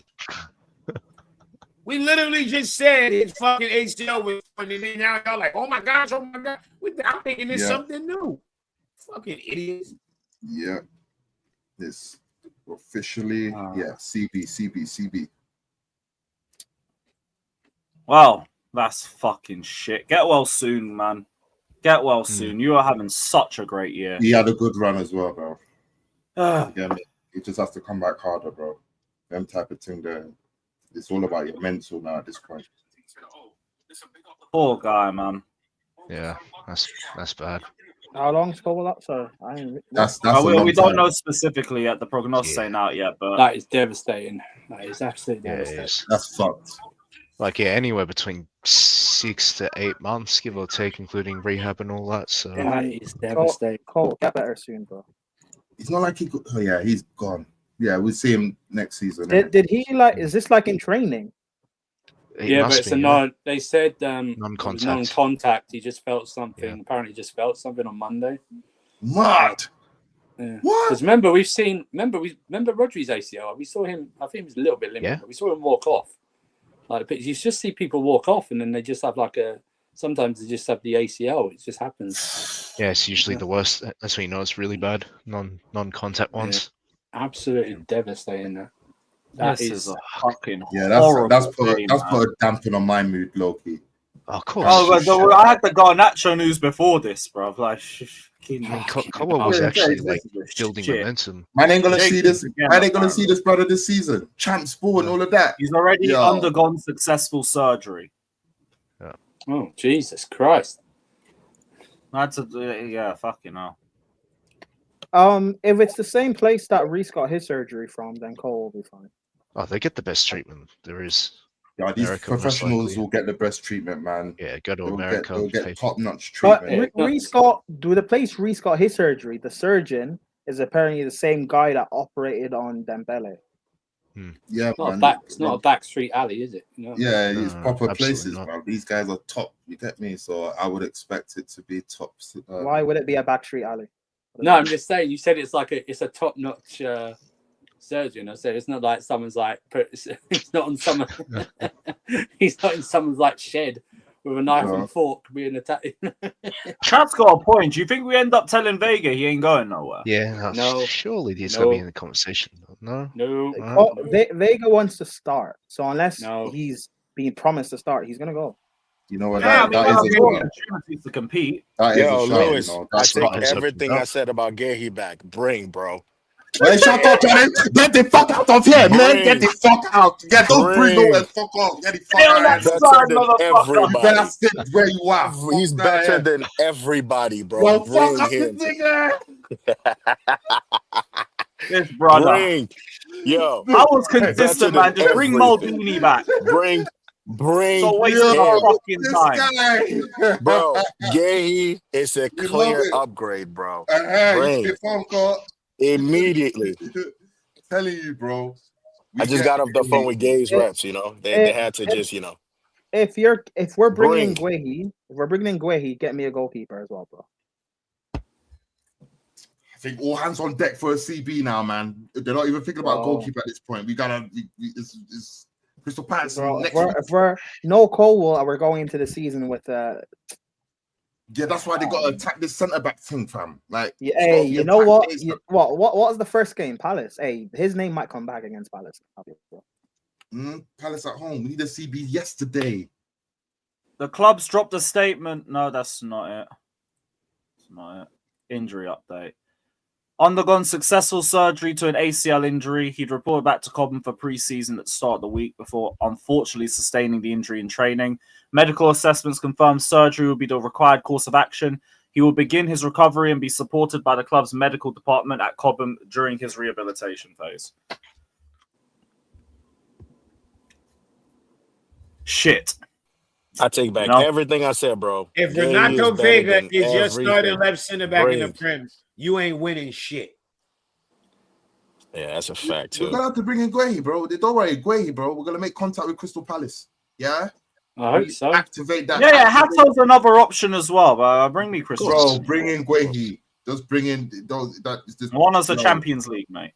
We literally just said his fucking ACL was, and then now y'all like, oh my gosh. I'm thinking it's something new. Fucking idiots. Yeah. This. Officially, yeah, CB. Well, that's fucking shit. Get well soon, man. Get well soon. You are having such a great year. He had a good run as well, bro. Again, he just has to come back harder, bro. Them type of thing there. It's all about your mental now at this point. Poor guy, man. Yeah, that's bad. How long's Colwill up? So That's we don't know specifically yet. The prognosis ain't out yet, but that is devastating. That is absolutely devastating. That's fucked. Like anywhere between 6 to 8 months, give or take, including rehab and all that. So that is devastating. Cole, get better soon, bro. It's not like he. Oh yeah, he's gone. Yeah, we'll see him next season. Did he like? Is this like in training? Yeah, but it's a non. They said non-contact. Non-contact. He just felt something. Yeah. Apparently, just felt something on Monday. What? Yeah. What? Because remember, remember Rodri's ACL. We saw him. I think he was a little bit limping. Yeah. We saw him walk off. Like you just see people walk off, and then they just have like a. Sometimes they just have the ACL. It just happens. Yeah, it's usually the worst. That's when you know it's really bad. Non-contact ones. Yeah. Absolutely devastating. That is a fucking that's put a dampen on my mood, Loki. Of course. Oh, I had the Garnacho news before this, bro. Like, Colwill was actually like building momentum. Man ain't gonna see this. Man ain't gonna see this brother this season. Champs ball and all of that. He's already undergone successful surgery. Yeah. Oh Jesus Christ! That's fucking hell. If it's the same place that Reece got his surgery from, then Cole will be fine. Oh, they get the best treatment there is. Yeah, these professionals will get the best treatment, man. Yeah, go to America. They'll get top-notch treatment. But the place Reece got his surgery, the surgeon is apparently the same guy that operated on Dembele. Yeah, it's not a backstreet alley, is it? No. Yeah, it's proper places, bro. These guys are top. You get me? So I would expect it to be top. Why would it be a backstreet alley? No, I'm just saying. You said it's like it's a top-notch surgeon. I said it's not like someone's like it's not on someone. He's not in someone's like shed with a knife and fork being attacked. Chat's got a point. Do you think we end up telling Vega he ain't going nowhere? Yeah, no. Surely he's gonna be in the conversation. No. Vega wants to start, so unless he's being promised to start, he's gonna go. You know what? That is opportunity to compete. Yo, Lewis, I take everything I said about Guehi back. Bring, bro. Hey, shut up, Johnny. Get the fuck out of here, man. Get the fuck out. Don't bring nowhere. Fuck off. Get the fuck out. You better sit where you are. He's better than everybody, bro. Well, bring fuck him. This brother. Bring. Yo. I was consistent, man. Just bring Maldini back. Bring. So wasting our fucking time. Bro, Guehi is a clear upgrade, bro. Bring. Immediately. Telling you, bro. I just got off the phone with Guehi's reps, you know. They had to just, you know. If we're bringing in Guehi, get me a goalkeeper as well, bro. I think all hands on deck for a CB now, man. They're not even thinking about goalkeeper at this point. We gotta it's Crystal Palace. If we're no Colwill, and we're going into the season with yeah, that's why they got to attack this centre back thing, fam. Like, hey, you know what? What was the first game? Palace. Hey, his name might come back against Palace. Palace at home. We need a CB yesterday. The club's dropped a statement. No, that's not it. That's not it. Injury update. Undergone successful surgery to an ACL injury. He'd reported back to Cobham for pre-season at the start of the week before unfortunately sustaining the injury in training. Medical assessments confirm surgery will be the required course of action. He will begin his recovery and be supported by the club's medical department at Cobham during his rehabilitation phase. Shit. I take back everything I said, bro. If Renato Vega is your starting left center back in the Prem, you ain't winning shit. Yeah, that's a fact too. We're gonna have to bring in Guehi, bro. Don't worry, Guehi, bro. We're gonna make contact with Crystal Palace. Yeah, I hope so. Activate that. Yeah, Hatto's another option as well. But bring me Crystal. Bro, bring in Guehi. Just bring in those. That is just one as the Champions League, mate.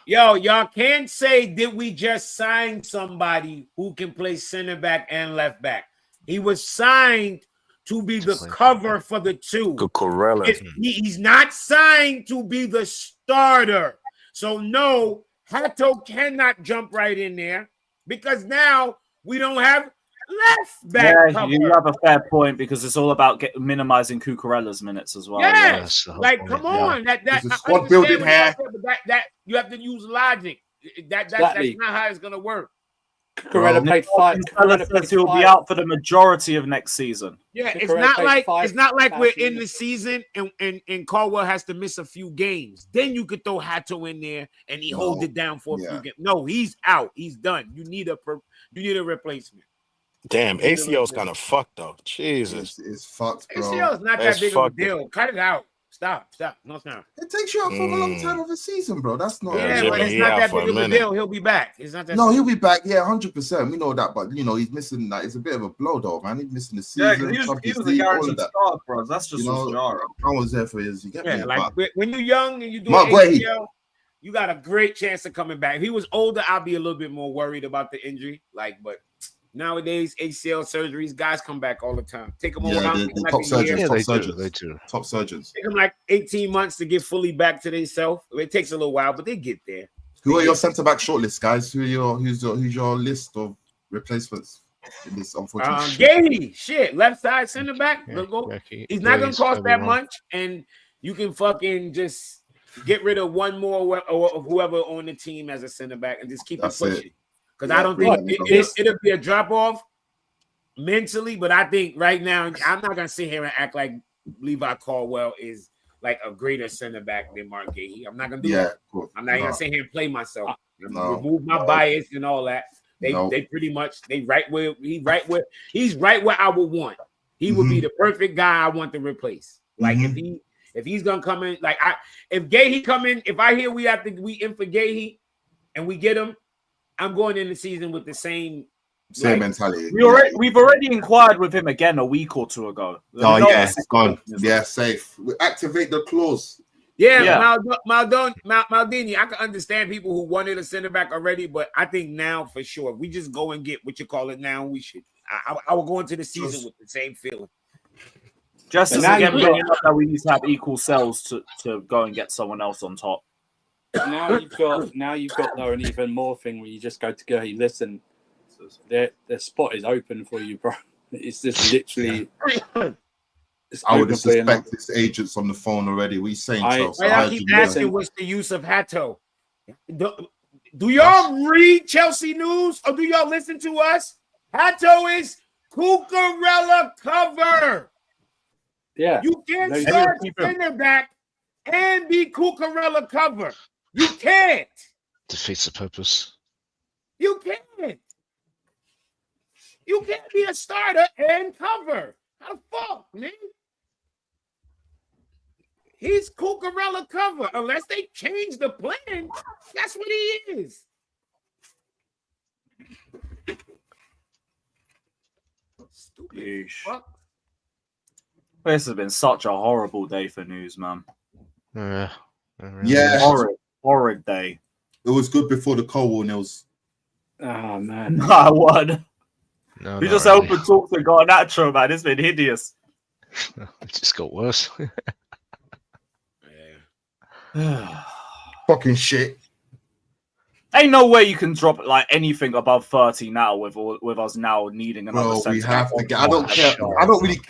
Yo, y'all can't say did we just sign somebody who can play center back and left back. He was signed to be the cover for the two. Corella. He's not signed to be the starter. So no, Hato cannot jump right in there because now we don't have left back cover. You have a fair point because it's all about minimizing Cucurella's minutes as well. Yes, Yeah. like come on, that It's a I squad understand building what y'all here. said, but that you have to use logic. That's Exactly. not how it's gonna work. Cucurella played five. Cucurella says he'll be out for the majority of next season. Yeah, it's Cucurella not played like five it's not like we're thousand in the season and Caldwell has to miss a few games. Then you could throw Hato in there and he holds it down for a few games. No, he's out. He's done. You need a replacement. Damn, ACL's kind of fucked though. Jesus, it's fucked, bro. ACL is not that That's big of a fucked. deal. Cut it out. Stop. No, it's not. It takes you out for a long time of the season, bro. That's not. Yeah, but it's not that big of a deal. He'll be back. It's not that. No, he'll be back. Yeah, 100%. We know that, but he's missing that. It's a bit of a blow, though, man. He's missing the season. Yeah, he Champions was a League, all guaranteed of that. start for us. That's just what's jarring. I was there for his. You get me? Yeah, like But when you're young and you do Guehi. ACL, you got a great chance of coming back. If he was older, I'd be a little bit more worried about the injury. But nowadays, ACL surgeries, guys come back all the time. Take them yeah, the top surgeons, they do. Top surgeons. Take them like 18 months to get fully back to themselves. It takes a little while, but they get there. Who are your centre back shortlist, guys? Who's your list of replacements in this unfortunate? Guehi, shit, left side center back. Guehi, He's not gonna Guehi's cost that everyone. much, and you can fucking just get rid of one more of whoever on the team as a center back and just keep That's it pushing. it. Because I don't think it'll be a drop off mentally, but I think right now I'm not gonna sit here and act like Levi Caldwell is like a greater center back than Mark Guehi. I'm not gonna do that. Cool. I'm not gonna sit here and play myself. No. Remove my bias and all that. They pretty much he's right where I would want. He would be the perfect guy I want to replace. Like if he's gonna come in, if Guehi come in, if I hear we in for Guehi and we get him, I'm going in the season with the same mentality. We've already inquired with him again a week or two ago. Oh yeah, it's gone. Yeah, safe. We activate the clause. Yeah. Maldini, I can understand people who wanted a center back already, but I think now for sure, we just go and get what you call it now. We should. I will go into the season with the same feeling. Just as again bringing up that we need to have equal cells to go and get someone else on top. Now you've got though an even more thing where you just go to go, hey, listen, the spot is open for you, bro. It's just literally. I would suspect it's agents on the phone already. We saying Chelsea. I keep asking what's the use of Hato. Do y'all read Chelsea news or do y'all listen to us? Hato is Cucurella cover. Yeah, you can't start center back and be Cucurella cover. You can't. Defeats the purpose. You can't. You can't be a starter and cover. How the fuck, man? He's Cucurella cover. Unless they change the plan, that's what he is. Stupid fuck. This has been such a horrible day for news, man. Yeah. Horrid day. It was good before the Colwill news. Oh man. I won. No, We just open talk to Garnacho, man. It's been hideous. It just got worse. Fucking shit. Ain't no way you can drop like anything above 30 now with us now needing another. Bro, we centre have back. to get. I don't care.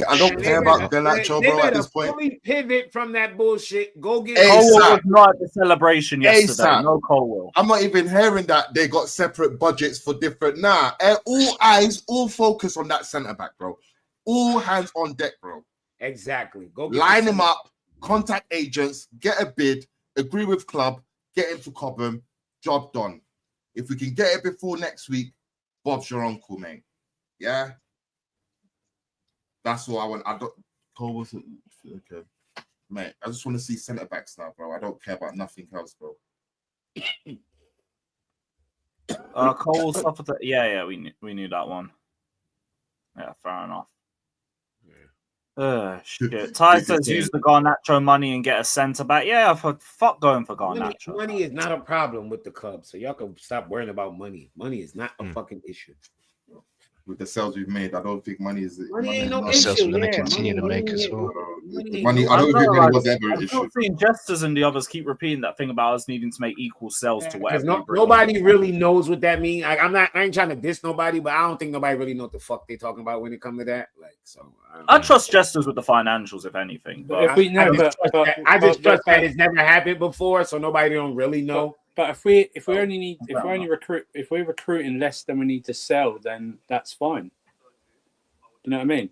I don't care about Garnacho, bro. At this point, fully pivot from that bullshit. Go get Colwill was not at the celebration yesterday. No Colwill. I'm not even hearing that they got separate budgets for different. Nah, all eyes, all focus on that centre back, bro. All hands on deck, bro. Exactly. Go line him up. Contact agents. Get a bid. Agree with club. Get him to Cobham. Job done. If we can get it before next week, Bob's your uncle, mate. Yeah, that's what I want. I don't. Cole wasn't okay, mate. I just want to see centre backs now, bro. I don't care about nothing else, bro. Cole suffered. Yeah, we knew that one. Yeah, fair enough. Shit. Ty says use the Garnacho money and get a centre back. Yeah, fuck going for Garnacho. Money is not a problem with the club, so y'all can stop worrying about money. Money is not a fucking issue. with the sales we've made. I don't think money is Money ain't no What sales issue. we're going to Yeah, continue to make as well. money. I don't think money was ever an I'm issue. not seeing Jesters and the others keep repeating that thing about us needing to make equal sales to whatever. Because nobody really knows what that means. Like, I ain't trying to diss nobody, but I don't think nobody really know what the fuck they talking about when it comes to that. Like, so I trust Jesters with the financials, if anything. But If we know, I just trust that it's never happened before, so nobody don't really know. But if we only recruit, if we're recruiting less than we need to sell, then that's fine. You know what I mean?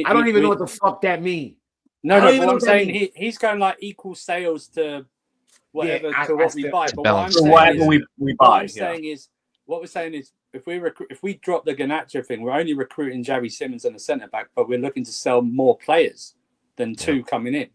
I don't even know what the fuck that means. No, what I'm saying, he's going like equal sales to whatever to what we buy. But what I'm saying is, what we're saying is, if we drop the Garnacho thing, we're only recruiting Xavi Simons and a centre back, but we're looking to sell more players than two coming in. Do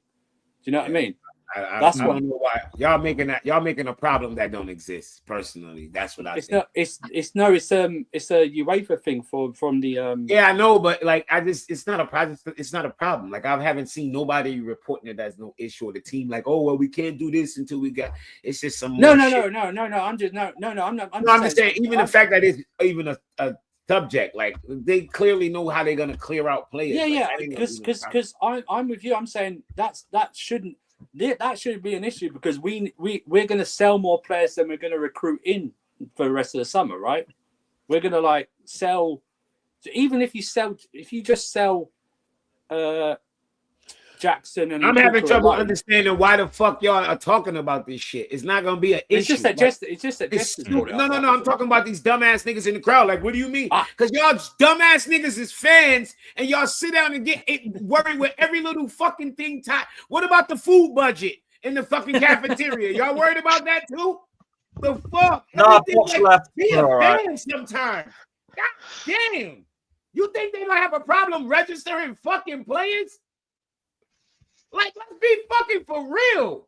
you know what I mean? I don't know why y'all making a problem that don't exist. Personally, that's what I think. It's a UEFA thing from the. Yeah, I know, but like it's not a problem. It's not a problem. Like I haven't seen nobody reporting it as no issue. Or the team like, oh well, we can't do this until we got. It's just some. No. I'm just saying. Even the fact that it's even a subject, like they clearly know how they're gonna clear out players. Yeah, because I'm with you. I'm saying that shouldn't be an issue because we're going to sell more players than we're going to recruit in for the rest of the summer, right? We're going to like sell, even if you just sell Jackson and I'm having trouble understanding why the fuck y'all are talking about this shit. It's not gonna be an issue. It's just that no. I'm talking about these dumbass niggas in the crowd. Like, what do you mean? Because y'all dumbass niggas is fans, and y'all sit down and get worried with every little fucking thing. What about the food budget in the fucking cafeteria? Y'all worried about that too? The fuck? No, be a fan sometimes. God damn. You think they might have a problem registering fucking players? Like, let's be fucking for real.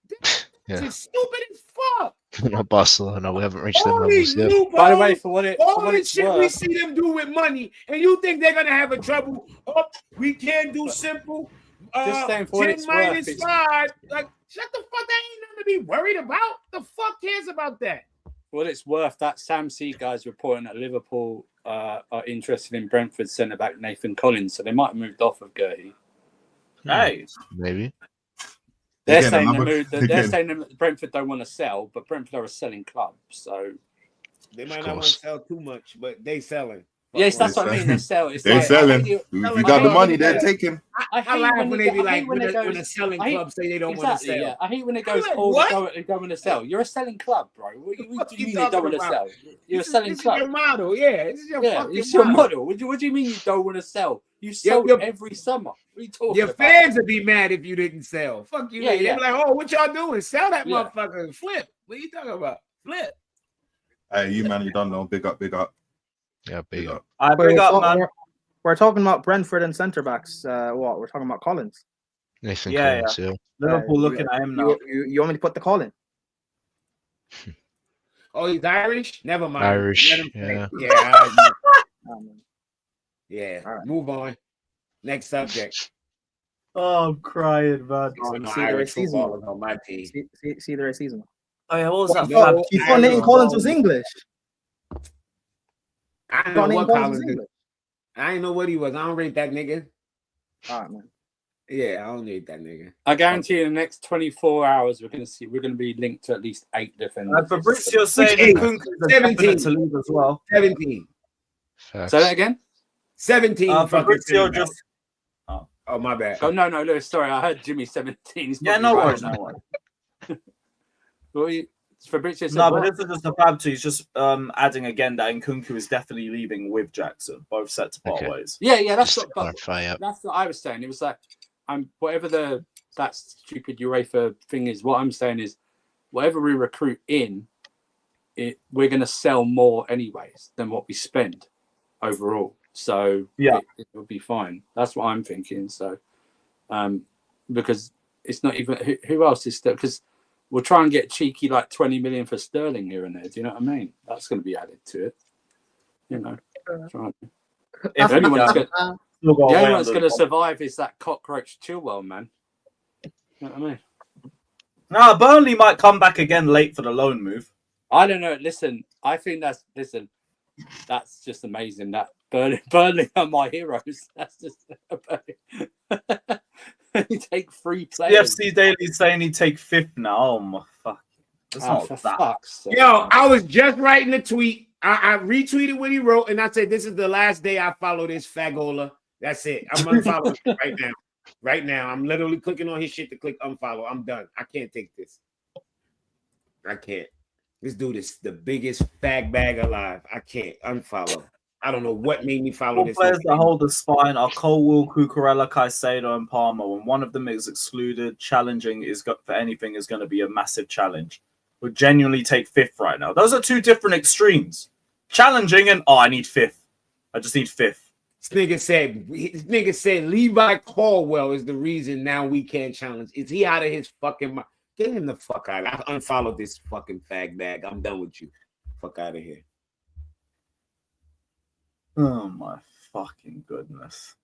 This is stupid as fuck. We're not Barcelona. We haven't reached them levels yet. By the way, all the shit we see them do with money, and you think they're gonna have a trouble? Oh, we can't do simple. Just saying for 10 minus 5. Like, shut the fuck. That ain't nothing to be worried about. The fuck cares about that? What it's worth, that Sam C guy's reporting that Liverpool are interested in Brentford centre back Nathan Collins, so they might have moved off of Guehi. Hey, maybe they're saying that Brentford don't want to sell, but Brentford are a selling club, so they might not want to sell too much, but they selling. Yes, that's what I mean. They sell. They're selling. If you got the money, they're taking. I laugh when they be like, when a selling club say they don't want to sell. Yeah, I hate when it goes, oh, they don't want to sell. You're a selling club, bro. What do you mean they don't want to sell? You're a selling club. This is your model, yeah. It's your model. What do you mean you don't want to sell? You sell every summer. What are you talking your about? fans would be mad if you didn't sell. Fuck you. Yeah, They'd be like, oh, what y'all doing? Sell that motherfucker and flip. What are you talking about? Flip. Hey, you man, you don't know. Big up. Yeah, big up. Big up, man. We're talking about Brentford and centre backs. What? We're talking about Collins. Nathan Collins, yeah. Liverpool looking at him now. You want me to put the call in? Oh, he's Irish? Never mind. Irish, yeah. Yeah. Right. Move on. Next subject. Oh, I'm crying, man. See the season on my team. See the season. Oh yeah, what was that? You thought Nathan Collins was English. I don't know what Collins is. I didn't know what he was. I don't rate that nigga. All right, man. Yeah, I don't rate that nigga. I guarantee in the next 24 hours we're gonna be linked to at least 8 defenders. Fabrizio saying Nkunku's 17 to leave as well. 17. Say that again. 17. Fabrizio just. Oh, my bad. Oh no, Lewis. Sorry, I heard Jimmy 17. Yeah, no worries, no worries. Fabrizio said no, but this is just a Fab too. He's just adding again that Nkunku is definitely leaving with Jackson. Both set to part ways. Yeah, that's what I was saying. It was like, whatever that stupid UEFA thing is. What I'm saying is, whatever we recruit in, we're going to sell more anyways than what we spend overall. So yeah, it will be fine. That's what I'm thinking. So, because it's not even who else is still because. We'll try and get cheeky like 20 million for Sterling here and there. Do you know what I mean? That's going to be added to it. You know, if anyone's going to survive is that cockroach Chilwell, man. You know what I mean? No, Burnley might come back again late for the loan move. I don't know. Listen, I think That's just amazing. That Burnley are my heroes. That's just you take 3 players. CFC Daily's saying he'd take 5th now. Oh my fuck. That's not for that. fuck's sake. Yo, I was just writing the tweet. I retweeted what he wrote, and I said, "This is the last day I follow this fagola. That's it. I'm unfollowing right now. Right now, I'm literally clicking on his shit to click unfollow. I'm done. I can't take this. I can't. This dude is the biggest fag bag alive. I can't unfollow. I don't know what made me follow All this. players that hold the spine are Colwill, Cucurella, Caicedo, and Palmer. When one of them is excluded, challenging for anything is going to be a massive challenge. Would genuinely take 5th right now. Those are 2 different extremes. Challenging and I need 5th. I just need 5th. This nigga said Levi Colwill is the reason now we can't challenge. Is he out of his fucking mind? Get him the fuck out. I unfollowed this fucking fag bag. I'm done with you. Fuck out of here. Oh my fucking goodness.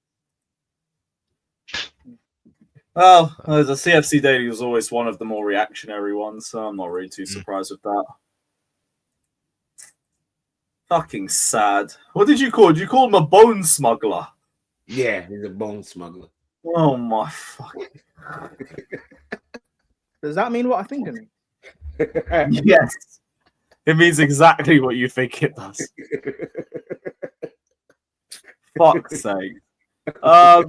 Well, the CFC Daily was always one of the more reactionary ones, so I'm not really too surprised with that. Fucking sad. What did you call? Did you call him a bone smuggler? Yeah, he's a bone smuggler. Oh my fucking. Does that mean what I think it means? Yes. It means exactly what you think it does. Fuck's sake.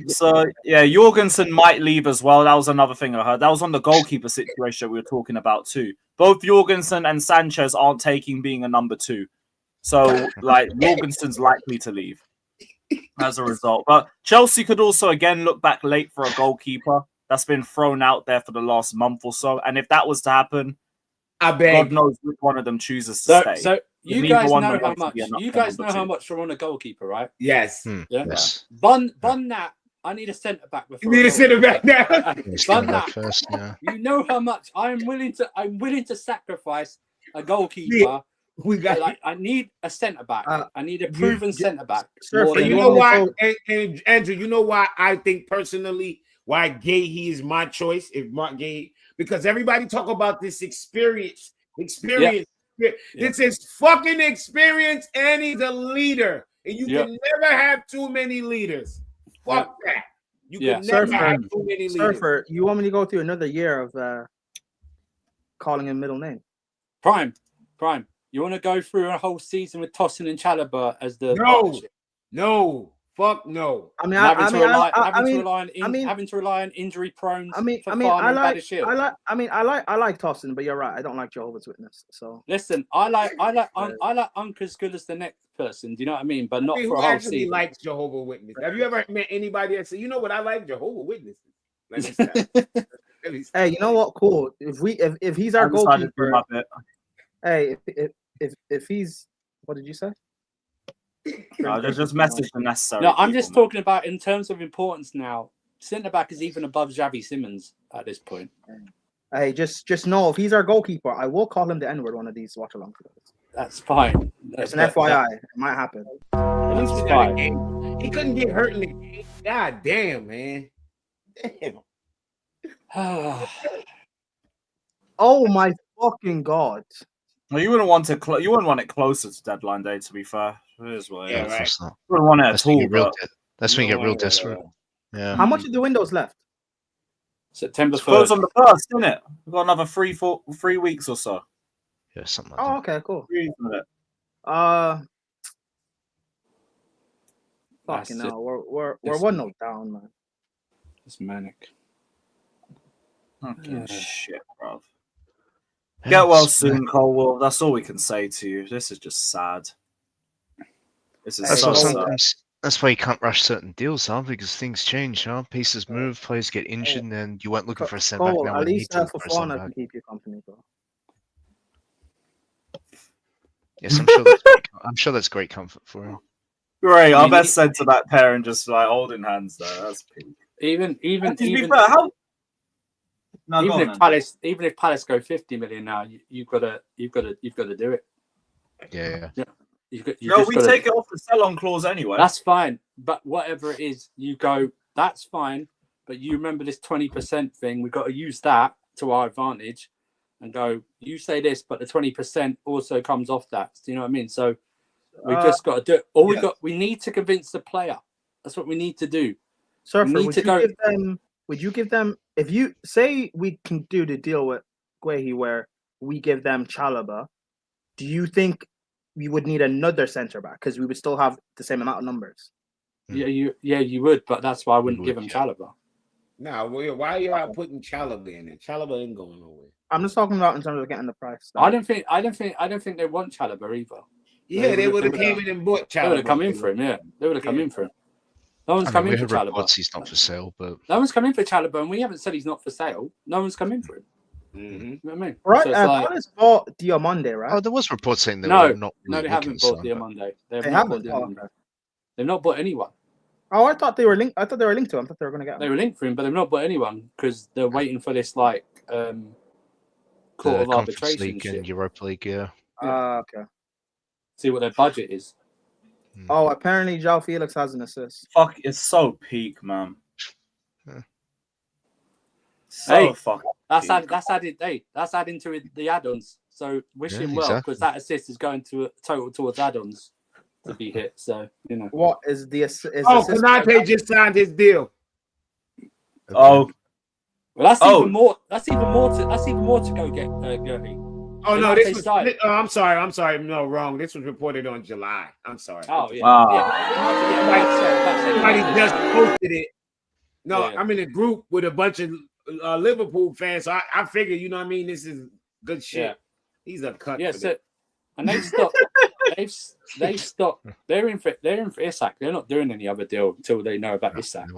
So yeah, Jorgensen might leave as well. That was another thing I heard. That was on the goalkeeper situation we were talking about too. Both Jorgensen and Sanchez aren't taking being a number 2. So like Jorgensen's likely to leave as a result. But Chelsea could also again look back late for a goalkeeper that's been thrown out there for the last month or so. And if that was to happen, I bet God knows which one of them chooses to stay. So you Neither guys one know of them how wants to much. be a You guys number know how 2. much we're on a goalkeeper, right? Yes. Yeah. Yes. Bun that. I need a centre back before. You need a centre back now. Bun that. First, yeah. You know how much I'm willing to sacrifice a goalkeeper. We got like I need a centre back. I need a proven centre back. You know why, and Andrew? You know why I think personally why Guehi is my choice. If Mark Guehi, because everybody talk about this experience. It's his fucking experience, and he's a leader. And you can never have too many leaders. Fuck that. You can never have too many leaders. Surfer, you want me to go through another year of calling him middle name? Prime. You want to go through a whole season with Tosin and Chalobah as the No. Fuck no. I mean, having to rely on injury prone. I like Tosin, but you're right. I don't like Jehovah's Witness. So listen, I like Unc as good as the next person. Do you know what I mean? But not for a whole actually season. likes Jehovah's Witness. Have you ever met anybody that said, you know what, I like Jehovah's Witnesses? Hey, you know what? Cool. If he's our goalkeeper, hey, if he's, what did you say? No, just message the necessary. No, I'm just talking about in terms of importance now. Centre back is even above Xavi Simons at this point. Hey, just know if he's our goalkeeper, I will call him the N-word one of these watch alongs. That's fine. It's an FYI. It might happen. At least we got a game. He couldn't get hurt in the game. God damn, man. Damn. Oh my fucking god. Well, you wouldn't want it closer to deadline day. To be fair, it is what it is. Right. You wouldn't want it at all. That's when you get real desperate. Yeah. How much of the window's left? September 1st. Close on the 1st, isn't it? We've got another 3 weeks or so. Yeah, something like that. Oh, okay, cool. Fucking hell, we're 1-0 down, man. It's manic. Okay, shit, bro. Get well soon, Colwill. That's all we can say to you. This is just sad. That's why you can't rush certain deals, huh? Because things change, huh? Pieces move, players get injured, and then you weren't looking for a centre back. Now at we least need to look for a centre fofana back. can keep you company, bro. Yes, I'm sure that's great comfort for him. Great. Our best centre back pair and just like holding hands there. That's peak. Even if Palace go 50 million now, you've got to do it. Yeah. We take it off the sell-on clause anyway. That's fine, but whatever it is, you go. That's fine, but you remember this 20% thing. We've got to use that to our advantage, and go. You say this, but the 20% also comes off that. Do you know what I mean? So We just got to do it. We need to convince the player. That's what we need to do. Surfer, would you give them if you say we can do the deal with Guehi where we give them Chalobah, do you think we would need another centre back because we would still have the same amount of numbers? Yeah, you would, but that's why I wouldn't give him Chalobah. No, why are you out putting Chalobah in it? Chalobah ain't going nowhere. I'm just talking about in terms of getting the price. I don't think they want Chalobah either. Yeah, they would have came in and bought Chalobah. They would have come in for him. Yeah, they would have come in for him. No one's come in for Chalobah. He's not for sale, but no one's come in for Chalobah, and we haven't said he's not for sale. No one's come in for him. Mm-hmm. You know what I mean? Right, So Palace bought Diomande, right? Oh, there was reports saying they no, were not. No, they haven't bought Diomande. They haven't. They've not bought anyone. Oh, I thought they were linked. I thought they were linked to him. I thought they were going to get him. They were linked for him, but they've not bought anyone because they're waiting for this court of arbitration League and Europa League. Yeah. Okay. See what their budget is. Oh, apparently João Felix has an assist. Fuck, it's so peak, man. That's added. Hey, that's adding to the add-ons. So wish him well because that assist is going to a total towards add-ons to be hit. So what is the assist? Konate just signed his deal. Oh, well, that's even more. That's even more to go get Guehi. Oh no, this was. I'm sorry. No, wrong. This was reported on July. I'm sorry. Oh yeah. Somebody just posted it. No, I'm in a group with a bunch of Liverpool fans. So I figure, you know what I mean. This is good shit. Yeah. He's a cut. Yeah, and they've stopped. they've stopped. They're in for Isak. They're not doing any other deal until they know about Isak.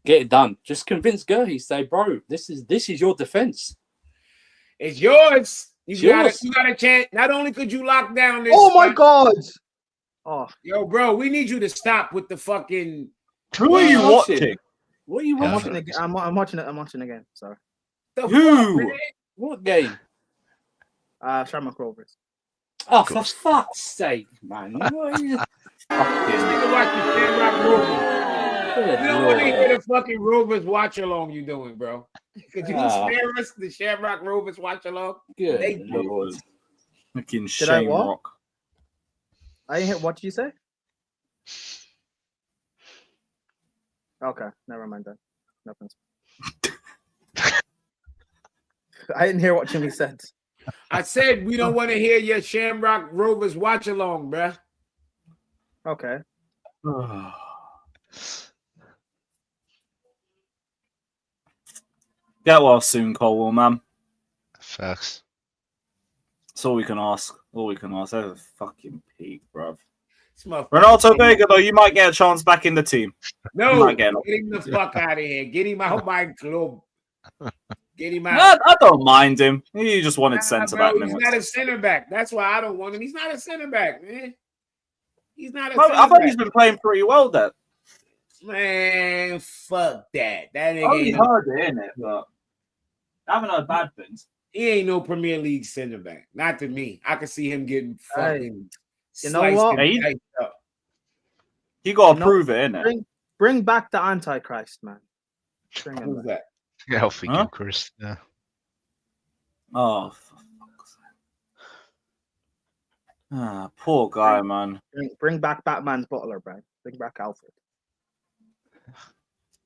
Get it done. Just convince Guehi. Say, bro, this is your defense. It's yours. You got a chance. Not only could you lock down this. Oh my god. Oh, yo, bro, we need you to stop with the fucking. Who are you watching? What are you watching? I'm watching it. I'm watching again. Sorry. Who? What game? Shamrock Rovers. Oh, for fuck's sake, man! What are you? This nigga watching Shamrock Rovers. You don't want to hear the fucking Rovers watch along you doing, bro. Could you spare us the Shamrock Rovers watch along? Good Lord. Fucking Shamrock. Shamrock. I didn't hear. What did you say? Okay, never mind then. Nothing. I didn't hear what Jimmy said. I said we don't want to hear your Shamrock Rovers watch along, bruh. Okay. Get well soon, Colwill, man. Facts. That's all we can ask. That's a fucking peak, bruv. Ronaldo Vega, though, you might get a chance back in the team. No, get him the fuck out of here. Get him out my club. Get him out. No, I don't mind him. He just wanted centre back. He's not a center back. That's why I don't want him. He's not a center back, man. He's not a I thought he's been playing pretty well then. Man, fuck that. That I ain't heard it, innit? But I haven't heard bad things. He ain't no Premier League center back. Not to me. I could see him getting fucking. You know what? He got to prove it, innit? Bring back the Antichrist, man. Who's that? Healthy Eucharist. Yeah. Oh, for fuck's sake. Poor guy, man. Bring back Batman's butler, bro. Bring back Alfred.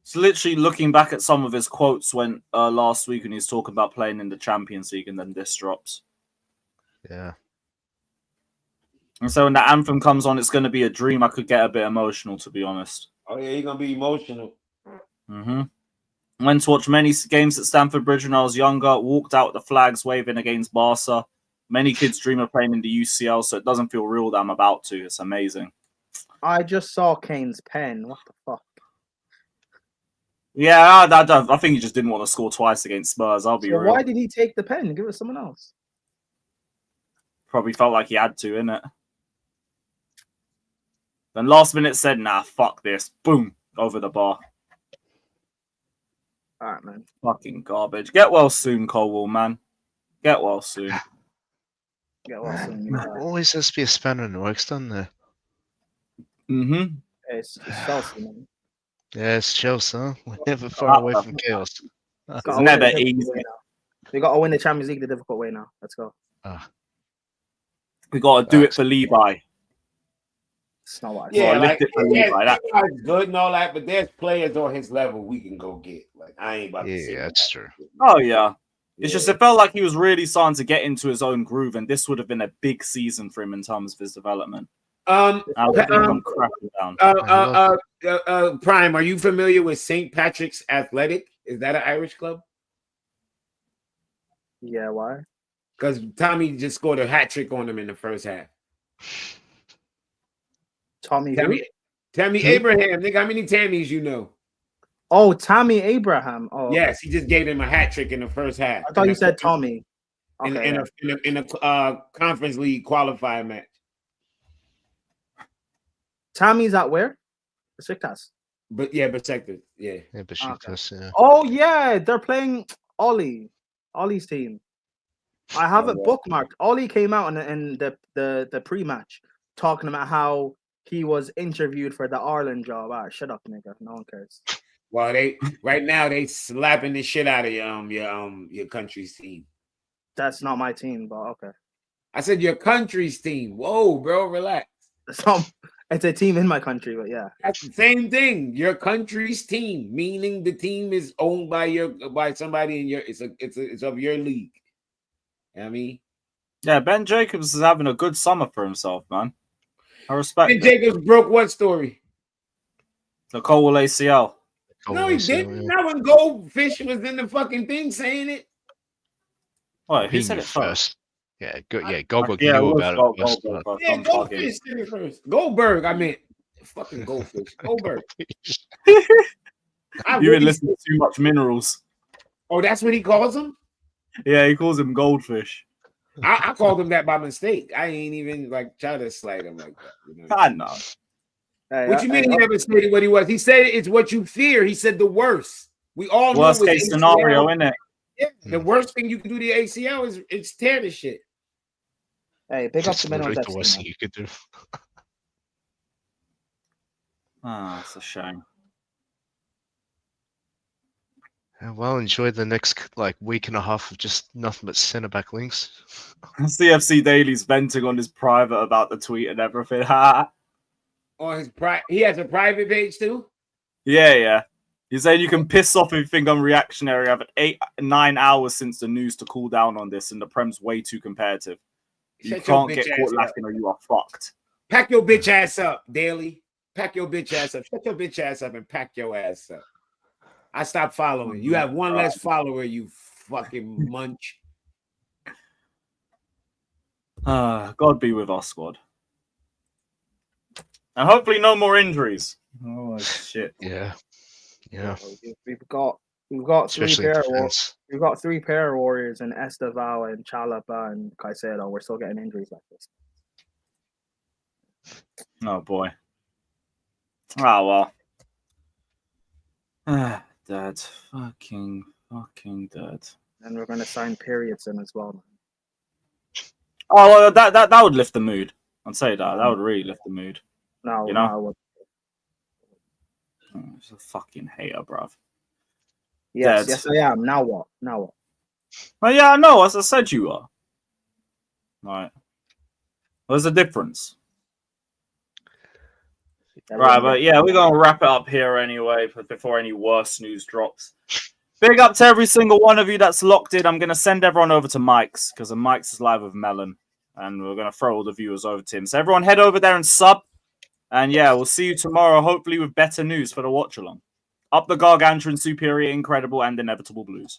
It's literally looking back at some of his quotes when last week when he was talking about playing in the Champions League, and then this drops. Yeah. And so when the anthem comes on, it's going to be a dream. I could get a bit emotional, to be honest. Oh yeah, you're gonna be emotional. Went to watch many games at Stamford Bridge when I was younger. Walked out with the flags waving against Barca. Many kids dream of playing in the UCL, so it doesn't feel real that I'm about to. It's amazing. I just saw Kane's pen. What the fuck? Yeah, I think he just didn't want to score twice against Spurs. I'll be real. Why did he take the pen? Give it to someone else. Probably felt like he had to, innit? Then last minute said, nah, fuck this. Boom. Over the bar. All right, man. Fucking garbage. Get well soon, Colwill, man. Get well soon. Get well soon. Always has to be a spanner in the works, doesn't there? It's Chelsea, man. Yeah, it's Chelsea. Huh? We're never far away from chaos. It's never easy. We got to win the Champions League the difficult way now. Let's go. We got to do it for Levi. It's not what I Yeah, Well, like lift it for Levi. That, Levi's good and all that, but there's players on his level we can go get. Like I ain't about to say Yeah, that's true. oh yeah. It's just it felt like he was really starting to get into his own groove, and this would have been a big season for him in terms of his development. Now they've come crashing down. Prime, are you familiar with St. Patrick's Athletic? Is that an Irish club? Yeah, why? Because Tommy just scored a hat trick on them in the first half. Tommy Abraham. Nigga, how many Tammys you know? Oh, Tommy Abraham. Oh, yes, he just gave him a hat trick in the first half. I thought you said Tommy. In a conference league qualifier match. Tommy's at where? Besiktas. But yeah, Besiktas. Yeah. Yeah, Besiktas, yeah. Oh yeah, they're playing Ollie's team. I have it bookmarked. Ollie came out in the pre-match talking about how he was interviewed for the Ireland job. Ah, shut up, nigga. No one cares. Well, right now they slapping the shit out of your country's team. That's not my team, but okay. I said your country's team. Whoa, bro, relax. It's a team in my country, but yeah. That's the same thing. Your country's team, meaning the team is owned by somebody in your it's of your league. You know what I mean? Yeah, Ben Jacobs is having a good summer for himself, man. I respect Ben it. Jacobs broke what story? The Colwill ACL. No, he didn't. Not when Goldfish was in the fucking thing saying it. What? He said it first. Yeah, good. Yeah, Goldberg Yeah, knew it about was it first. Goldberg. Yeah, Goldfish said it first. Goldberg, I meant fucking Goldfish. Goldberg. You've been listening to too much minerals. Oh, that's what he calls him? Yeah, he calls him Goldfish. I called him that by mistake. I ain't even like try to slight him like that. You know? I know. What you mean he never stated what he was? He said it's what you fear. He said the worst. We all know Worst with case ACL, scenario, isn't it? Yeah, the worst thing you can do to the ACL is it's tear the shit. Hey, pick up That's the minerals. literally the worst thing you could do. Ah, it's a shame. Yeah, well, enjoy the next week and a half of just nothing but centre back links. CFC Daily's venting on his private about the tweet and everything. On his he has a private page too. Yeah. He's saying you can piss off if you think I'm reactionary. I've had 8-9 hours since the news to cool down on this, and the Prem's way too competitive. You Shut your can't bitch get ass caught up. laughing or you are fucked. Pack your bitch ass up, Daily. Pack your bitch ass up. Shut your bitch ass up and pack your ass up. I stopped following. You have one less follower, you fucking munch. God be with our squad. And hopefully no more injuries. Oh shit. Yeah. We've got Especially three in pair. defense. We've got 3 pair of warriors in Esteval and Chalapa and Caicedo. We're still getting injuries like this. Oh boy. Oh well. Dad. Fucking dad. And we're gonna sign periods in as well. Oh, well, that would lift the mood. I'd say that. That would really lift the mood. No, you know? no, Oh, he's a fucking hater, bruv. yes, Dead. yes, I am. Now what? Well, yeah, I know. As I said, you are. Right. There's a difference. Right, but yeah, we're going to wrap it up here anyway before any worse news drops. Big up to every single one of you that's locked in. I'm going to send everyone over to Mike's because Mike's is live with Melon. And we're going to throw all the viewers over to him. So everyone head over there and sub. And yeah, we'll see you tomorrow, hopefully with better news for the watch-along. Up the Gargantuan, Superior, Incredible, and Inevitable Blues.